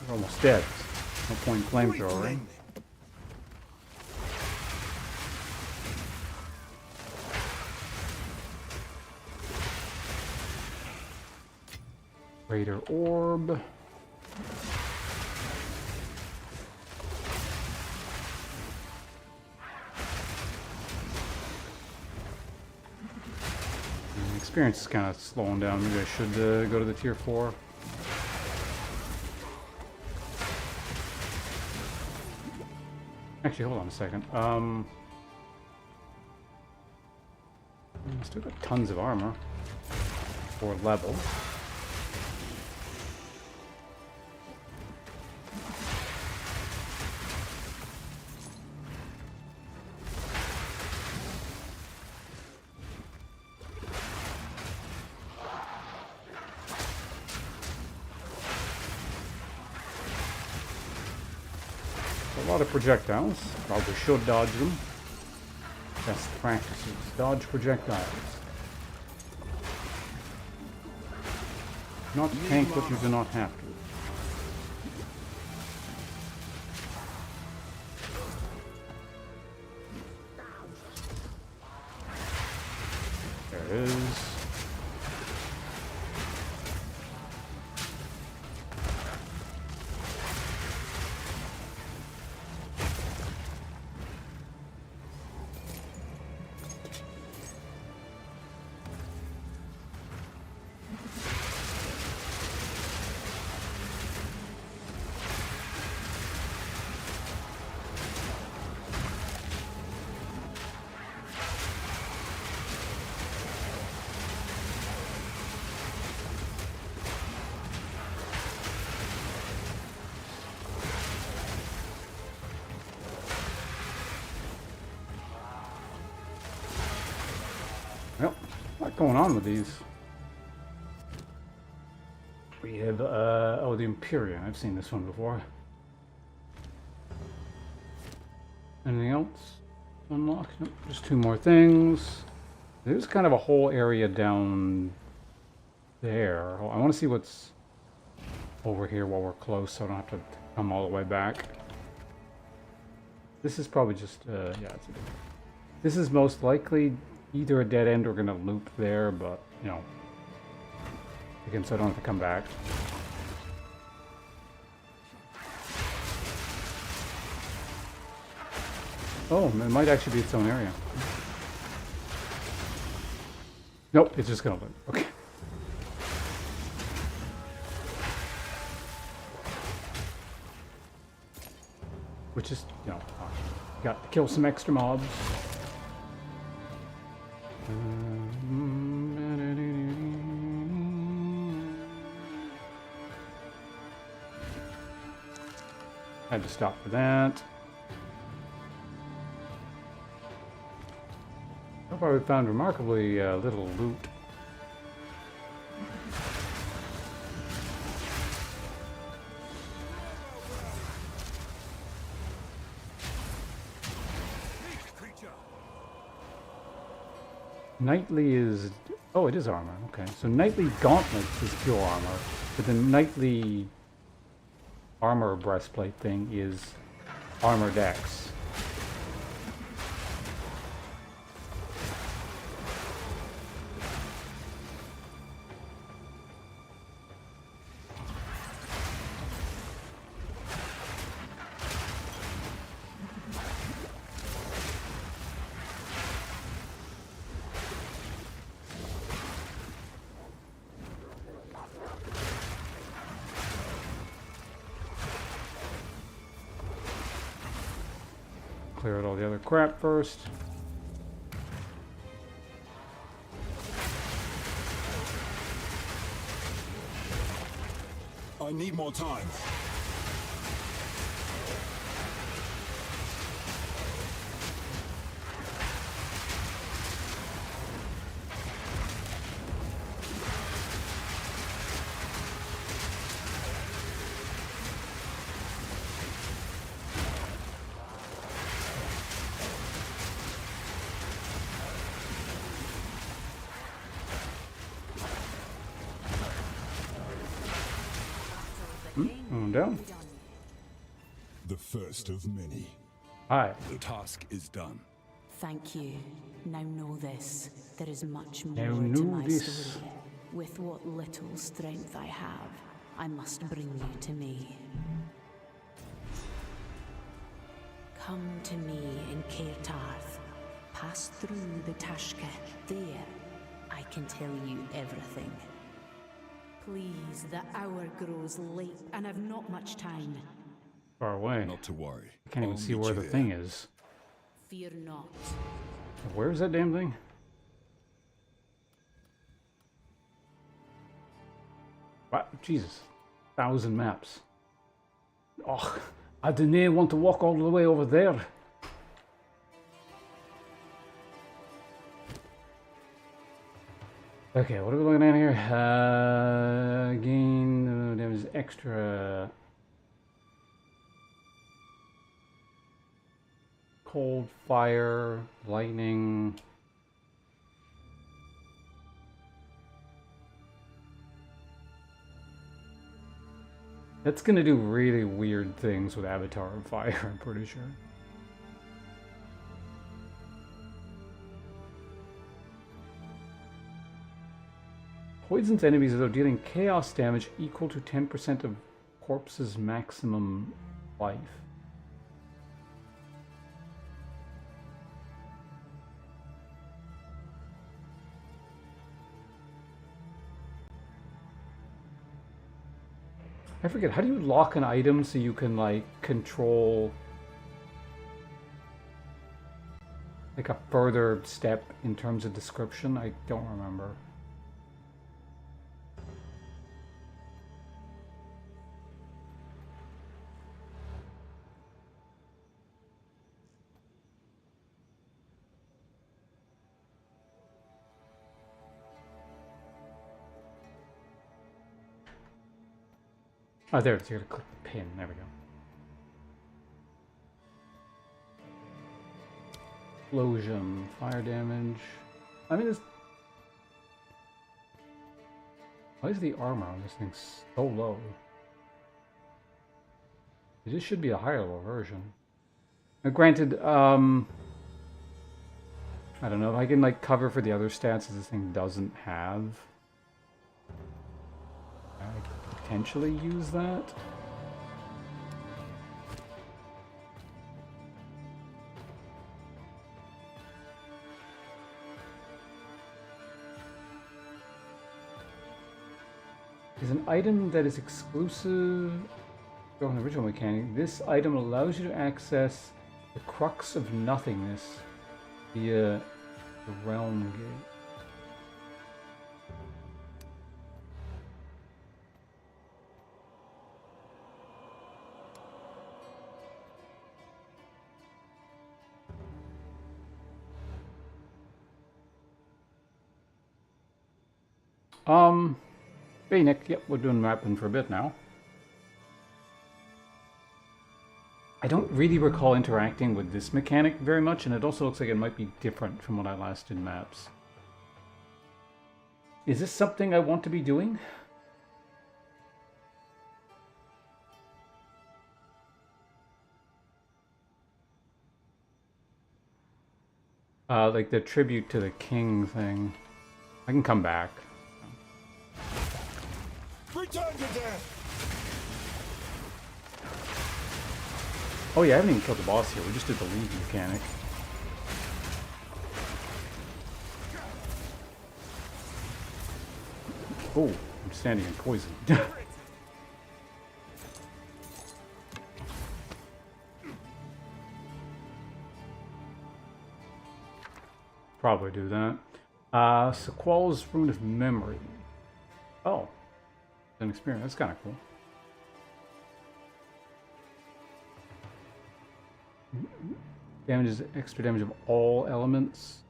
We're almost dead. No point flamethrower. Raider orb. experience is kind of slowing down. Maybe I should go to the tier 4. Actually, hold on a second. Still got tons of armor for level. A lot of projectiles. Probably should dodge them. Best practices. Dodge projectiles. Not tank what you do not have to. There it is. Well, a lot going on with these. We have, oh, the Empyrean. I've seen this one before. Anything else? Unlock? Nope, just 2 more things. There's kind of a whole area down there. I want to see what's over here while we're close, so I don't have to come all the way back. This is probably just, yeah, this is most likely either a dead end or gonna loop there, but, you know, again, so I don't have to come back. Oh, it might actually be its own area. Nope, it's just gonna loop. Okay. Which is, you know, got to kill some extra mobs. Had to stop for that. So far we've found remarkably little loot. Knightly is... oh, it is armor. Okay, so Knightly Gauntlets is pure armor, but the Knightly armor breastplate thing is armor dex. Clear out all the other crap first. I need more time. Going down. The first of many. Hi. The task is done. Thank you. Now know this. There is much more Now to know my this. story. With what little strength I have, I must bring you to me. Come to me in Cairtarth. Pass through the Tashka. There, I can tell you everything. Please, the hour grows late, and I've not much time. Far away. Not to worry. I can't even I'll see meet where you the there. thing is. Fear not. Where is that damn thing? What? Jesus. 1,000 maps. Oh, I didn't want to walk all the way over there. Okay, what are we looking at here? Again, there was extra cold, fire, lightning. That's gonna do really weird things with Avatar of Fire, I'm pretty sure. Poisons enemies though dealing chaos damage equal to 10% of corpse's maximum life. I forget, how do you lock an item so you can like control like a further step in terms of description? I don't remember. Oh, there it is. You gotta click the pin. There we go. Explosion, fire damage. I mean, this. Why is the armor on this thing so low? This should be a higher level version. Now, granted, I don't know if I can like cover for the other stats that this thing doesn't have. I could potentially use that. Is an item that is exclusive from the original mechanic. This item allows you to access the crux of nothingness via the realm gate. Hey Nick, yep, we're doing mapping for a bit now. I don't really recall interacting with this mechanic very much, and it also looks like it might be different from when I last did maps. Is this something I want to be doing? Like the tribute to the king thing. I can come back. Return to death! Oh yeah, I haven't even killed the boss here. We just did the lead mechanic. Oh, I'm standing in poison. Probably do that. Sequel's Rune of Memory. Oh. An experience. That's kind of cool. Damages extra damage of all elements.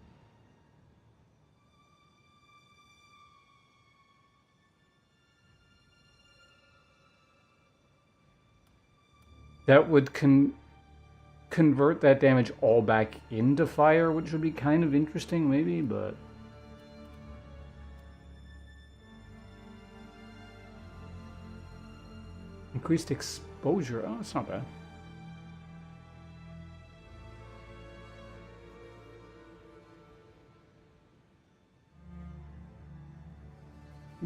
That would convert that damage all back into fire, which would be kind of interesting, maybe, but. Increased exposure. Oh, that's not bad.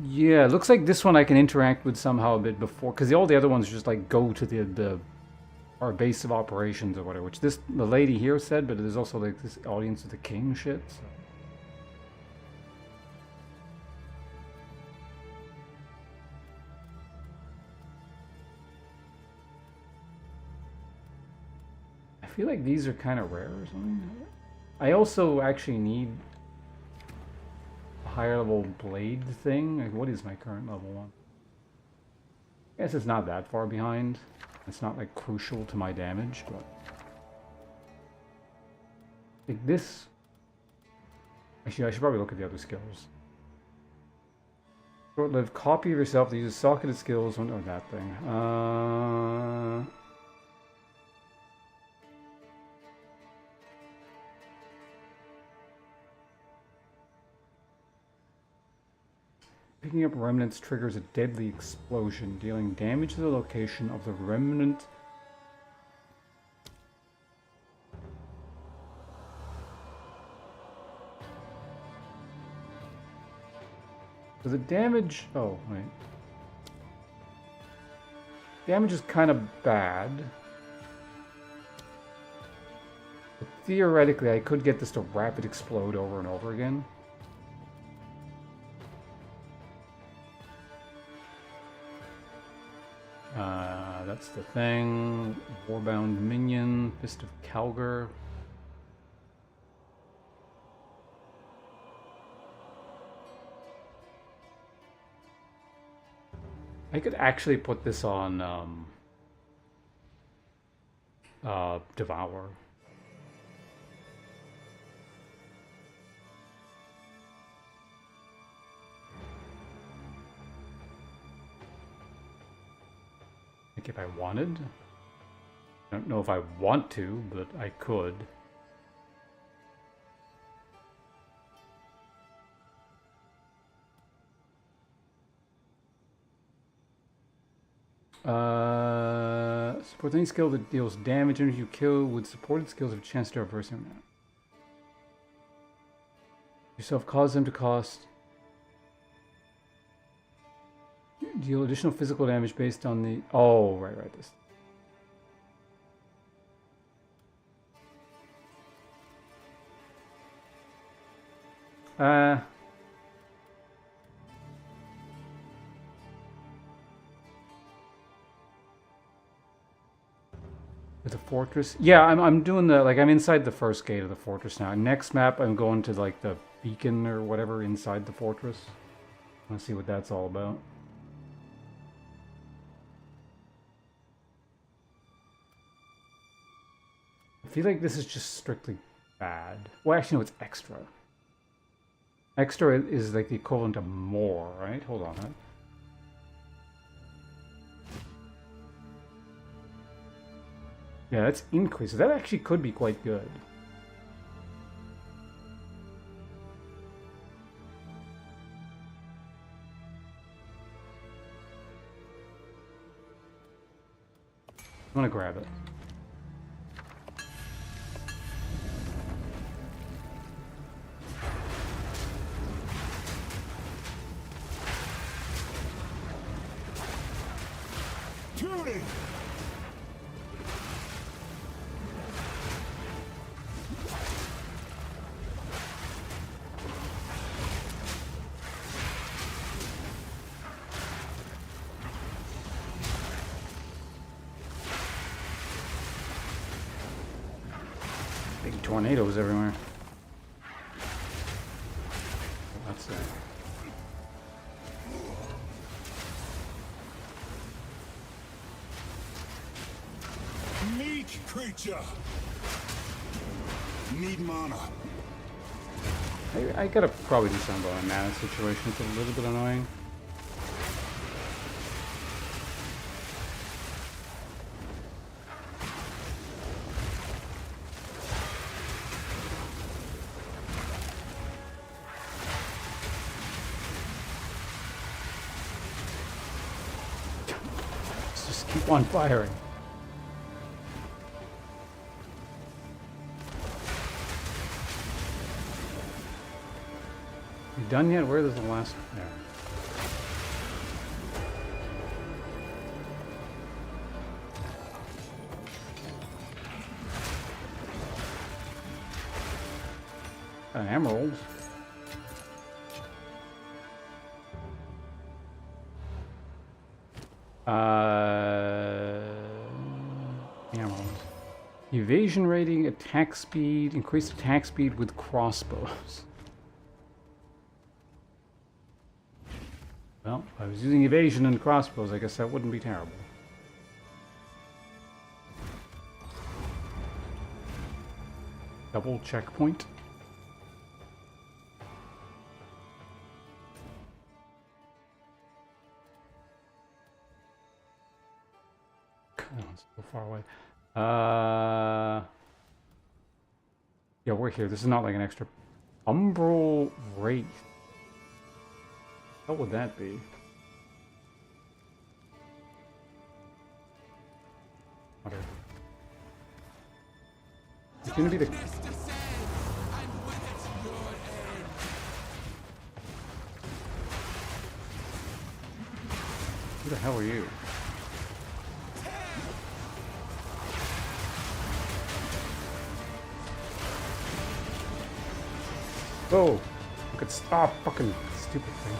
Yeah, it looks like this one I can interact with somehow a bit before, because all the other ones just like go to our base of operations or whatever, which the lady here said, but there's also like this audience of the king shit. So. feel like these are kind of rare or something. I also actually need a higher level blade thing. Like, what is my current level one? I guess it's not that far behind. It's not like crucial to my damage, but like this. Actually, I should probably look at the other skills. Short-lived copy of yourself that uses socketed skills. Oh, that thing. Picking up remnants triggers a deadly explosion, dealing damage to the location of the remnant. So the damage... Oh, wait. Damage is kind of bad. But theoretically, I could get this to rapid explode over and over again. That's the thing. Warbound Minion, Fist of Calgar. I could actually put this on Devour. Like if I wanted. I don't know if I want to, but I could. Support any skill that deals damage and you kill with supported skills have a chance to reverse him now. Yourself cause them to cost. Deal additional physical damage based on the... Oh, right, this. The fortress? Yeah, I'm doing the... Like, I'm inside the first gate of the fortress now. Next map, I'm going to, like, the beacon or whatever inside the fortress. I want to see what that's all about. I feel like this is just strictly bad. Well, actually, no, it's extra. Extra is like the equivalent of more, right? Hold on. Huh? Yeah, that's increases. That actually could be quite good. I'm gonna grab it. Big tornadoes everywhere. That's it. Meek creature! Need mana. I gotta probably do something about my mana situation. It's a little bit annoying. Let's just keep on firing. You done yet? Where is the last? There. An emerald. Emerald. You Evasion rating, attack speed, increased attack speed with crossbows. Well, if I was using evasion and crossbows, I guess that wouldn't be terrible. Double checkpoint. Oh, it's so far away. Yeah, we're here. This is not like an extra umbral wraith. What would that be? Okay. It's gonna be the. Who the hell are you? Whoa! I could stop fucking stupid thing.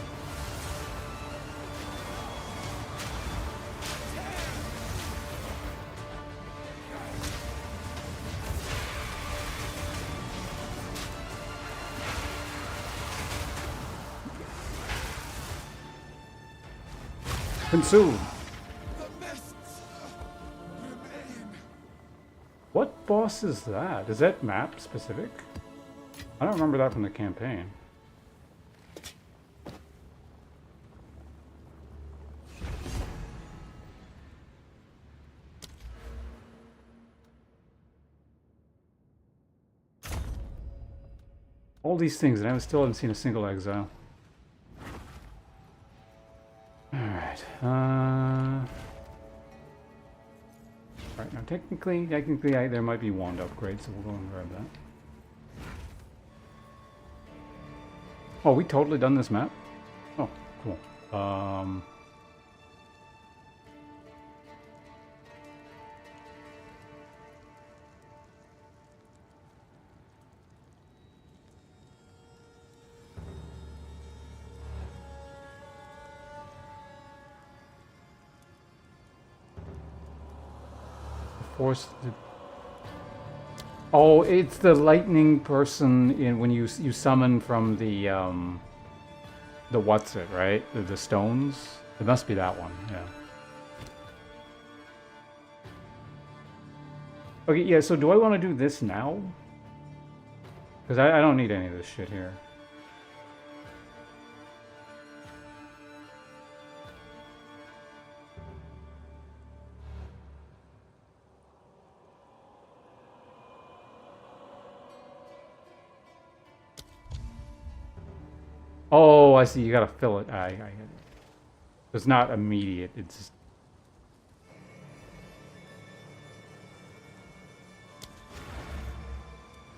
Consume. What boss is that? Is that map specific? I don't remember that from the campaign. All these things, and I still haven't seen a single exile. Alright, Alright, now technically there might be wand upgrades, so we'll go and grab that. Oh, we totally done this map? Oh, cool. Force. Oh, it's the lightning person in when you summon from the what's it, right? The stones. It must be that one. Yeah. Okay, yeah. So do I want to do this now? Because I don't need any of this shit here. Oh, I see. You gotta fill it. I get it. It's not immediate. It's just...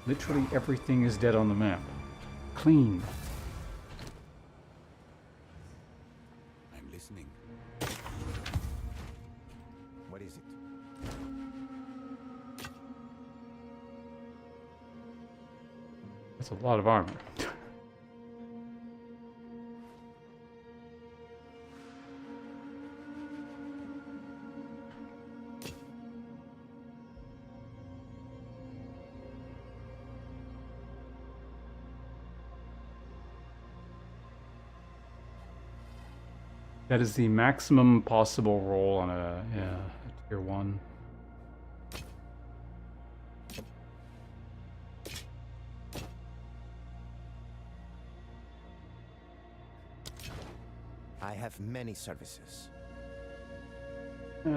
Literally everything is dead on the map. Clean. I'm listening. What is it? That's a lot of armor. That is the maximum possible roll on a tier 1. I have many services. So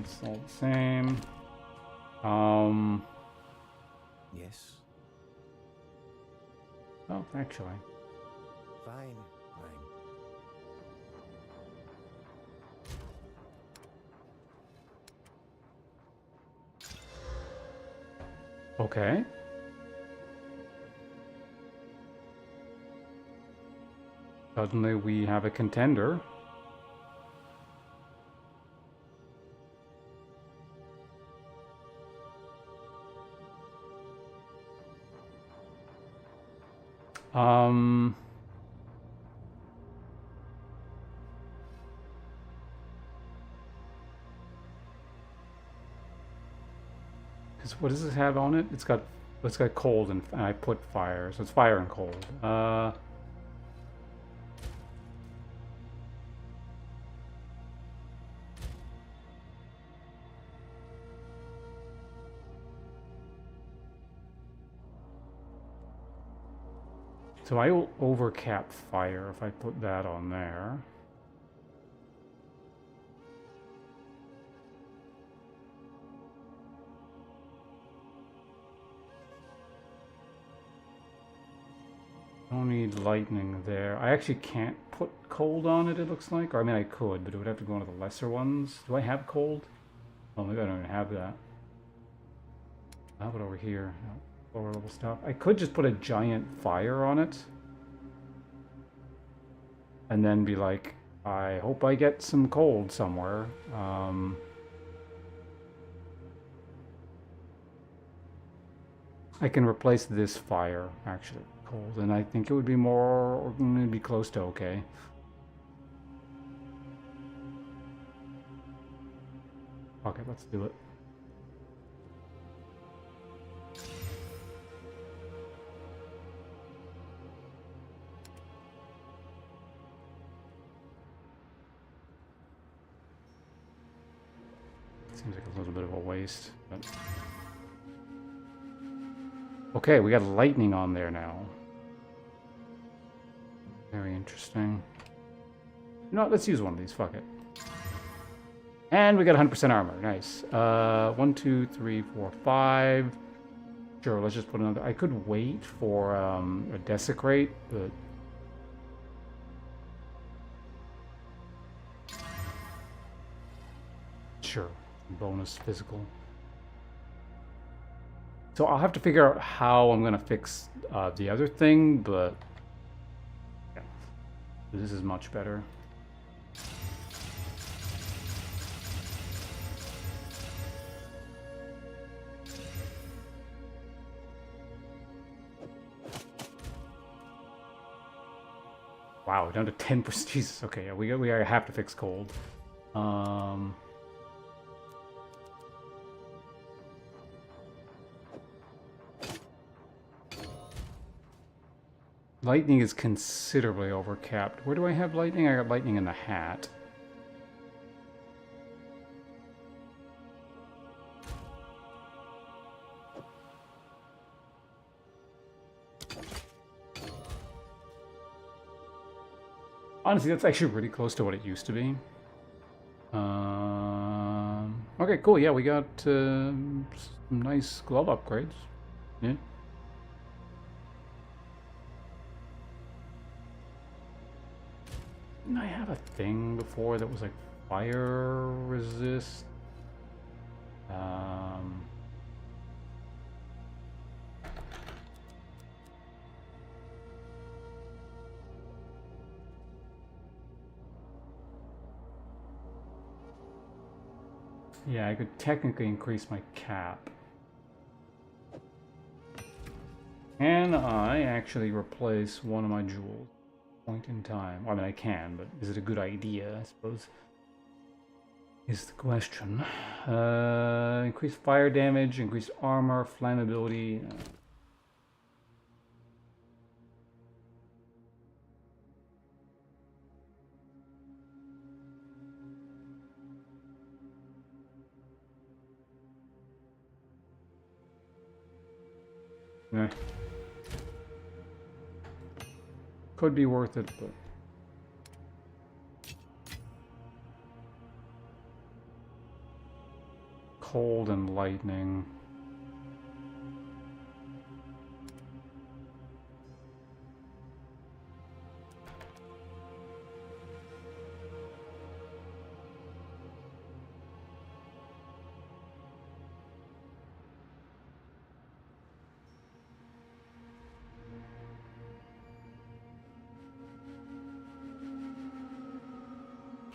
it's all the same. Yes. Oh, actually. Fine. Fine. Okay. Suddenly we have a contender. Because what does this have on it? It's got cold and I put fire, so it's fire and cold. So I will overcap fire if I put that on there. Don't need lightning there. I actually can't put cold on it, it looks like. Or I mean I could, but it would have to go into the lesser ones. Do I have cold? Oh, maybe I don't even have that. How about over here? No, lower level stuff. I could just put a giant fire on it. And then be like, I hope I get some cold somewhere. I can replace this fire, actually, cold. And I think it would be more, it'd be close to okay. Okay, let's do it. Seems like a little bit of a waste, but... Okay, we got lightning on there now. Very interesting. You know what, let's use one of these, fuck it. And we got 100% armor, nice. 1, 2, 3, 4, 5. Sure, let's just put another... I could wait for a desecrate, but... Sure, bonus physical. So I'll have to figure out how I'm going to fix the other thing, but... Yeah, this is much better. Wow, down to 10%. Jesus, okay, yeah, we have to fix cold. Lightning is considerably overcapped. Where do I have lightning? I got lightning in the hat. Honestly, that's actually really close to what it used to be. Okay, cool. Yeah, we got some nice glove upgrades. Yeah. Didn't I have a thing before that was like fire resist? Yeah, I could technically increase my cap. Can I actually replace one of my jewels? Point in time. Well, I mean, I can, but is it a good idea, I suppose? Is the question. Increase fire damage, increase armor, flammability. Eh. Could be worth it, but... Cold and lightning.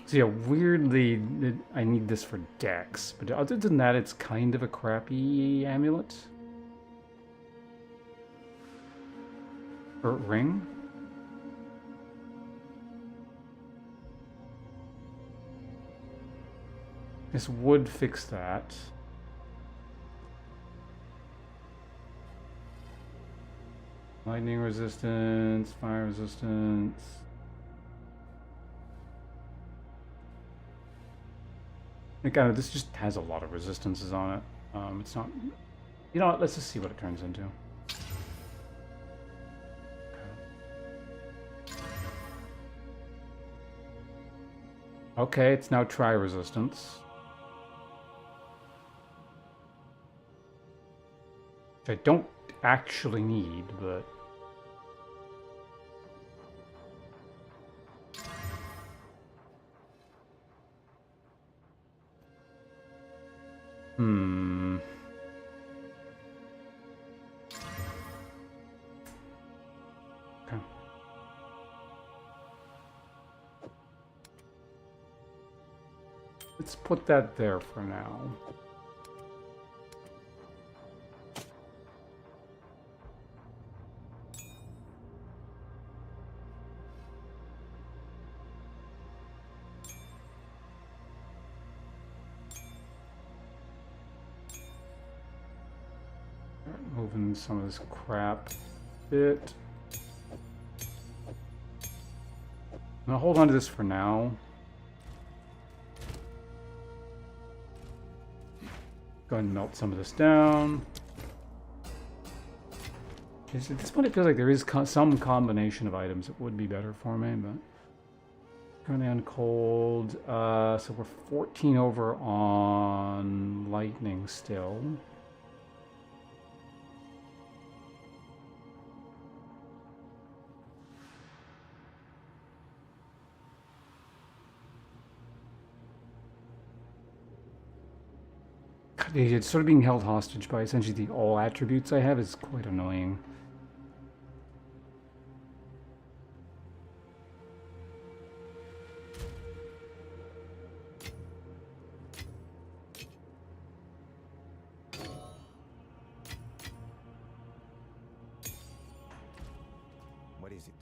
So yeah, weirdly, I need this for Dex, but other than that, it's kind of a crappy amulet. Or ring? This would fix that. Lightning resistance, fire resistance. Again, this just has a lot of resistances on it. It's not... You know what? Let's just see what it turns into. Okay, it's now tri-resistance. Which I don't actually need, but... Hmm... Okay. Let's put that there for now. Moving some of this crap a bit. I'm gonna hold on to this for now. Go ahead and melt some of this down. At this point, it feels like there is some combination of items that would be better for me, but currently on cold. So we're 14 over on lightning still. It's sort of being held hostage by essentially the all attributes I have is quite annoying. What is it?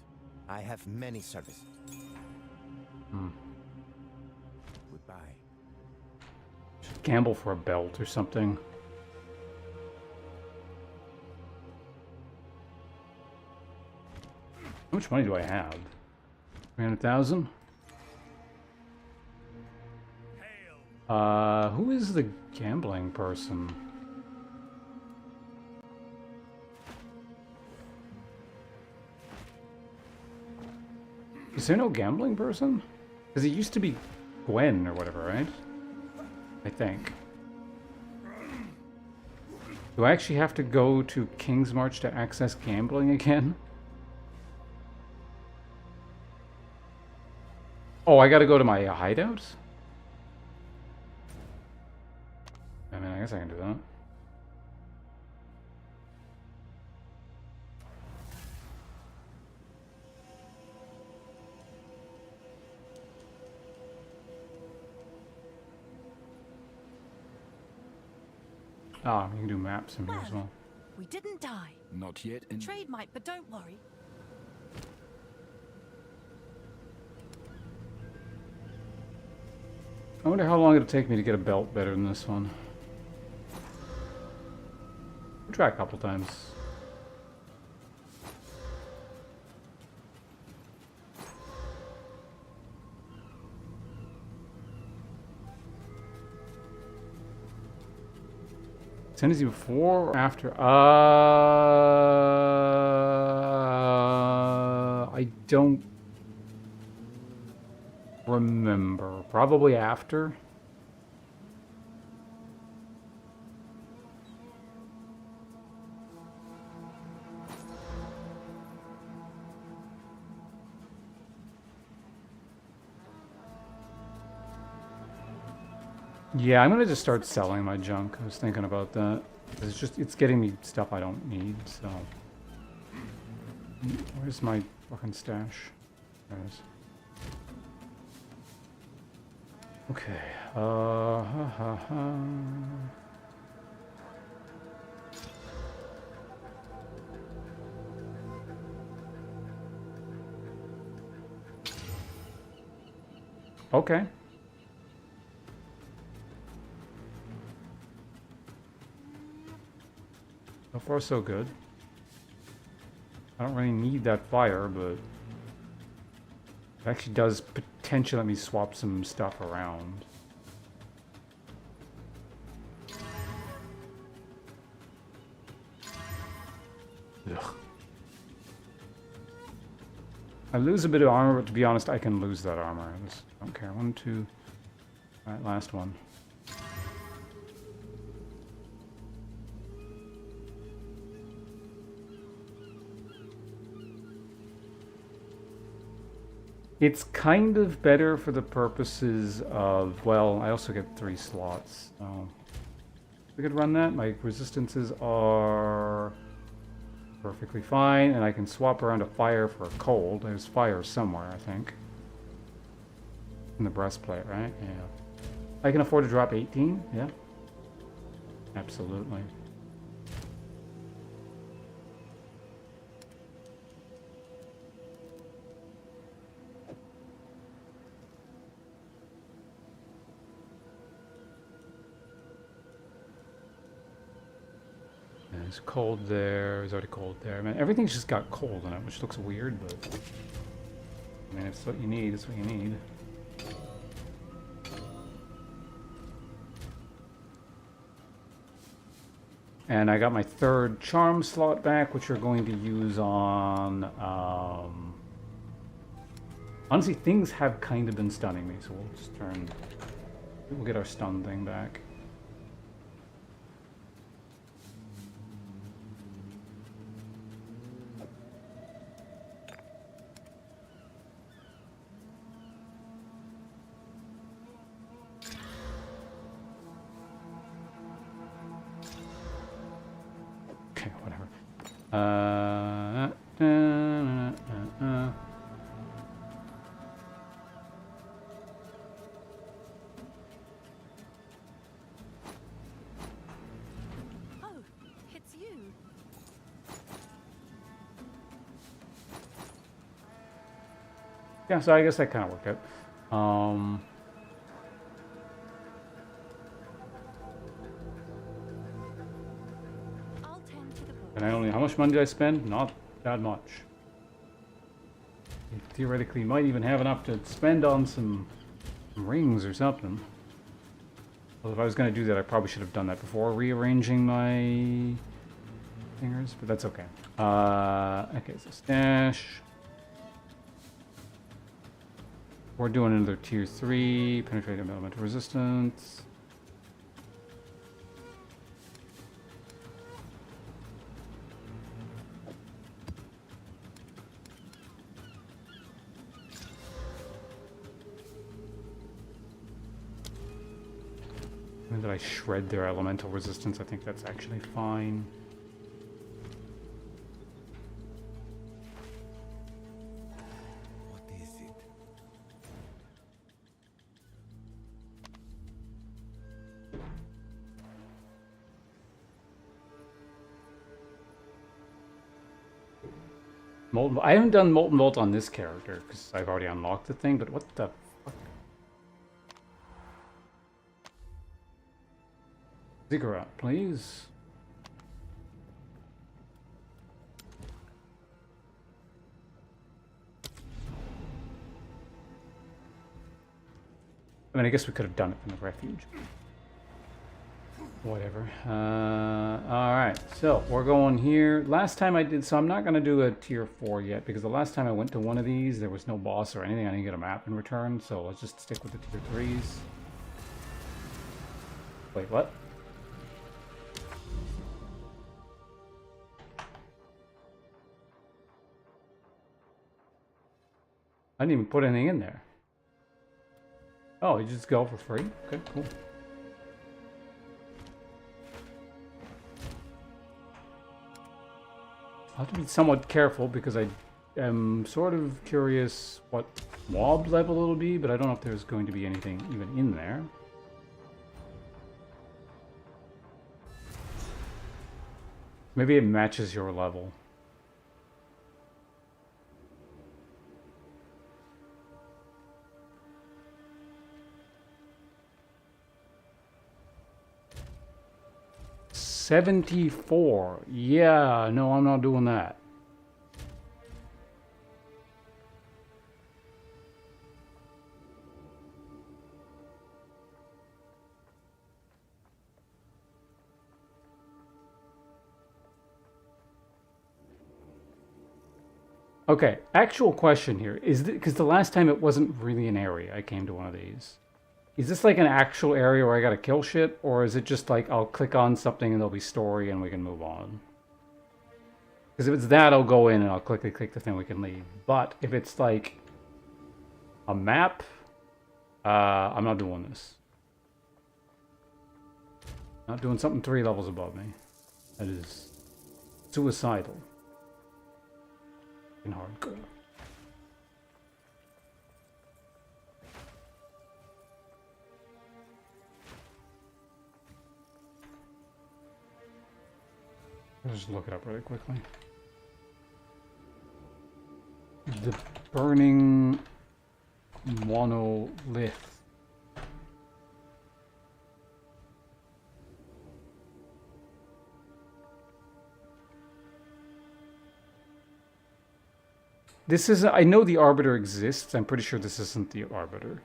I have many services. Goodbye. Should gamble for a belt or something. How much money do I have? 300,000? Who is the gambling person? Is there no gambling person? Because it used to be Gwen or whatever, right? I think. Do I actually have to go to King's March to access gambling again? Oh, I gotta go to my hideout? I mean, I guess I can do that. Ah, you can do maps in here as well. We didn't die. Not yet. In Trade might, but don't worry. I wonder how long it'll take me to get a belt better than this one. I'll try a couple times. Send it before or after? I don't remember. Probably after. Yeah, I'm gonna just start selling my junk. I was thinking about that. It's getting me stuff I don't need, so. Where's my fucking stash? There it is. Okay. Okay. So far, so good. I don't really need that fire, but it actually does potentially let me swap some stuff around. Ugh. I lose a bit of armor, but to be honest, I can lose that armor. I just don't care. 1, 2. Alright, last one. It's kind of better for the purposes of, well, I also get 3 slots. So we could run that. My resistances are perfectly fine, and I can swap around a fire for a cold. There's fire somewhere, I think. In the breastplate, right? Yeah. I can afford to drop 18? Yeah. Absolutely. There's cold there. There's already cold there. I mean, everything's just got cold in it, which looks weird, but I mean, if it's what you need, it's what you need. And I got my 3rd charm slot back, which we're going to use on... honestly, things have kind of been stunning me, so we'll just turn... We'll get our stun thing back. Yeah, so I guess that kind of worked out. And I only, how much money did I spend? Not that much. I theoretically might even have enough to spend on some rings or something. Well, if I was going to do that, I probably should have done that before rearranging my fingers, but that's okay. Okay, so stash. We're doing another tier 3, penetrating elemental resistance. And did I shred their elemental resistance? I think that's actually fine. Molten, I haven't done Molten Bolt on this character because I've already unlocked the thing, but what the fuck? Ziggurat, please. I mean, I guess we could have done it in the refuge. Whatever. Alright, so we're going here. Last time I did, so I'm not going to do a tier 4 yet, because the last time I went to one of these, there was no boss or anything. I didn't get a map in return, so let's just stick with the tier 3s. Wait, what? I didn't even put anything in there. Oh, you just go for free? Okay, cool. I'll have to be somewhat careful because I am sort of curious what mob level it'll be, but I don't know if there's going to be anything even in there. Maybe it matches your level. $74. Yeah, no, I'm not doing that. Okay, actual question here. Is because the last time it wasn't really an area I came to one of these. Is this like an actual area where I gotta kill shit? Or is it just like I'll click on something and there'll be story and we can move on? Because if it's that, I'll go in and I'll click the thing, we can leave. But if it's like a map, I'm not doing this. Not doing something 3 levels above me. That is suicidal. In hardcore. I'll just look it up really quickly. The burning monolith. This is, I know the Arbiter exists. I'm pretty sure this isn't the Arbiter.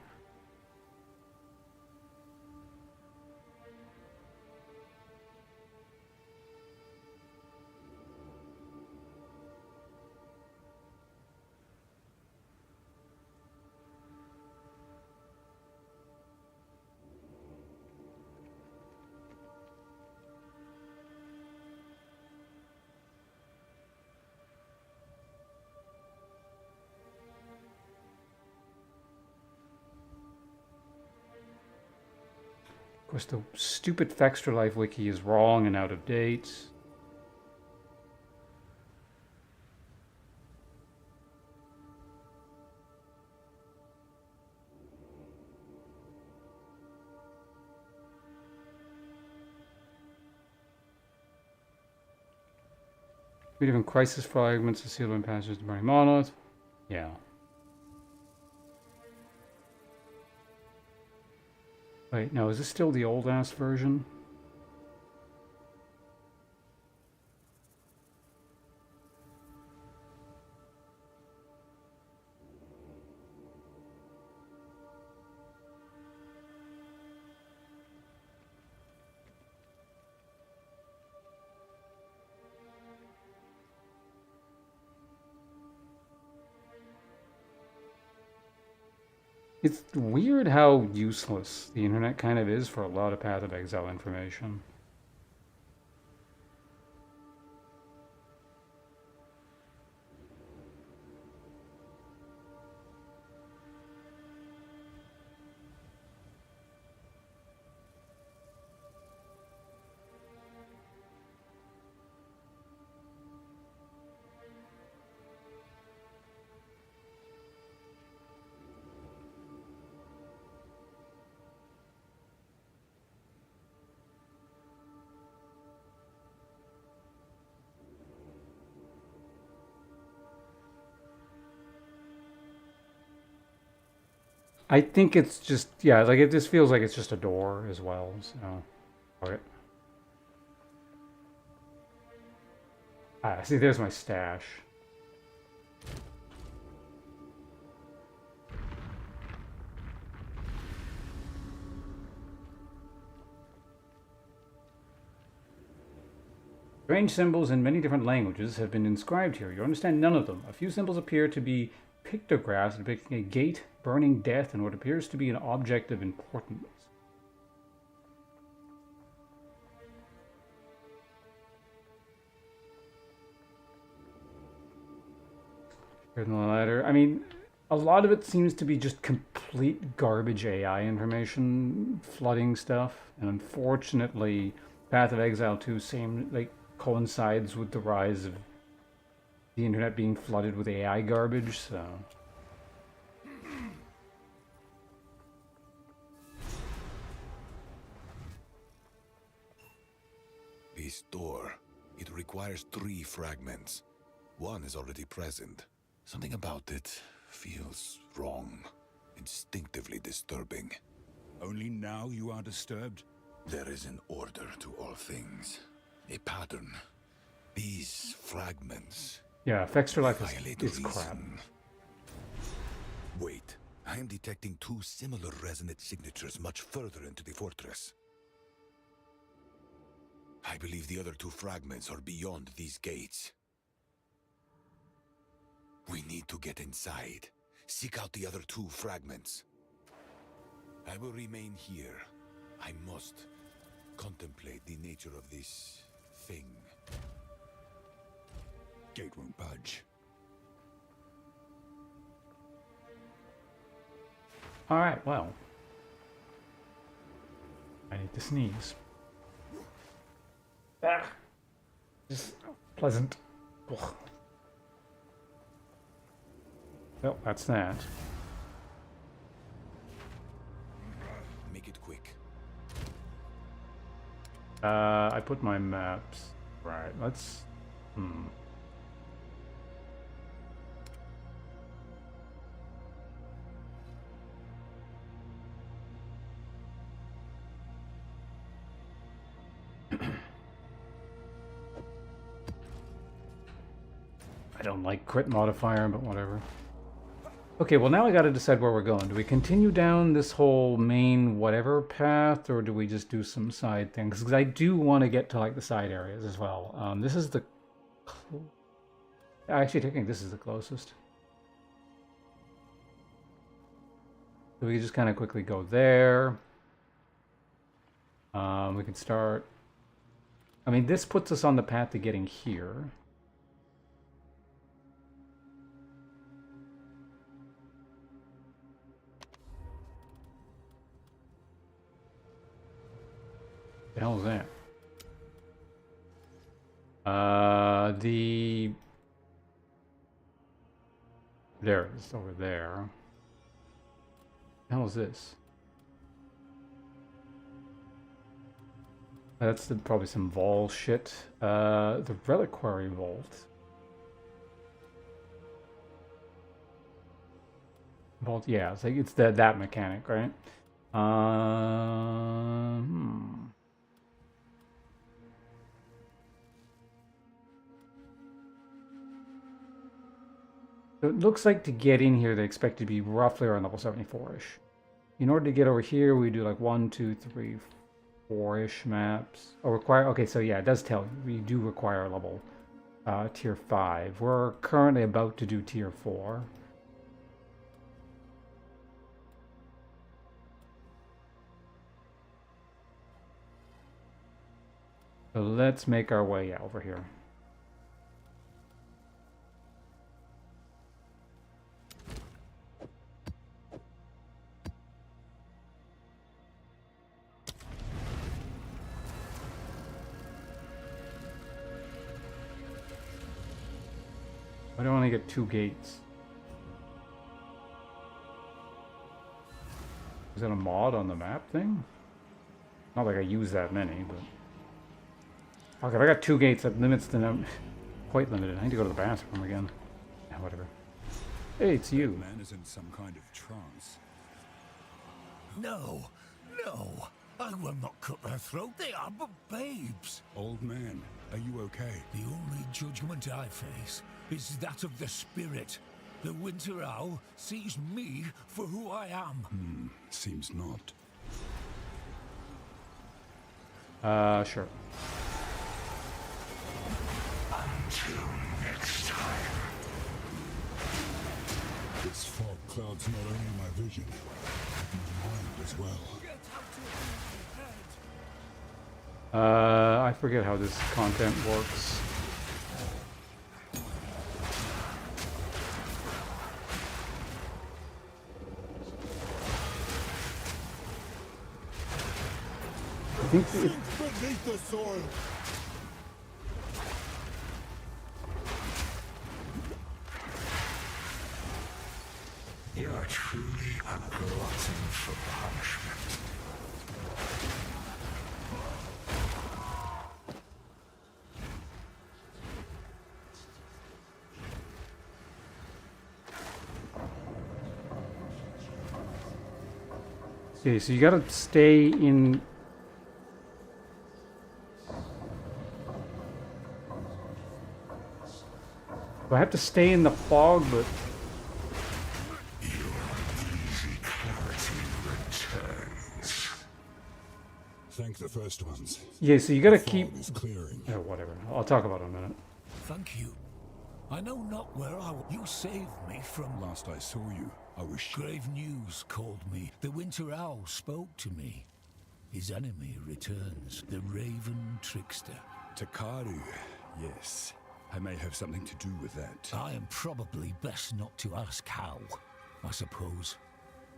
Of course, the stupid Fextra Life wiki is wrong and out of date. Three different crisis fragments, the sealed passages, the burning monolith. Yeah. Wait, no, is this still the old-ass version? It's weird how useless the internet kind of is for a lot of Path of Exile information. I think it's just, yeah, like it just feels like it's just a door as well, so. Alright. Ah, see, there's my stash. Strange symbols in many different languages have been inscribed here. You understand none of them. A few symbols appear to be pictographs depicting a gate, burning death, and what appears to be an object of importance. Here's the ladder. I mean, a lot of it seems to be just complete garbage AI information, flooding stuff, and unfortunately, Path of Exile 2 coincides with the rise of the internet being flooded with AI garbage, so. This door, it requires 3 fragments. One is already present. Something about it feels wrong, instinctively disturbing. Only now you are disturbed? There is an order to all things, a pattern. These fragments. Yeah, Fextra Life violate is crap. reason. Wait, I am detecting 2 similar resonant signatures much further into the fortress. I believe the other 2 fragments are beyond these gates. We need to get inside. Seek out the other 2 fragments. I will remain here. I must contemplate the nature of this thing. Gate won't budge. Alright, well. I need to sneeze. Ah! Just pleasant. Ugh. Well, that's that. Make it quick. I put my maps. Right, let's... I don't like crit modifier, but whatever. Okay, well now I gotta decide where we're going. Do we continue down this whole main whatever path, or do we just do some side things? Because I do want to get to like the side areas as well. This is the... Actually, I think this is the closest. So we can just kind of quickly go there. We can start... I mean, this puts us on the path to getting here. The hell is that? There it is, over there. The hell is this? That's probably some Vol shit. The Reliquary Vault. Vault, yeah, it's like it's that mechanic, right? So it looks like to get in here, they expect to be roughly around level 74-ish. In order to get over here, we do like 1, 2, 3, 4-ish maps. Oh, require... Okay, so yeah, it does tell you. We do require a level tier 5. We're currently about to do tier 4. So let's make our way over here. Why do I only get 2 gates? Is that a mod on the map thing? Not like I use that many, but... Okay, if I got 2 gates, that limits the number. Quite limited. I need to go to the bathroom again. Yeah, whatever. Hey, it's you. That man is in some kind of trance. No, no, I will not cut their throat. They are but babes. Old man, are you okay? The only judgment I face is that of the spirit. The Winter Owl sees me for who I am. Seems not. Sure. Until next time. This fog clouds not only my vision, but my mind as well. I forget how this content works. I think Beneath the soil. You are truly a glutton for punishment. Okay, so you gotta stay in... Do I have to stay in the fog, but... Your easy clarity returns. Thank the first ones. Yeah, so you gotta Fog keep... is clearing. Oh, whatever. I'll talk about it in a minute. Thank you. I know not where you saved me from. Last I saw you, I was Grave news called me. The Winter Owl spoke to me. His enemy returns, the Raven Trickster. Takaru. Yes. I may have something to do with that. I am probably best not to ask how. I suppose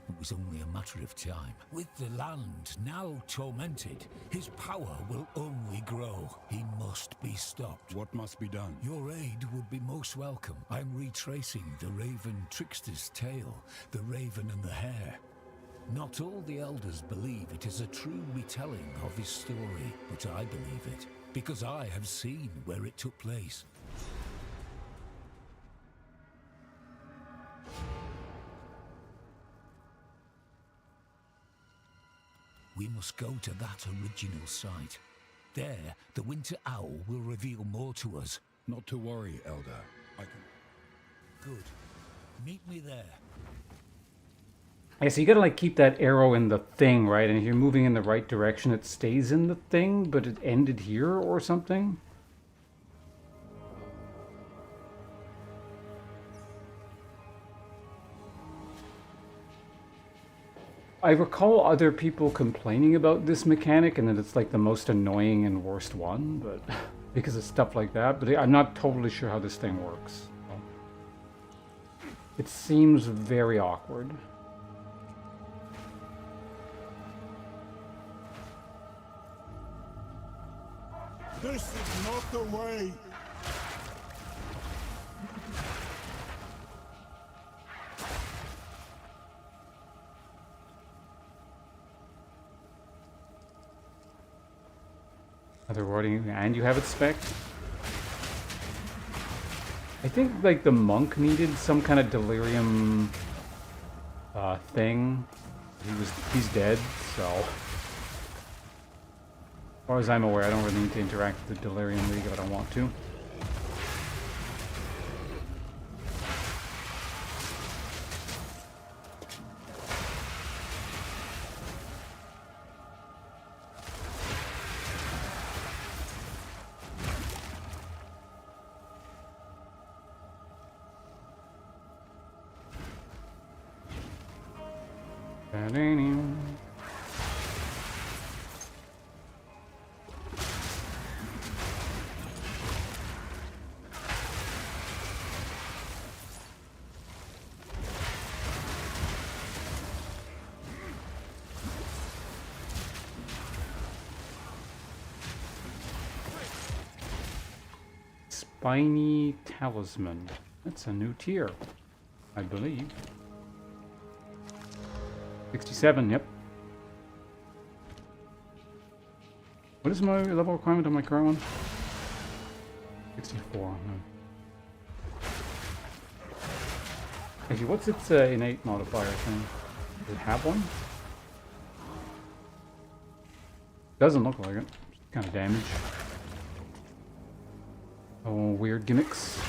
it was only a matter of time. With the land now tormented, his power will only grow. He must be stopped. What must be done? Your aid would be most welcome. I'm retracing the Raven Trickster's tale, the Raven and the Hare. Not all the elders believe it is a true retelling of his story, but I believe it, because I have seen where it took place. We must go to that original site. There, the Winter Owl will reveal more to us. Not to worry, Elder. I can... Good. Meet me there. Yeah, so you gotta like keep that arrow in the thing, right? And if you're moving in the right direction, it stays in the thing, but it ended here or something? I recall other people complaining about this mechanic and that it's like the most annoying and worst one, but because of stuff like that. But I'm not totally sure how this thing works. It seems very awkward. This is not the way! Other wording, and you have it spec'd? I think like the monk needed some kind of delirium thing. He's dead, so as far as I'm aware, I don't really need to interact with the Delirium League if I don't want to. Spiny Talisman. That's a new tier, I believe. 67, yep. What is my level requirement on my current one? 64. Actually, what's its innate modifier thing? Does it have one? Doesn't look like it. Just kind of damage. Oh, weird gimmicks.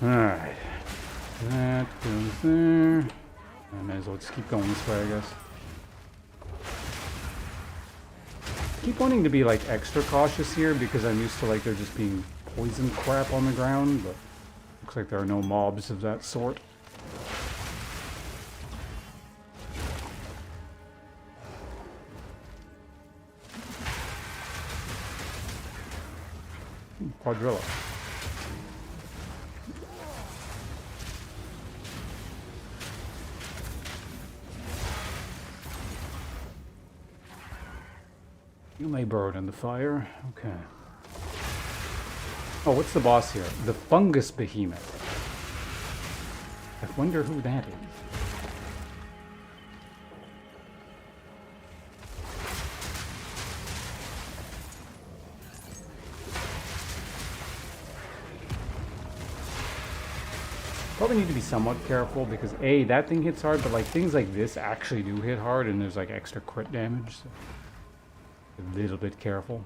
Alright. That goes there. I may as well just keep going this way, I guess. I keep wanting to be like extra cautious here because I'm used to like there just being poison crap on the ground, but looks like there are no mobs of that sort. Quadrilla. You may burn in the fire. Okay. Oh, what's the boss here? The Fungus Behemoth. I wonder who that is. Probably need to be somewhat careful because A, that thing hits hard, but like things like this actually do hit hard and there's like extra crit damage. So a little bit careful.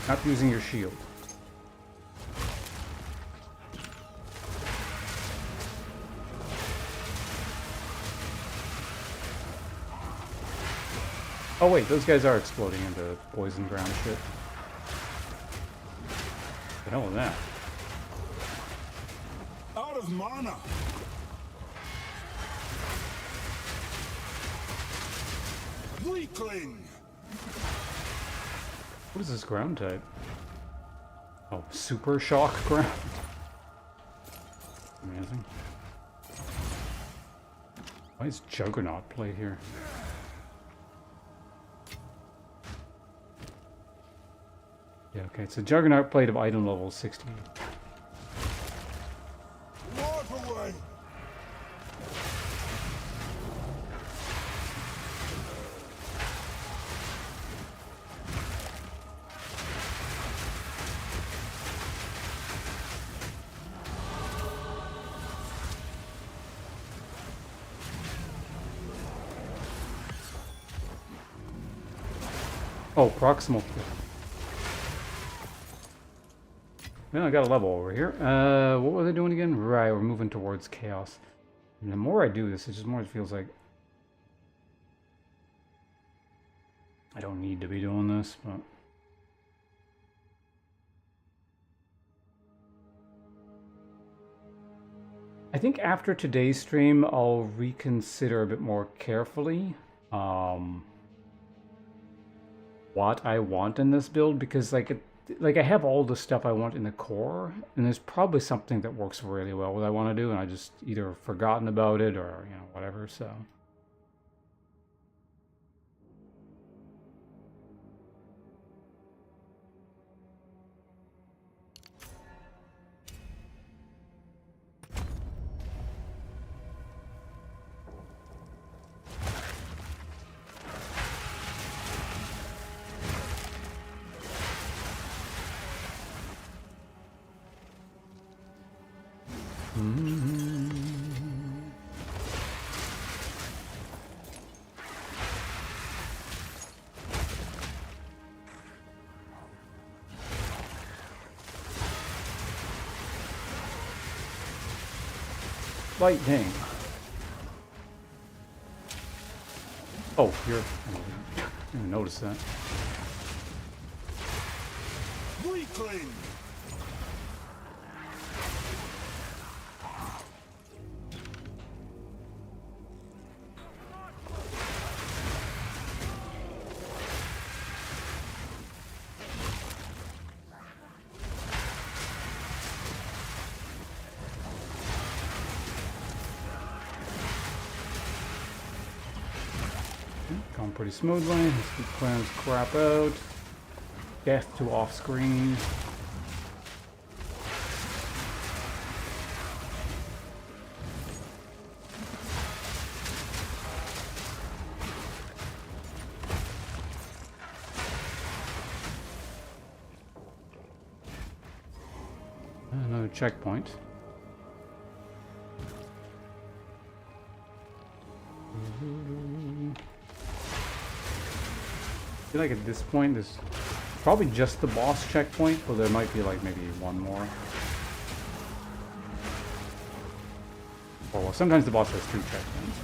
Not using your shield. Oh wait, those guys are exploding into poison ground shit. The hell is that? Out of mana! Weakling! What is this ground type? Oh, super shock ground. Amazing. Why is Juggernaut play here? Yeah, okay, it's a Juggernaut plate of item level 60. Walk away! Oh, proximal. Yeah, I got a level over here. What were they doing again? Right, we're moving towards chaos. And the more I do this, it just more it feels like I don't need to be doing this, but I think after today's stream, I'll reconsider a bit more carefully what I want in this build, because like I have all the stuff I want in the core, and there's probably something that works really well what I want to do, and I just either forgotten about it or, you know, whatever, so. Lightning. Oh, you're... I didn't notice that. Weakling! Going pretty smoothly. Let's keep clearing this crap out. Death to off screen. Another checkpoint. I feel like at this point, there's probably just the boss checkpoint, but there might be like maybe one more. Or well, sometimes the boss has two checkpoints.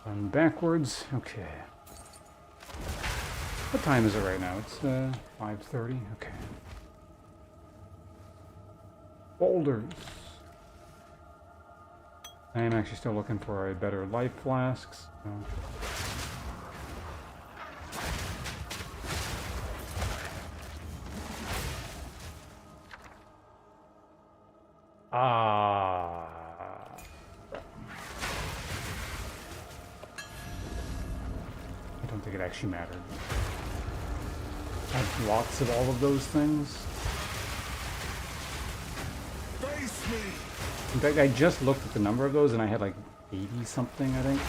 Run backwards. Okay. What time is it right now? It's 5:30. Okay. Boulders. I am actually still looking for a better life flasks. So. I don't think it actually mattered. I have lots of all of those things. Face me! In fact, I just looked at the number of those and I had like 80 something, I think.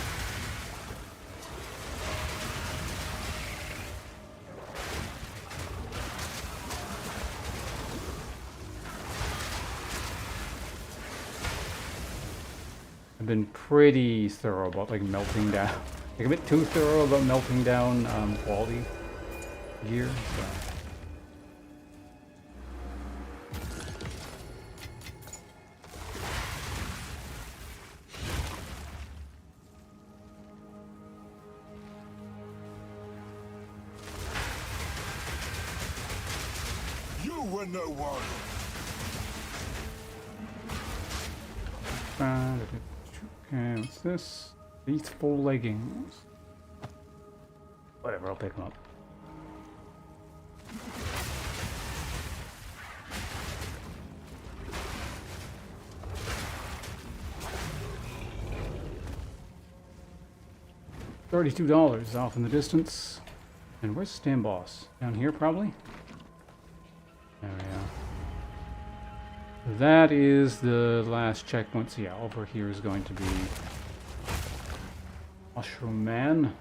been pretty thorough about like melting down, like a bit too thorough about melting down quality gear. So. You were no one. Okay, what's this? Faithful leggings. Whatever, I'll pick them up. $32 off in the distance. And where's the stand boss? Down here, probably? There we go. That is the last checkpoint. So yeah, over here is going to be Mushroom Man.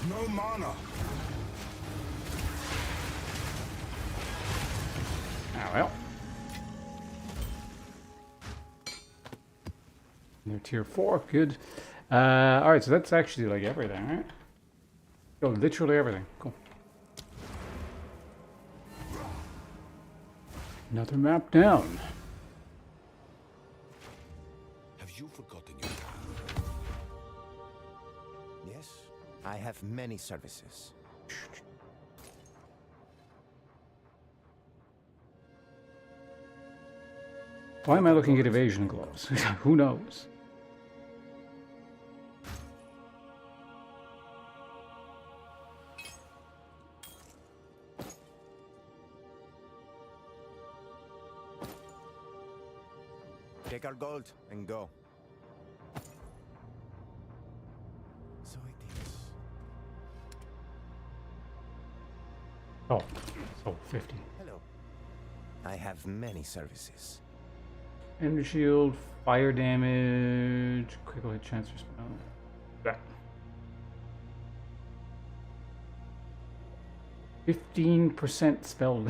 No mana. Ah, well. And they're tier 4, good. Alright, so that's actually like everything, right? Oh, literally everything. Cool. Another map down. Have you forgotten your path? Yes, I have many services. Why am I looking at evasion gloves? Who knows? Take our gold and go. So it is. Oh, so 50. Hello. I have many services. Energy shield, fire damage, critical hit chance for spell. That. 15% spell.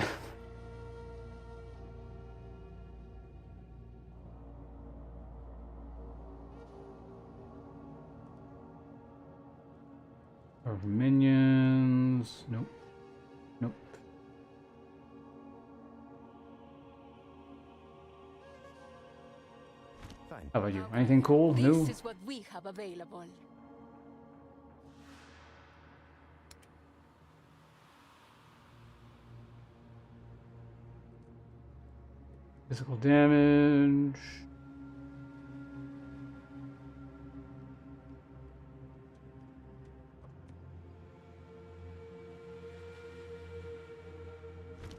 Or minions. Nope. Nope. Fine. How about you? Anything cool? New? This is what we have available. Physical damage.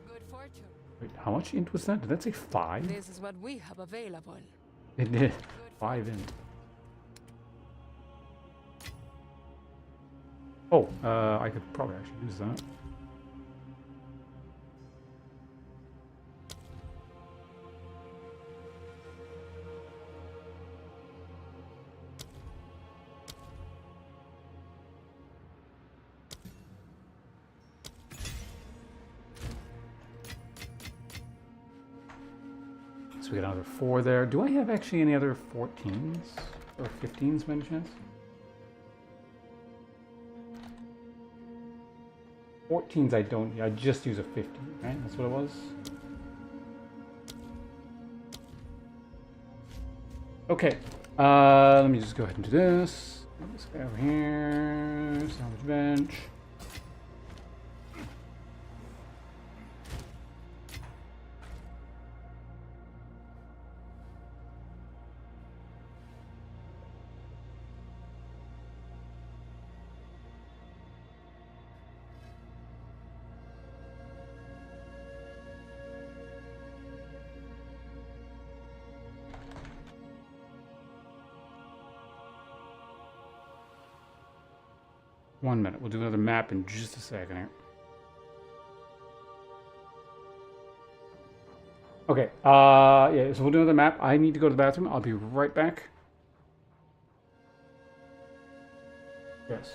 Good fortune. Wait, how much int was that? Did that say 5? This is what we have available. It did. 5 int. Oh, I could probably actually use that. So we got another 4 there. Do I have actually any other 14s? Or 15s by any chance? 14s I don't, I just use a 15, right? That's what it was? Okay, let me just go ahead and do this. This guy over here, salvage bench. 1 minute. We'll do another map in just a second here. Okay, yeah, so we'll do another map. I need to go to the bathroom. I'll be right back. Yes.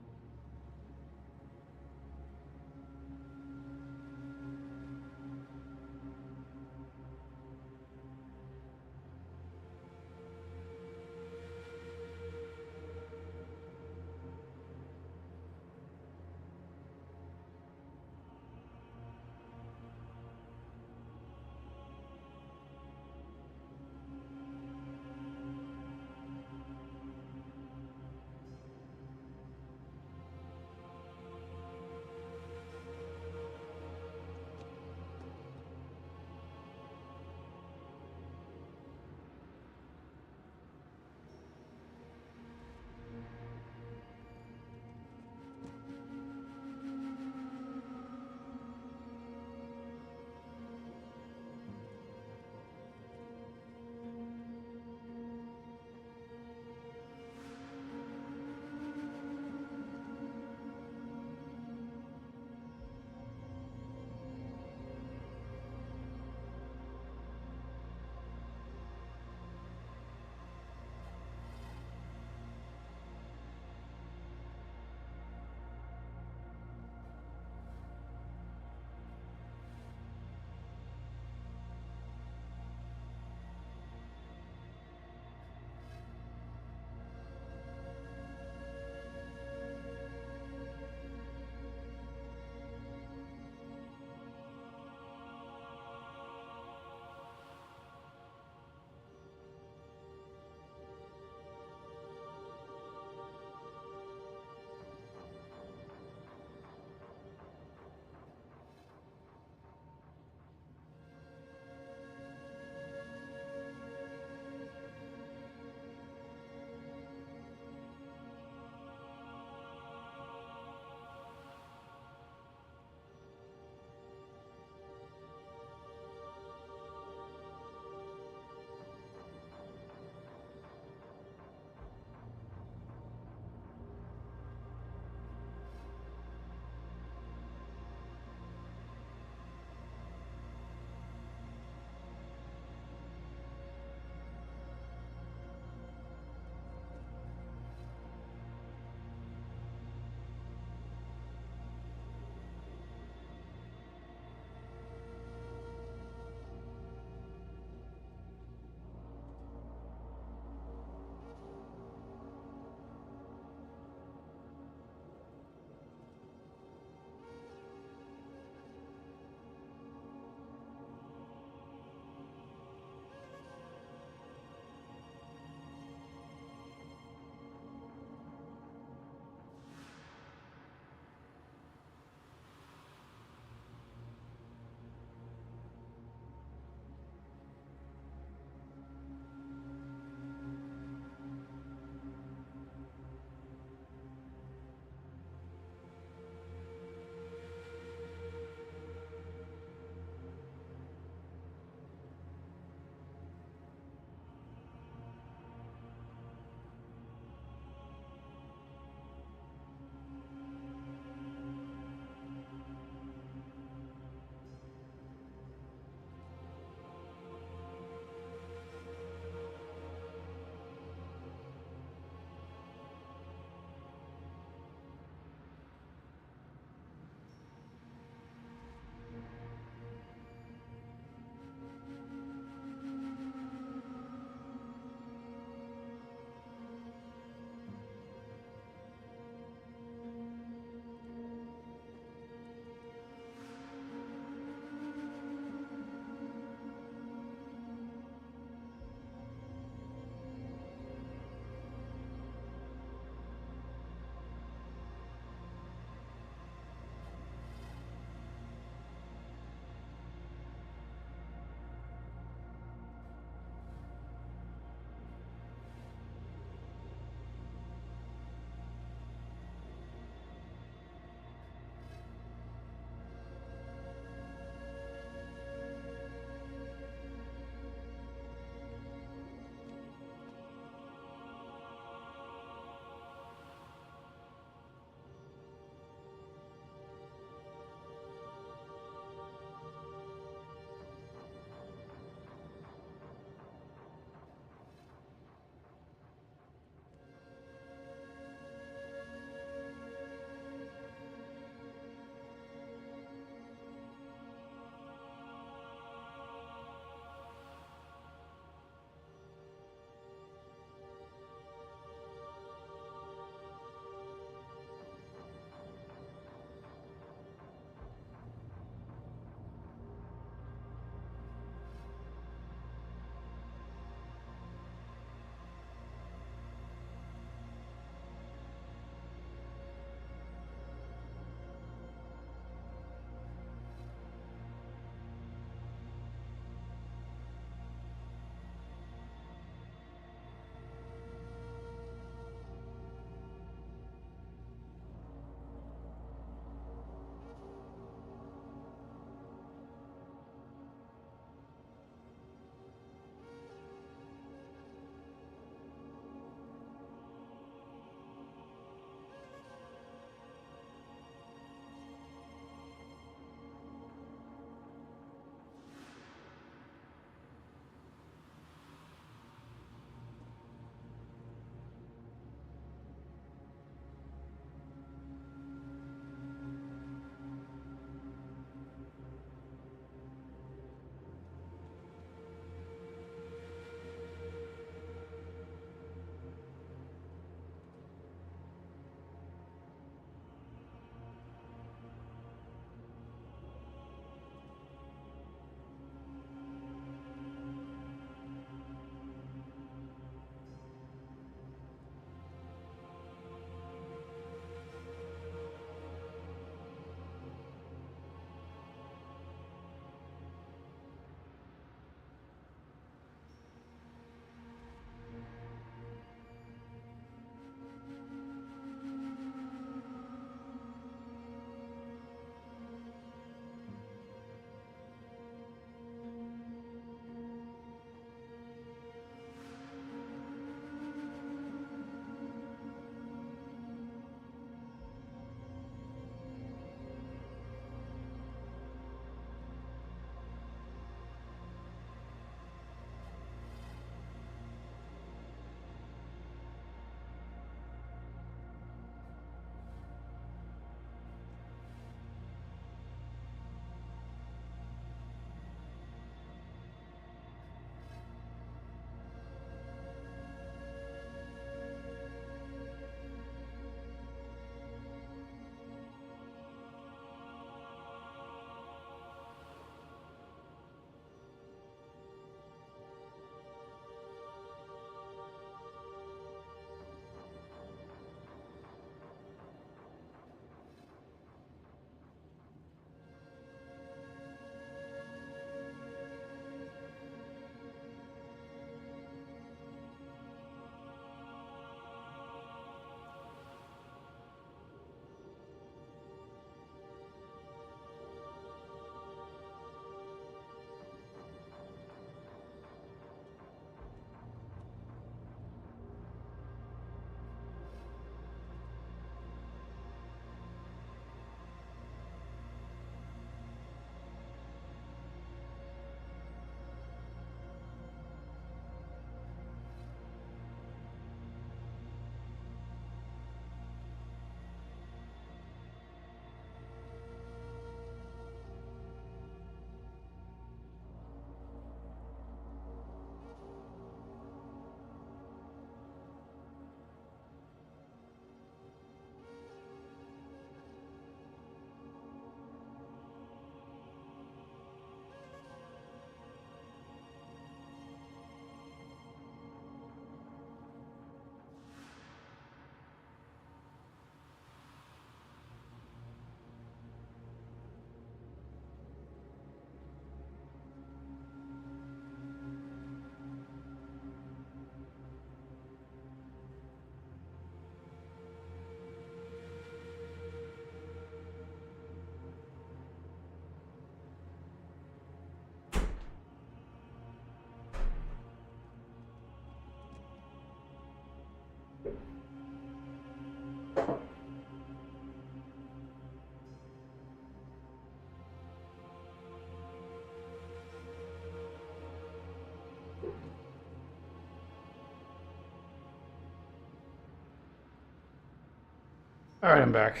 All right, I'm back.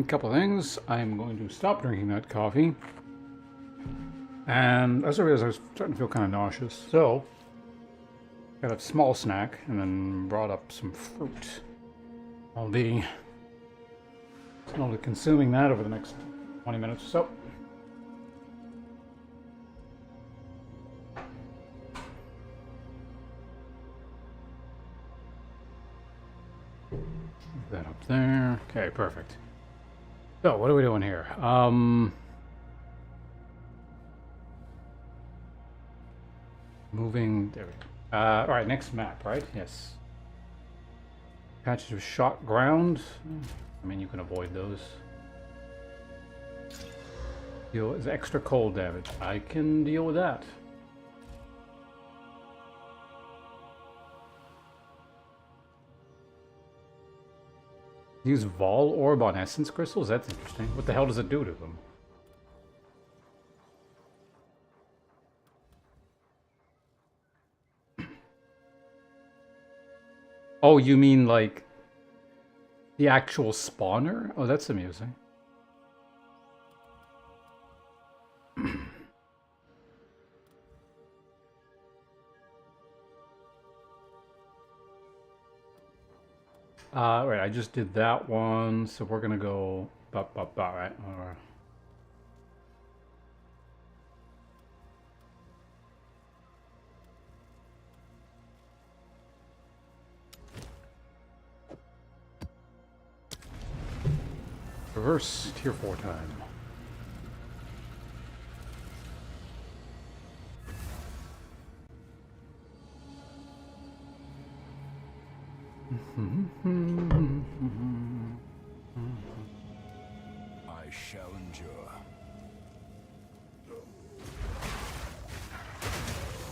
Couple of things. I'm going to stop drinking that coffee. And as I realized, I was starting to feel kind of nauseous. So, got a small snack and then brought up some fruit. I'll be slowly consuming that over the next 20 minutes or so. Move that up there. Okay, perfect. So, what are we doing here? Moving. There we go. All right, next map, right? Yes. Patches of shot ground. I mean, you can avoid those. Deal is extra cold damage. I can deal with that. Use Vol Orb on Essence Crystals? That's interesting. What the hell does it do to them? Oh, you mean like the actual spawner? Oh, that's amusing. Right, I just did that one, so we're gonna go right? Or reverse tier 4 time. I shall endure.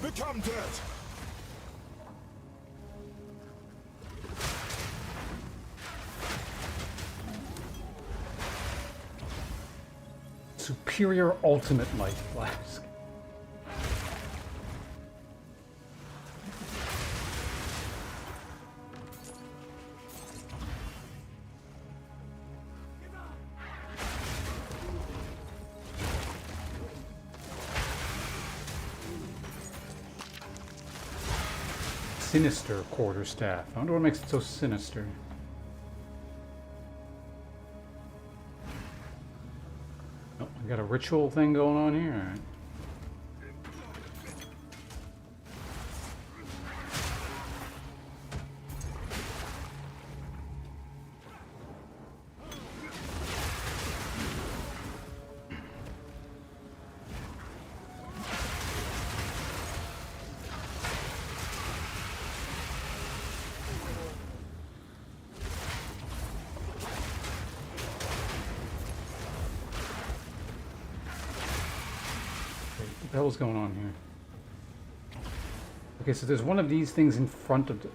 Become dirt! Superior Ultimate Light Flask. Sinister Quarterstaff. I wonder what makes it so sinister. Oh, I got a ritual thing going on here. All right. What the hell is going on here? Okay, so there's one of these things in front of the...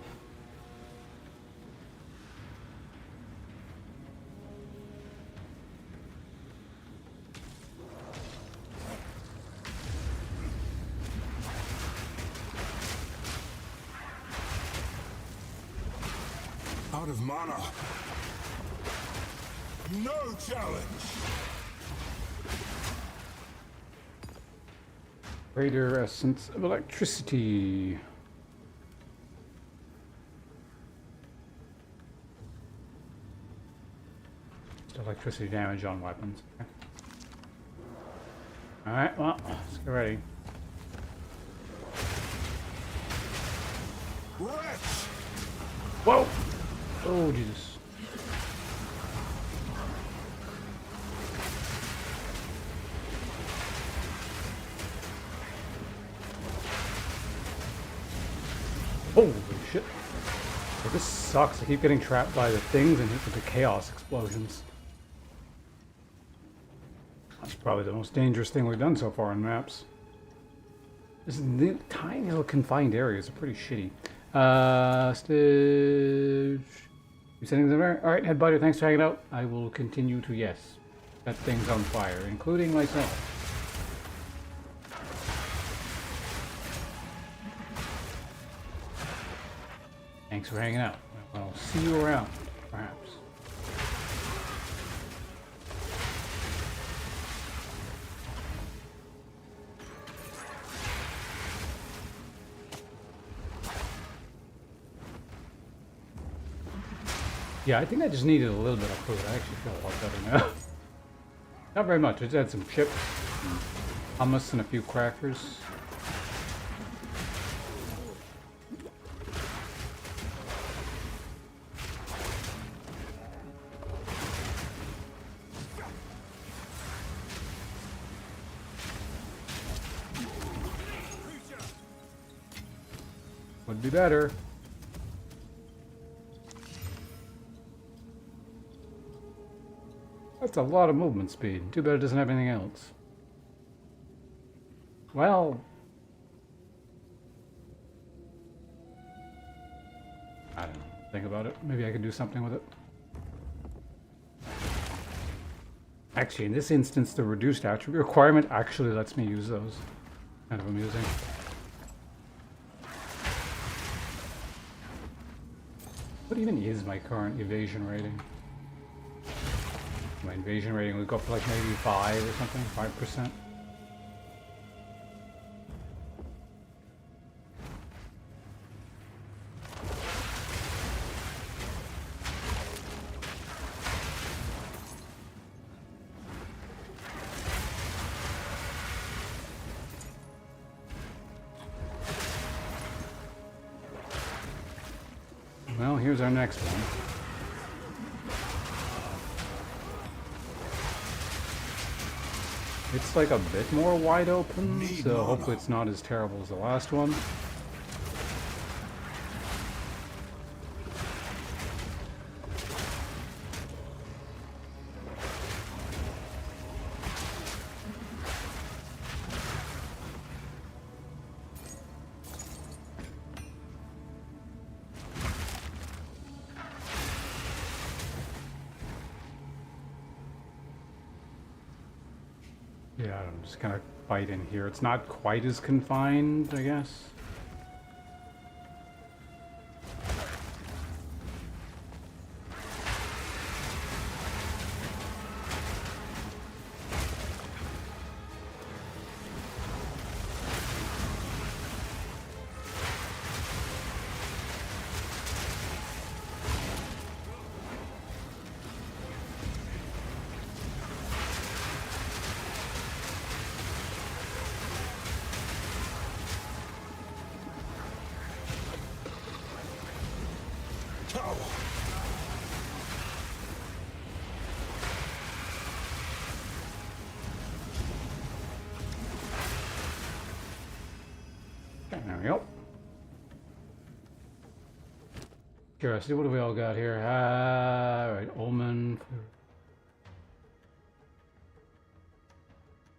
Out of mana. No challenge! Greater Essence of Electricity. Just electricity damage on weapons. Okay. Alright, well, let's get ready. Wretch! Whoa! Oh, Jesus. Holy shit. Well, this sucks. I keep getting trapped by the things and hit with the chaos explosions. That's probably the most dangerous thing we've done so far on maps. This tiny little confined areas are pretty shitty. Stage... You sending them there? Alright, Headbiter, thanks for hanging out. I will continue to, yes, set things on fire, including myself. Thanks for hanging out. I'll see you around, perhaps. Yeah, I think I just needed a little bit of food. I actually feel a lot better now. Not very much. I just had some chips, some hummus, and a few crackers. Would be better. That's a lot of movement speed. Too bad it doesn't have anything else. Well, I don't know. Think about it. Maybe I could do something with it. Actually, in this instance, the reduced attribute requirement actually lets me use those. Kind of amusing. What even is my current evasion rating? My invasion rating would go up to like maybe 5 or something, 5%. Well, here's our next one. It's like a bit more wide open, so hopefully it's not as terrible as the last one. Yeah, I'm just gonna fight in here. It's not quite as confined, I guess. There we go. Curiosity, what do we all got here? Alright, Omen.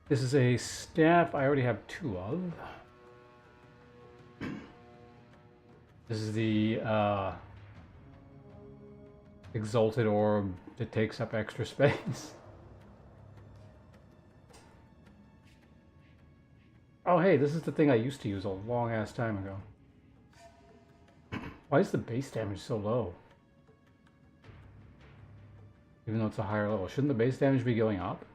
This is a staff I already have 2 of. This is the Exalted Orb that takes up extra space. Oh hey, this is the thing I used to use a long ass time ago. Why is the base damage so low? Even though it's a higher level. Shouldn't the base damage be going up?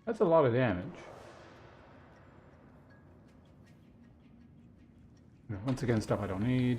That's a lot of damage. Once again, stuff I don't need.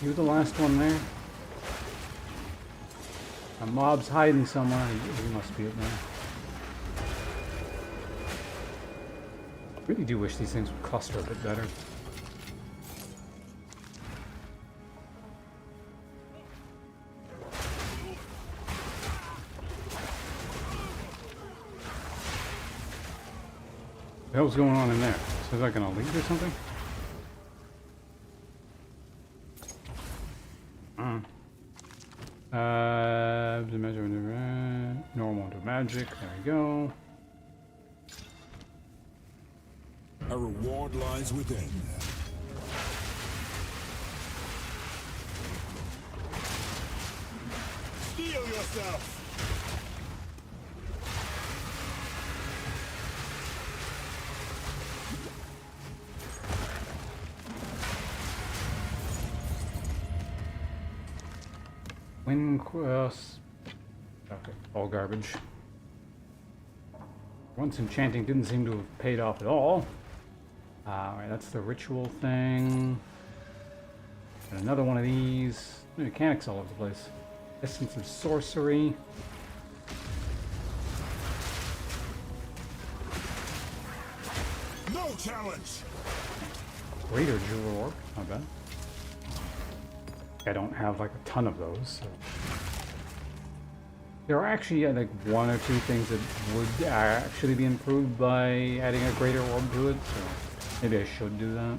You the last one there? A mob's hiding somewhere. He must be it now. Really do wish these things would cluster a bit better. hell's going on in there? So is that gonna leak or something? The measure normal to magic. There we go. A reward lies within. Steel yourself! Wind cross. Okay, all garbage. Once enchanting didn't seem to have paid off at all. Alright, that's the ritual thing. And another one of these. Mechanics all over the place. Essence of sorcery. No challenge! Greater jewel orb, not bad. I don't have like a ton of those. So. There are actually like one or two things that would actually be improved by adding a greater orb to it, so maybe I should do that.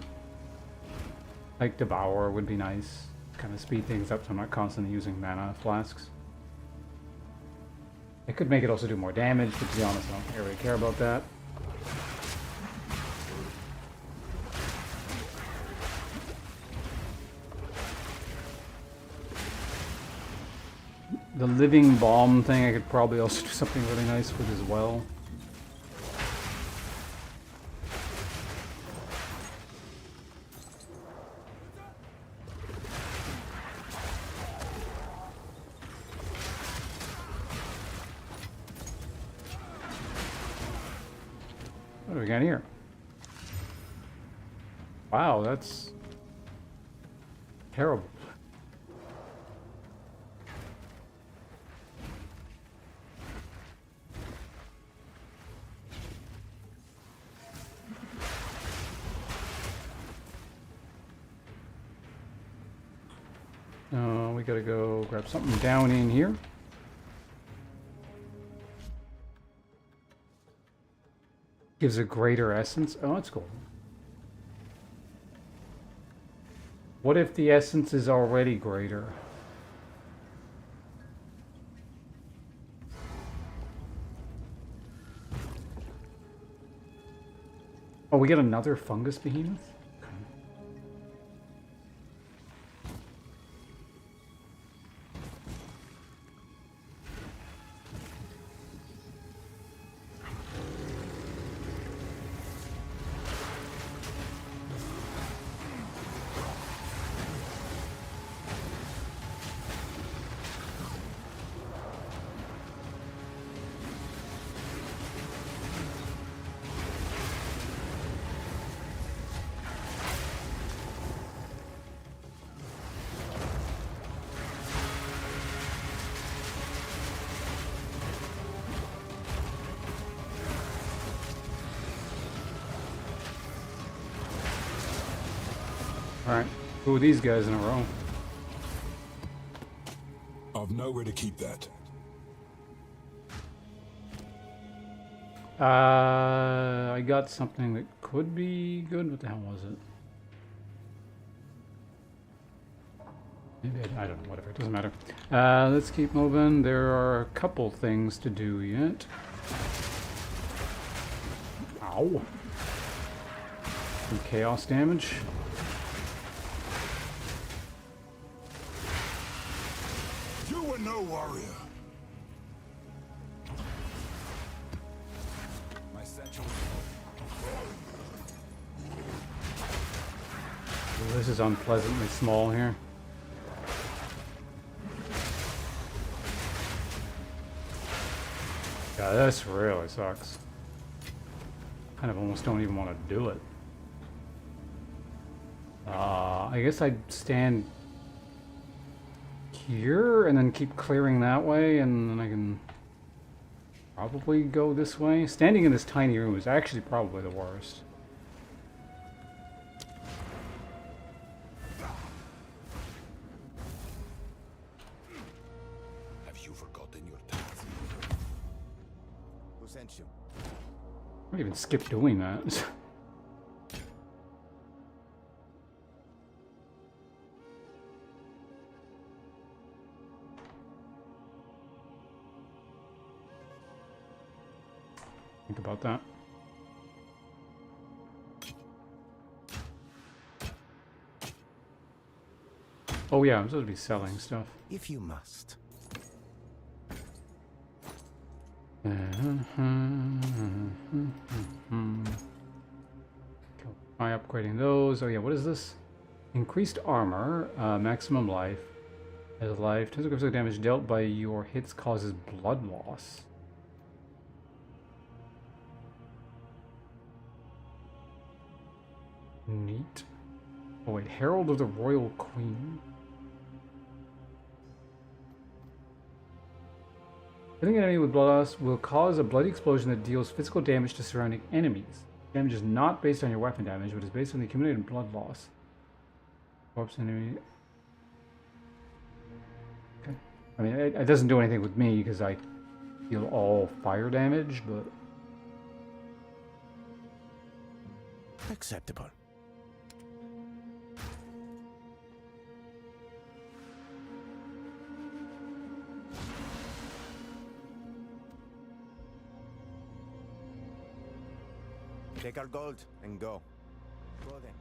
Like Devour would be nice. Kind of speed things up so I'm not constantly using mana flasks. It could make it also do more damage, but to be honest, I don't really care about that. The living bomb thing I could probably also do something really nice with as well. What do we got here? Wow, that's terrible. We gotta go grab something down in here. Gives a greater essence. Oh, that's cool. What if the essence is already greater? Oh, we get another fungus behemoth? Alright, who are these guys in a row? I've nowhere to keep that. I got something that could be good. What the hell was it? Maybe I don't know, whatever, it doesn't matter. Let's keep moving. There are a couple things to do yet. Ow. Some chaos damage. You were no warrior. My satchel. Well, this is unpleasantly small here. Yeah, this really sucks. Kind of almost don't even want to do it. I guess I'd stand here and then keep clearing that way, and then I can probably go this way. Standing in this tiny room is actually probably the worst. Have you forgotten your task? Who sent you? I even skip doing that. Think about that. Oh yeah, I'm supposed to be selling stuff. If you must. By upgrading those. Oh yeah, what is this? Increased armor, maximum life. As life, 10% of damage dealt by your hits causes blood loss. Neat. Oh wait, Herald of the Royal Queen. Hitting an enemy with blood loss will cause a bloody explosion that deals physical damage to surrounding enemies. Damage is not based on your weapon damage, but is based on the accumulated blood loss. Corpse enemy. Okay. I mean, it doesn't do anything with me because I deal all fire damage, but... Acceptable. Take our gold and go. Go then.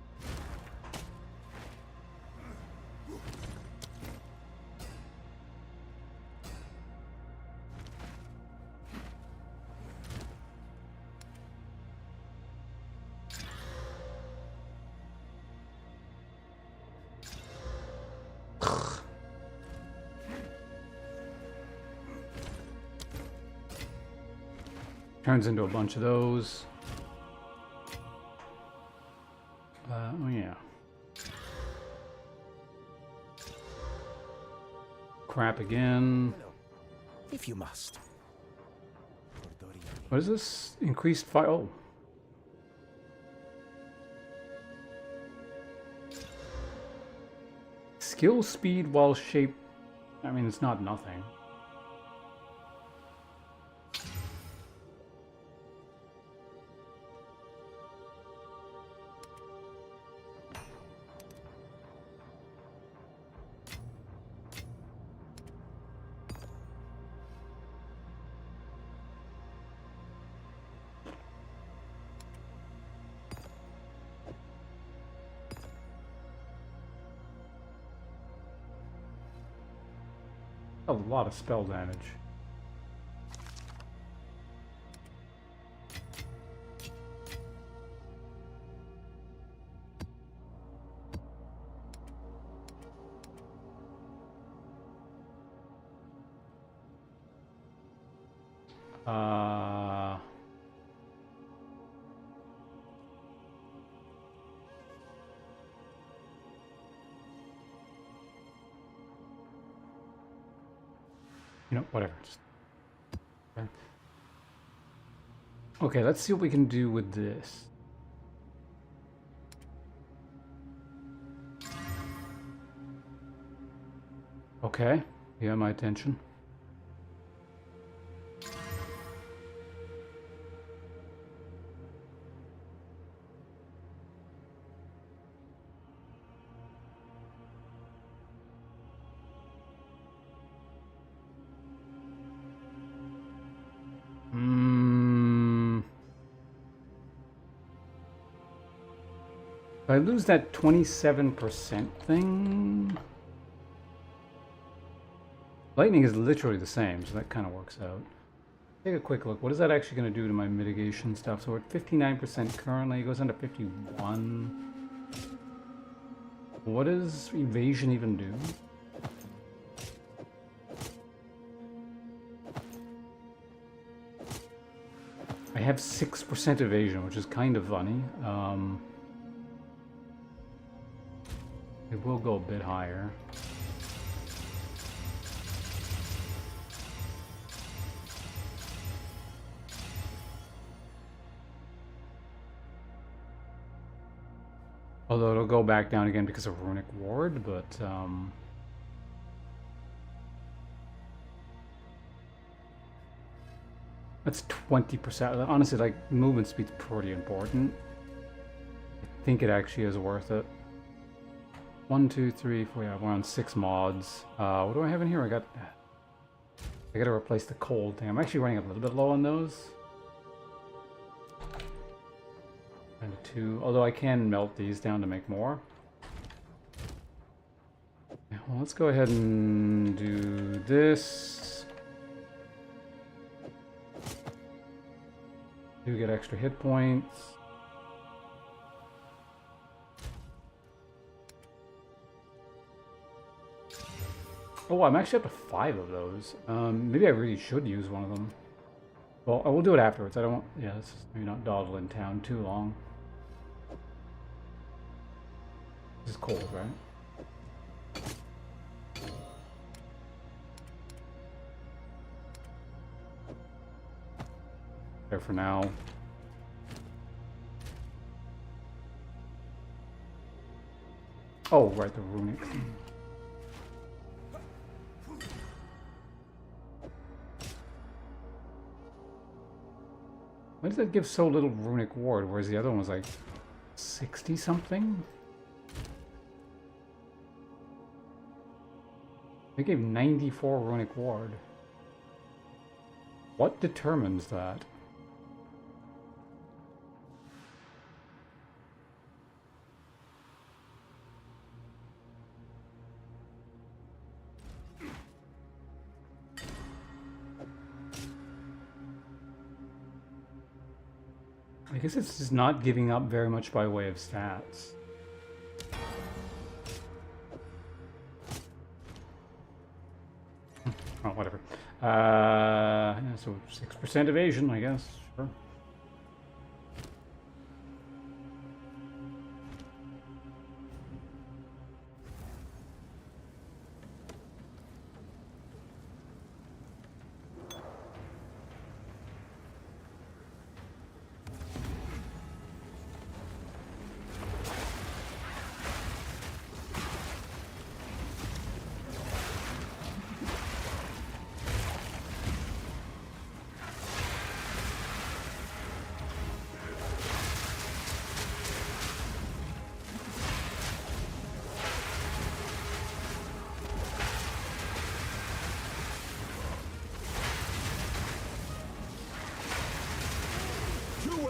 Turns into a bunch of those. Oh yeah. Crap again. Hello. If you must. What is this? Increased fire. Oh. Skill speed while shape. I mean, it's not nothing. A lot of spell damage. You know, whatever. Just... Okay, let's see what we can do with this. Okay, you have my attention. If I lose that 27% thing... Lightning is literally the same, so that kind of works out. Take a quick look. What is that actually going to do to my mitigation stuff? So we're at 59% currently. It goes down to 51. What does evasion even do? I have 6% evasion, which is kind of funny. It will go a bit higher. Although it'll go back down again because of Runic Ward, but That's 20%. Honestly, like, movement speed's pretty important. I think it actually is worth it. 1, 2, 3, 4, yeah, we're on 6 mods. What do I have in here? I gotta replace the coal thing. I'm actually running a little bit low on those. And 2, although I can melt these down to make more. Yeah, well, let's go ahead and do this. Do get extra hit points. Oh, I'm actually up to 5 of those. Maybe I really should use one of them. Well, I will do it afterwards. I don't want... Yeah, let's just maybe not dawdle in town too long. This is cold, right? There for now. Oh, right, the runic thing. Why does that give so little runic ward, whereas the other one was like 60 something? They gave 94 runic ward. What determines that? I guess it's just not giving up very much by way of stats. Oh, whatever. Yeah, so 6% evasion, I guess. Sure.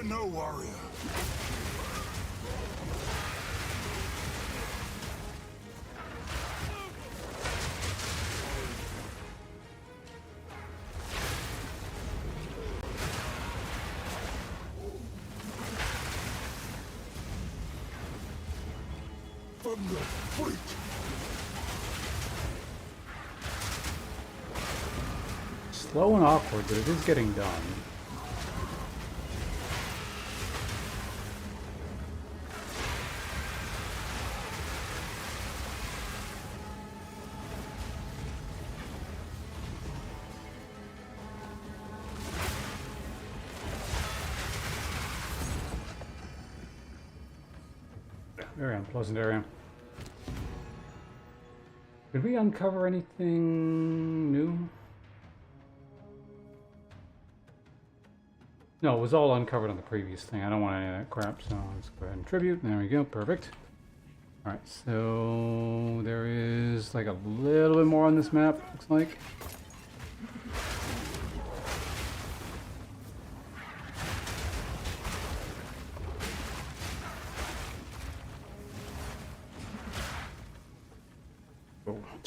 No warrior. From the freak. Slow and awkward, but it is getting done. Very unpleasant area. Did we uncover anything new? No, it was all uncovered on the previous thing. I don't want any of that crap, so let's go ahead and tribute. There we go, perfect. Alright, so there is like a little bit more on this map, looks like.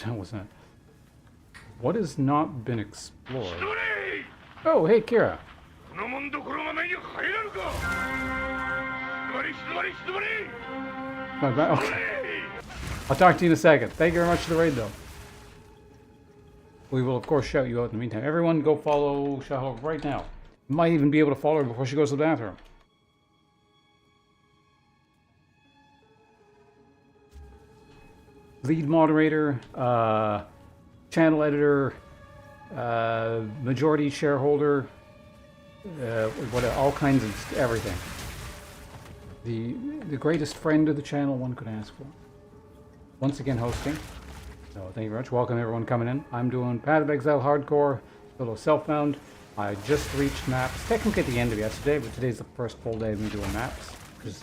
What was that? What has not been explored? Oh, hey, Kira. Okay. I'll talk to you in a second. Thank you very much for the raid, though. We will, of course, shout you out in the meantime. Everyone, go follow Shaho right now. Might even be able to follow her before she goes to the bathroom. Lead moderator, channel editor, majority shareholder, all kinds of everything. The greatest friend of the channel one could ask for. Once again hosting. So thank you very much. Welcome everyone coming in. I'm doing Path of Exile Hardcore, a little Self-Found. I just reached maps, technically at the end of yesterday, but today's the first full day of me doing maps. Because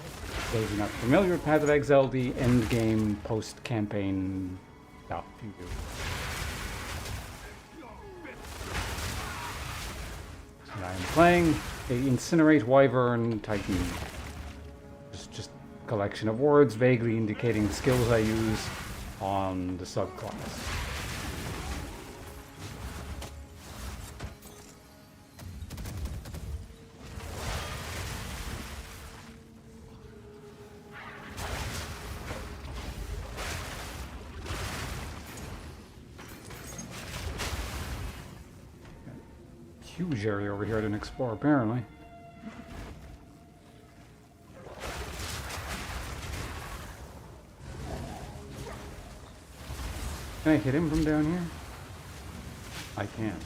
those who are not familiar with Path of Exile, the end game, post-campaign stuff you do. So I am playing a Incinerate Wyvern Titan. Just a collection of words vaguely indicating the skills I use on the subclass. Huge area over here I didn't explore, apparently. Can I hit him from down here? I can't.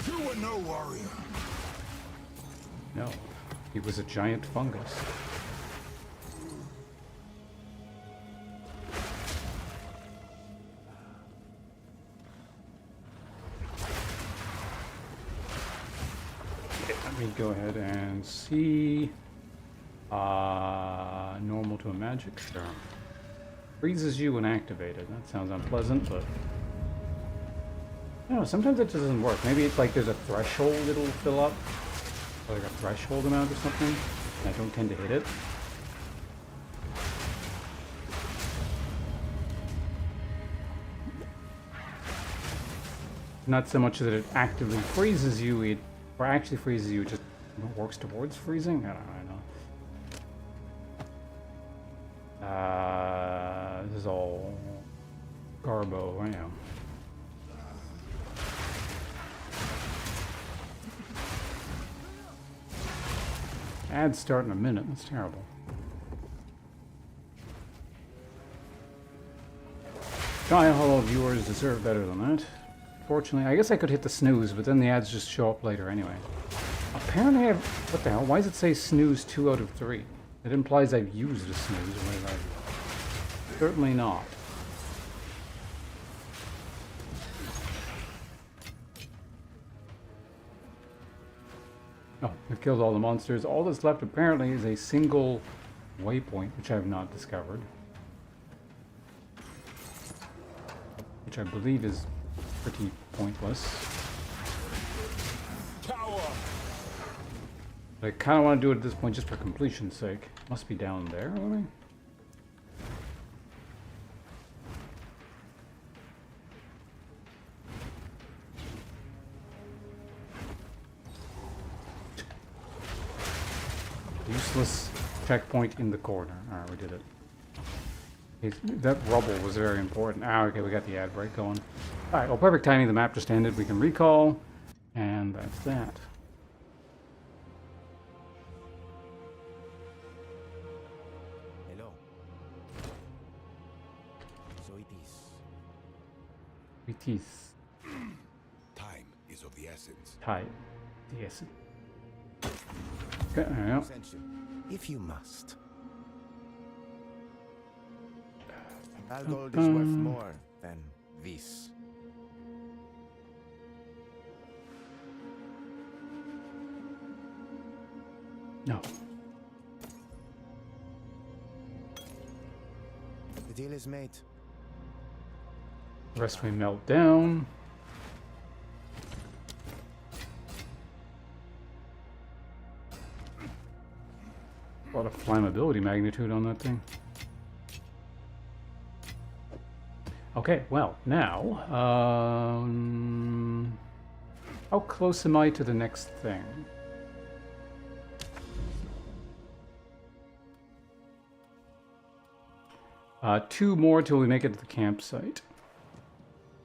You were no warrior. No. He was a giant fungus. Let me go ahead and see. Normal to a magic? Sure. Freezes you when activated. That sounds unpleasant, but... I don't know, sometimes it just doesn't work. Maybe it's like there's a threshold it'll fill up. Or like a threshold amount or something. And I don't tend to hit it. Not so much that it actively freezes you, it or actually freezes you, it just works towards freezing? I don't know. This is all garbo, I know. Ads start in a minute, that's terrible. Giant Hollow viewers deserve better than that. Fortunately, I guess I could hit the snooze, but then the ads just show up later anyway. Apparently I've... What the hell? Why does it say snooze 2 out of 3? It implies I've used a snooze, or what have I? Certainly not. Oh, I've killed all the monsters. All that's left apparently is a single waypoint, which I have not discovered. Which I believe is pretty pointless. Tower. But I kind of want to do it at this point just for completion's sake. Must be down there, maybe? Useless checkpoint in the corner. Alright, we did it. That rubble was very important. Ah, okay, we got the ad break going. Alright, well, perfect timing. The map just ended. We can recall. And that's that. Hello. So it is. It is. Time is of the essence. Tight. Yes. Okay, there we go. Ascension, if you must. Algold is worth more than this. No. The deal is made. The rest we melt down. A lot of flammability magnitude on that thing. Okay, well, now, how close am I to the next thing? Two more till we make it to the campsite.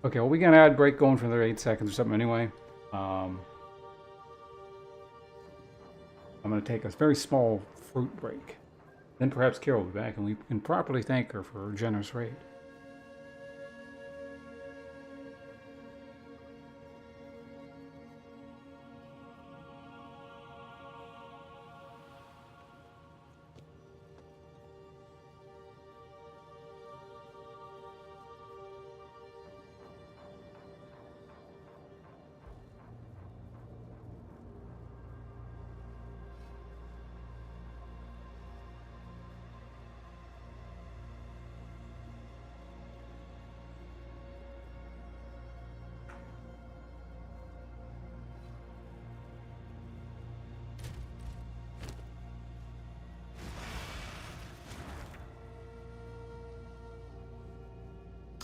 Okay, well, we got an ad break going for another 8 seconds or something anyway. I'm going to take a very small fruit break. Then perhaps Carol will be back and we can properly thank her for her generous raid.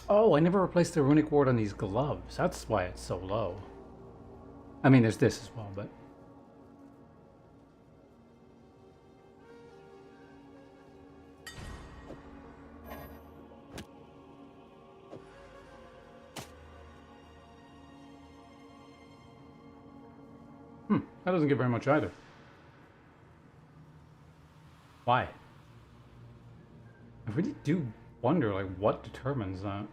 Oh, I never replaced the runic ward on these gloves. That's why it's so low. I mean, there's this as well, but... that doesn't get very much either. Why? I really do wonder, like, what determines that?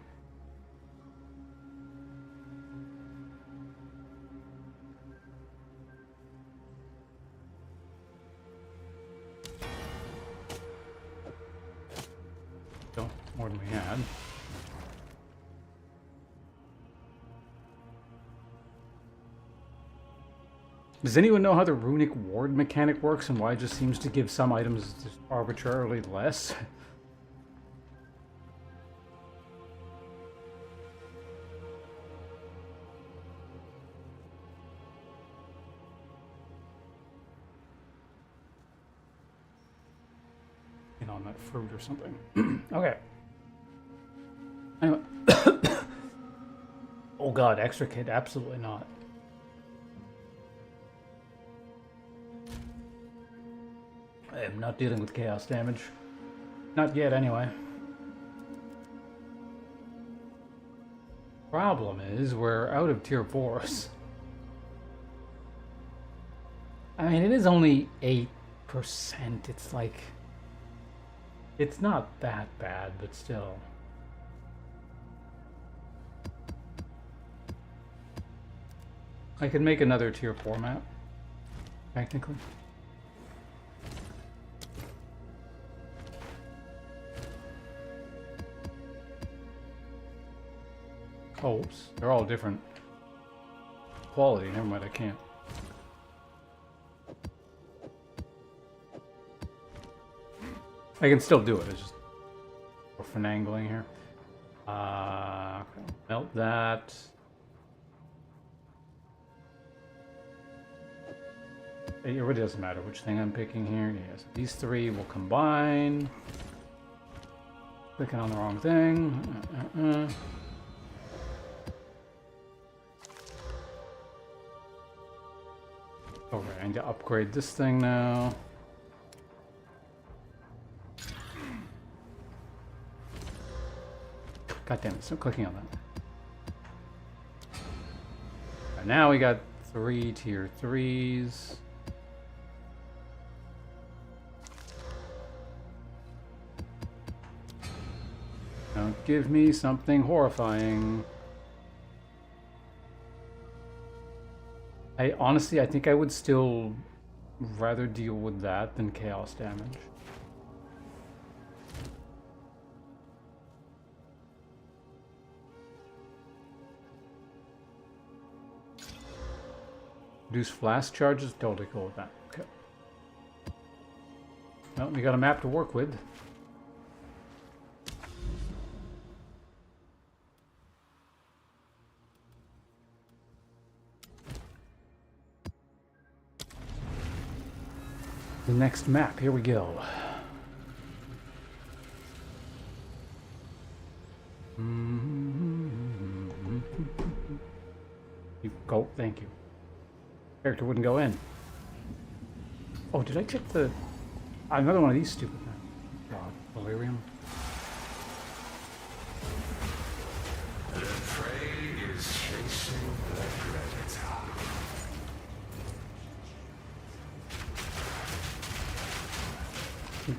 Oh, more than we had. Does anyone know how the runic ward mechanic works and why it just seems to give some items just arbitrarily less? In on that fruit or something. Okay. Anyway. Oh god, extra kit, absolutely not. I am not dealing with chaos damage. Not yet, anyway. Problem is, we're out of tier 4s. I mean, it is only 8%. It's like... It's not that bad, but still. I could make another tier 4 map, technically. Oh, oops. They're all different quality. Never mind, I can't. I can still do it. It's just we're finagling here. Okay. Melt that. It really doesn't matter which thing I'm picking here. Yes, these three will combine. Clicking on the wrong thing. Okay, I need to upgrade this thing now. God damn it, stop clicking on that. Right, now we got 3 tier 3s. Don't give me something horrifying. Honestly, I think I would still rather deal with that than chaos damage. Reduce flash charges, totally cool with that. Okay. Well, we got a map to work with. The next map, here we go. You go, thank you. Character wouldn't go in. Oh, did I check the... another one of these stupid things. God, delirium. The prey is chasing the predator.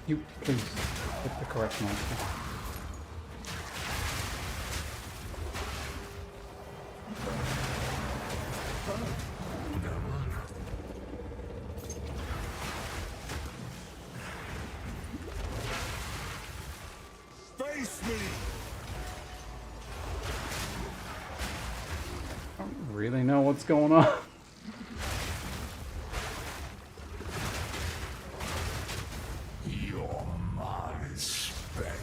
You please hit the correct monster. Face me! I don't really know what's going on. Your mod is spent.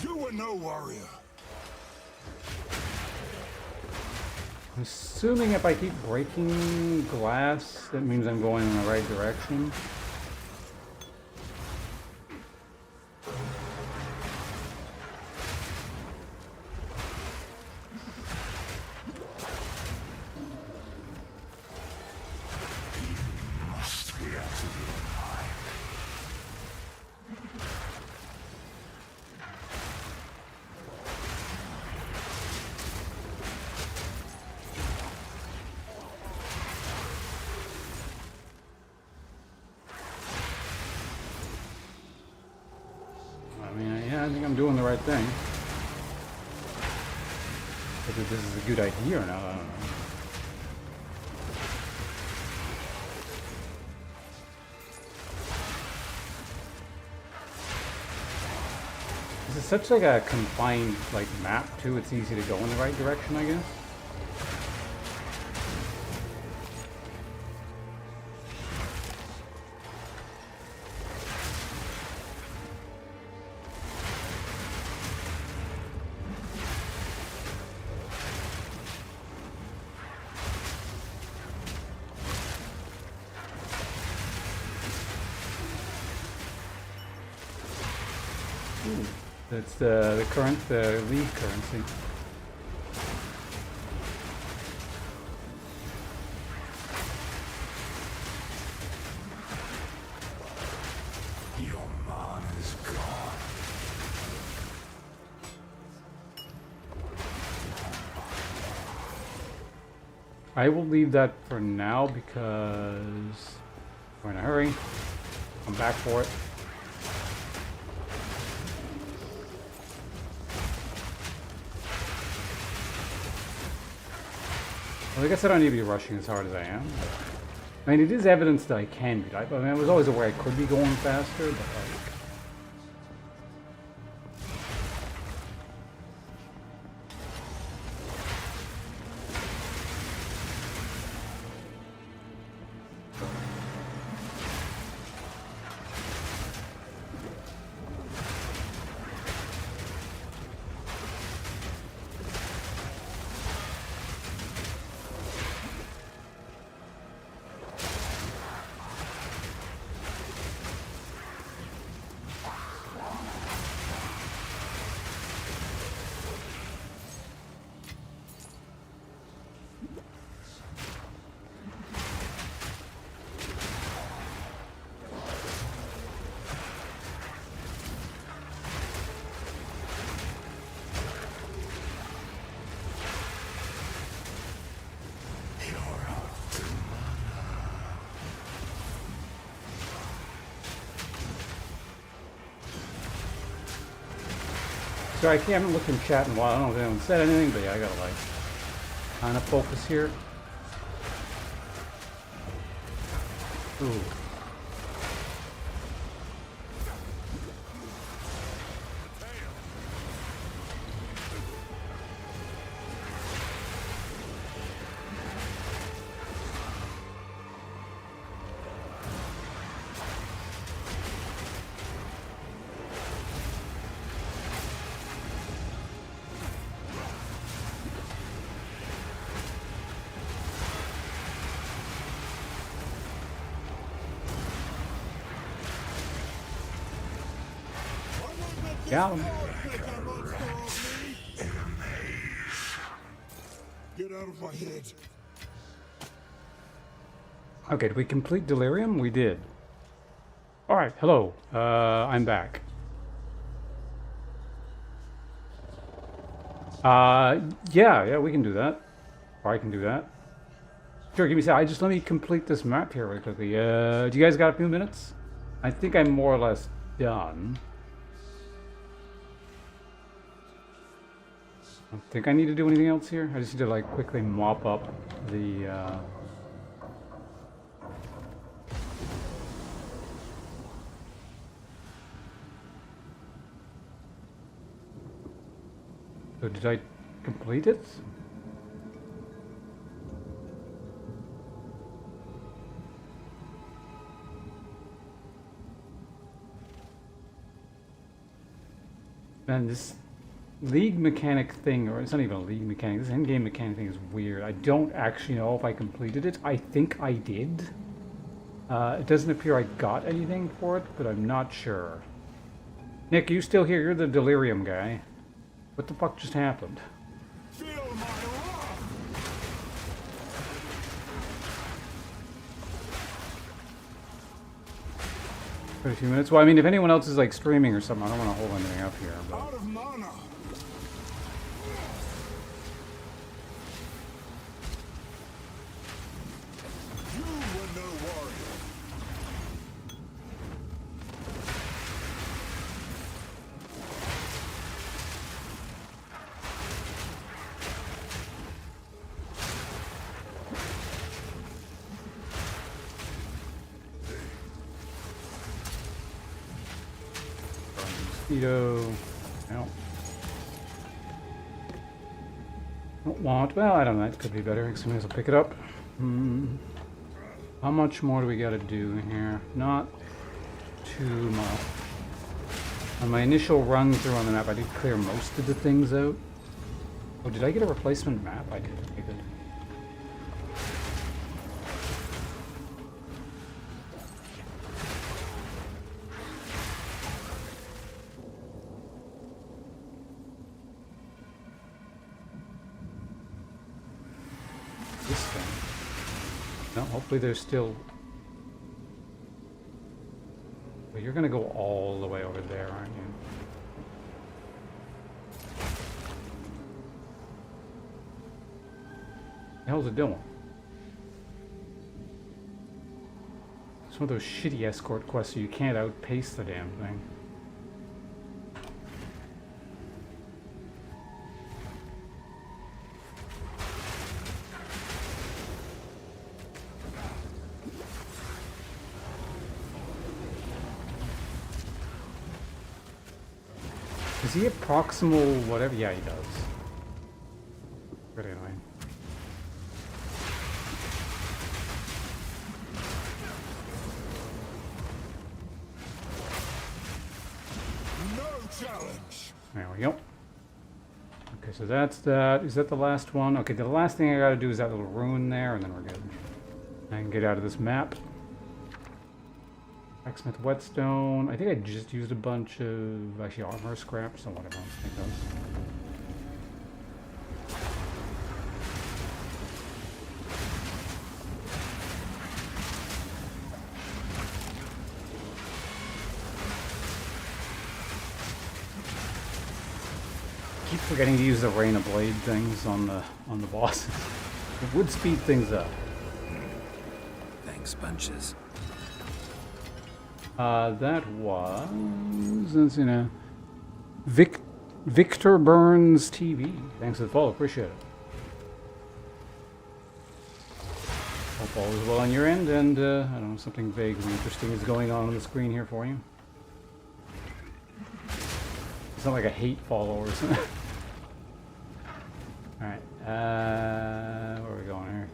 You were no warrior. I'm assuming if I keep breaking glass, that means I'm going in the right direction. think I'm doing the right thing. Whether this is a good idea or not, I don't know. This is such like a confined like map too. It's easy to go in the right direction, I guess. That's the current, the league currency. Your mana's gone. I will leave that for now because we're in a hurry. I'm back for it. Well, I guess I don't need to be rushing as hard as I am. I mean, it is evidence that I can be. I mean, I was always aware I could be going faster, but like... Sorry, I haven't looked in chat in a while. I don't know if anyone said anything, but yeah, I gotta like kind of focus here. Ooh. Got him. Get out of my head. Okay, did we complete Delirium? We did. Alright, hello. I'm back. Yeah, we can do that. Or I can do that. Sure, give me a sec. Let me complete this map here really quickly. Do you guys got a few minutes? I think I'm more or less done. I don't think I need to do anything else here. I just need to like quickly mop up the So did I complete it? Man, this league mechanic thing, or it's not even a league mechanic, this endgame mechanic thing is weird. I don't actually know if I completed it. I think I did. It doesn't appear I got anything for it, but I'm not sure. Nick, you still here? You're the Delirium guy. What the fuck just happened? Feel my wrath! For a few minutes? Well, I mean, if anyone else is like streaming or something, I don't want to hold anything up here. But... Out of mana! You were no warrior. Torpedo. No. Don't want. Well, I don't know. That could be better. Somebody else will pick it up. How much more do we got to do here? Not too much. On my initial run through on the map, I did clear most of the things out. Oh, did I get a replacement map? I did. Okay, good. This thing. No, hopefully there's still... Well, you're gonna go all the way over there, aren't you? The hell's it doing? It's one of those shitty escort quests so you can't outpace the damn thing. Is he a proximal whatever? Yeah, he does. Pretty annoying. There we go. Okay, so that's that. Is that the last one? Okay, the last thing I gotta do is that little ruin there, and then we're good. I can get out of this map. Blacksmith whetstone. I think I just used a bunch of actually armor scraps, so whatever. I'll take those. Keep forgetting to use the rain of blade things on the bosses. It would speed things up. Thanks, bunches. That was, you know, Victor Burns TV. Thanks for the follow, appreciate it. Hope all is well on your end, and I don't know, something vaguely interesting is going on the screen here for you. It's not like a hate follow or something. Alright, where are we going here?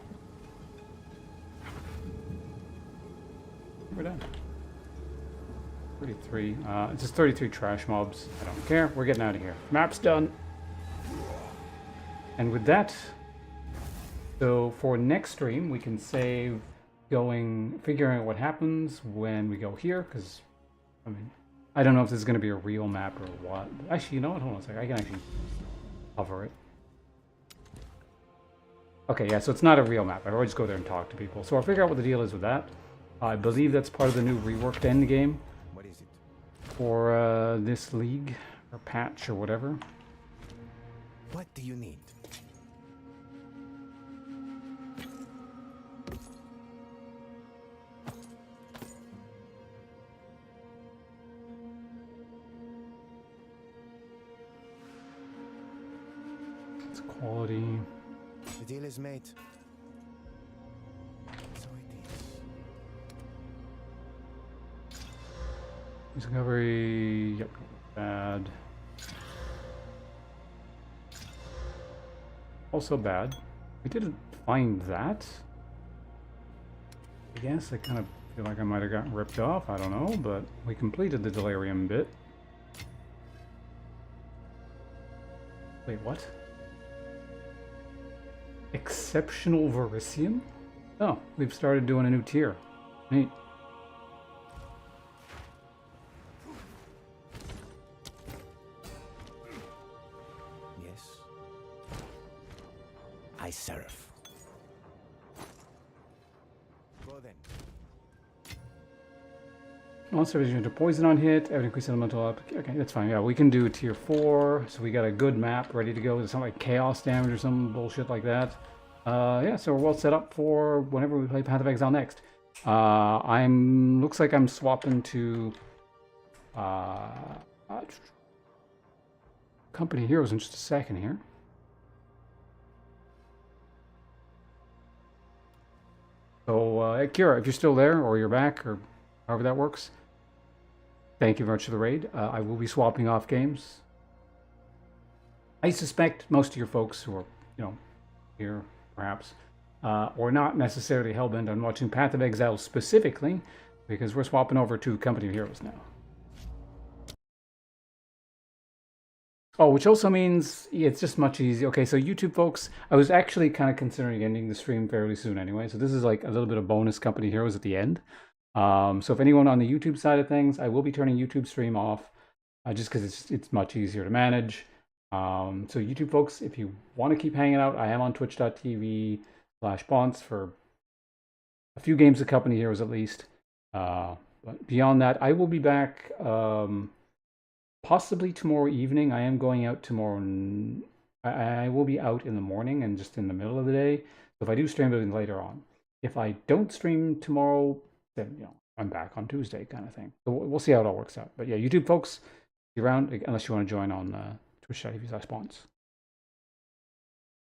We're done. 33. It's just 33 trash mobs. I don't care. We're getting out of here. Map's done. And with that, so for next stream, we can save figuring out what happens when we go here, because, I mean, I don't know if this is going to be a real map or what. Actually, you know what? Hold on a second. I can actually cover it. Okay, yeah, so it's not a real map. I always just go there and talk to people. So I'll figure out what the deal is with that. I believe that's part of the new reworked end game. What is it? For this league, or patch, or whatever. What do you need? It's quality. The deal is made. So it is. Discovery, yep, bad. Also bad. We didn't find that. I guess I kind of feel like I might have gotten ripped off, I don't know, but we completed the delirium bit. Wait, what? Exceptional Verisium? Oh, we've started doing a new tier. Neat. Yes. I serve. Go then. Monster vision to poison on hit, every increased elemental up. Okay, that's fine. Yeah, we can do tier 4, so we got a good map ready to go. It's not like chaos damage or some bullshit like that. Yeah, so we're well set up for whenever we play Path of Exile next. Looks like I'm swapping to Company Heroes in just a second here. So, Kira, if you're still there, or you're back, or however that works. thank you very much for the raid. I will be swapping off games. I suspect most of your folks who are, here perhaps, or not necessarily hellbent on watching Path of Exile specifically, because we're swapping over to Company of Heroes now. Oh, which also means it's just much easier. Okay, so YouTube folks, I was actually kind of considering ending the stream fairly soon anyway, so this is like a little bit of bonus Company of Heroes at the end. So if anyone on the YouTube side of things, I will be turning YouTube stream off, just because it's much easier to manage. So YouTube folks, if you want to keep hanging out, I am on twitch.tv/Bonts for a few games of Company Heroes at least. But beyond that, I will be back possibly tomorrow evening. I am going out tomorrow. I will be out in the morning and just in the middle of the day. So if I do stream it later on. If I don't stream tomorrow, then I'm back on Tuesday kind of thing. So we'll see how it all works out. But yeah, YouTube folks, be around unless you want to join on Twitch.tv/Bonts.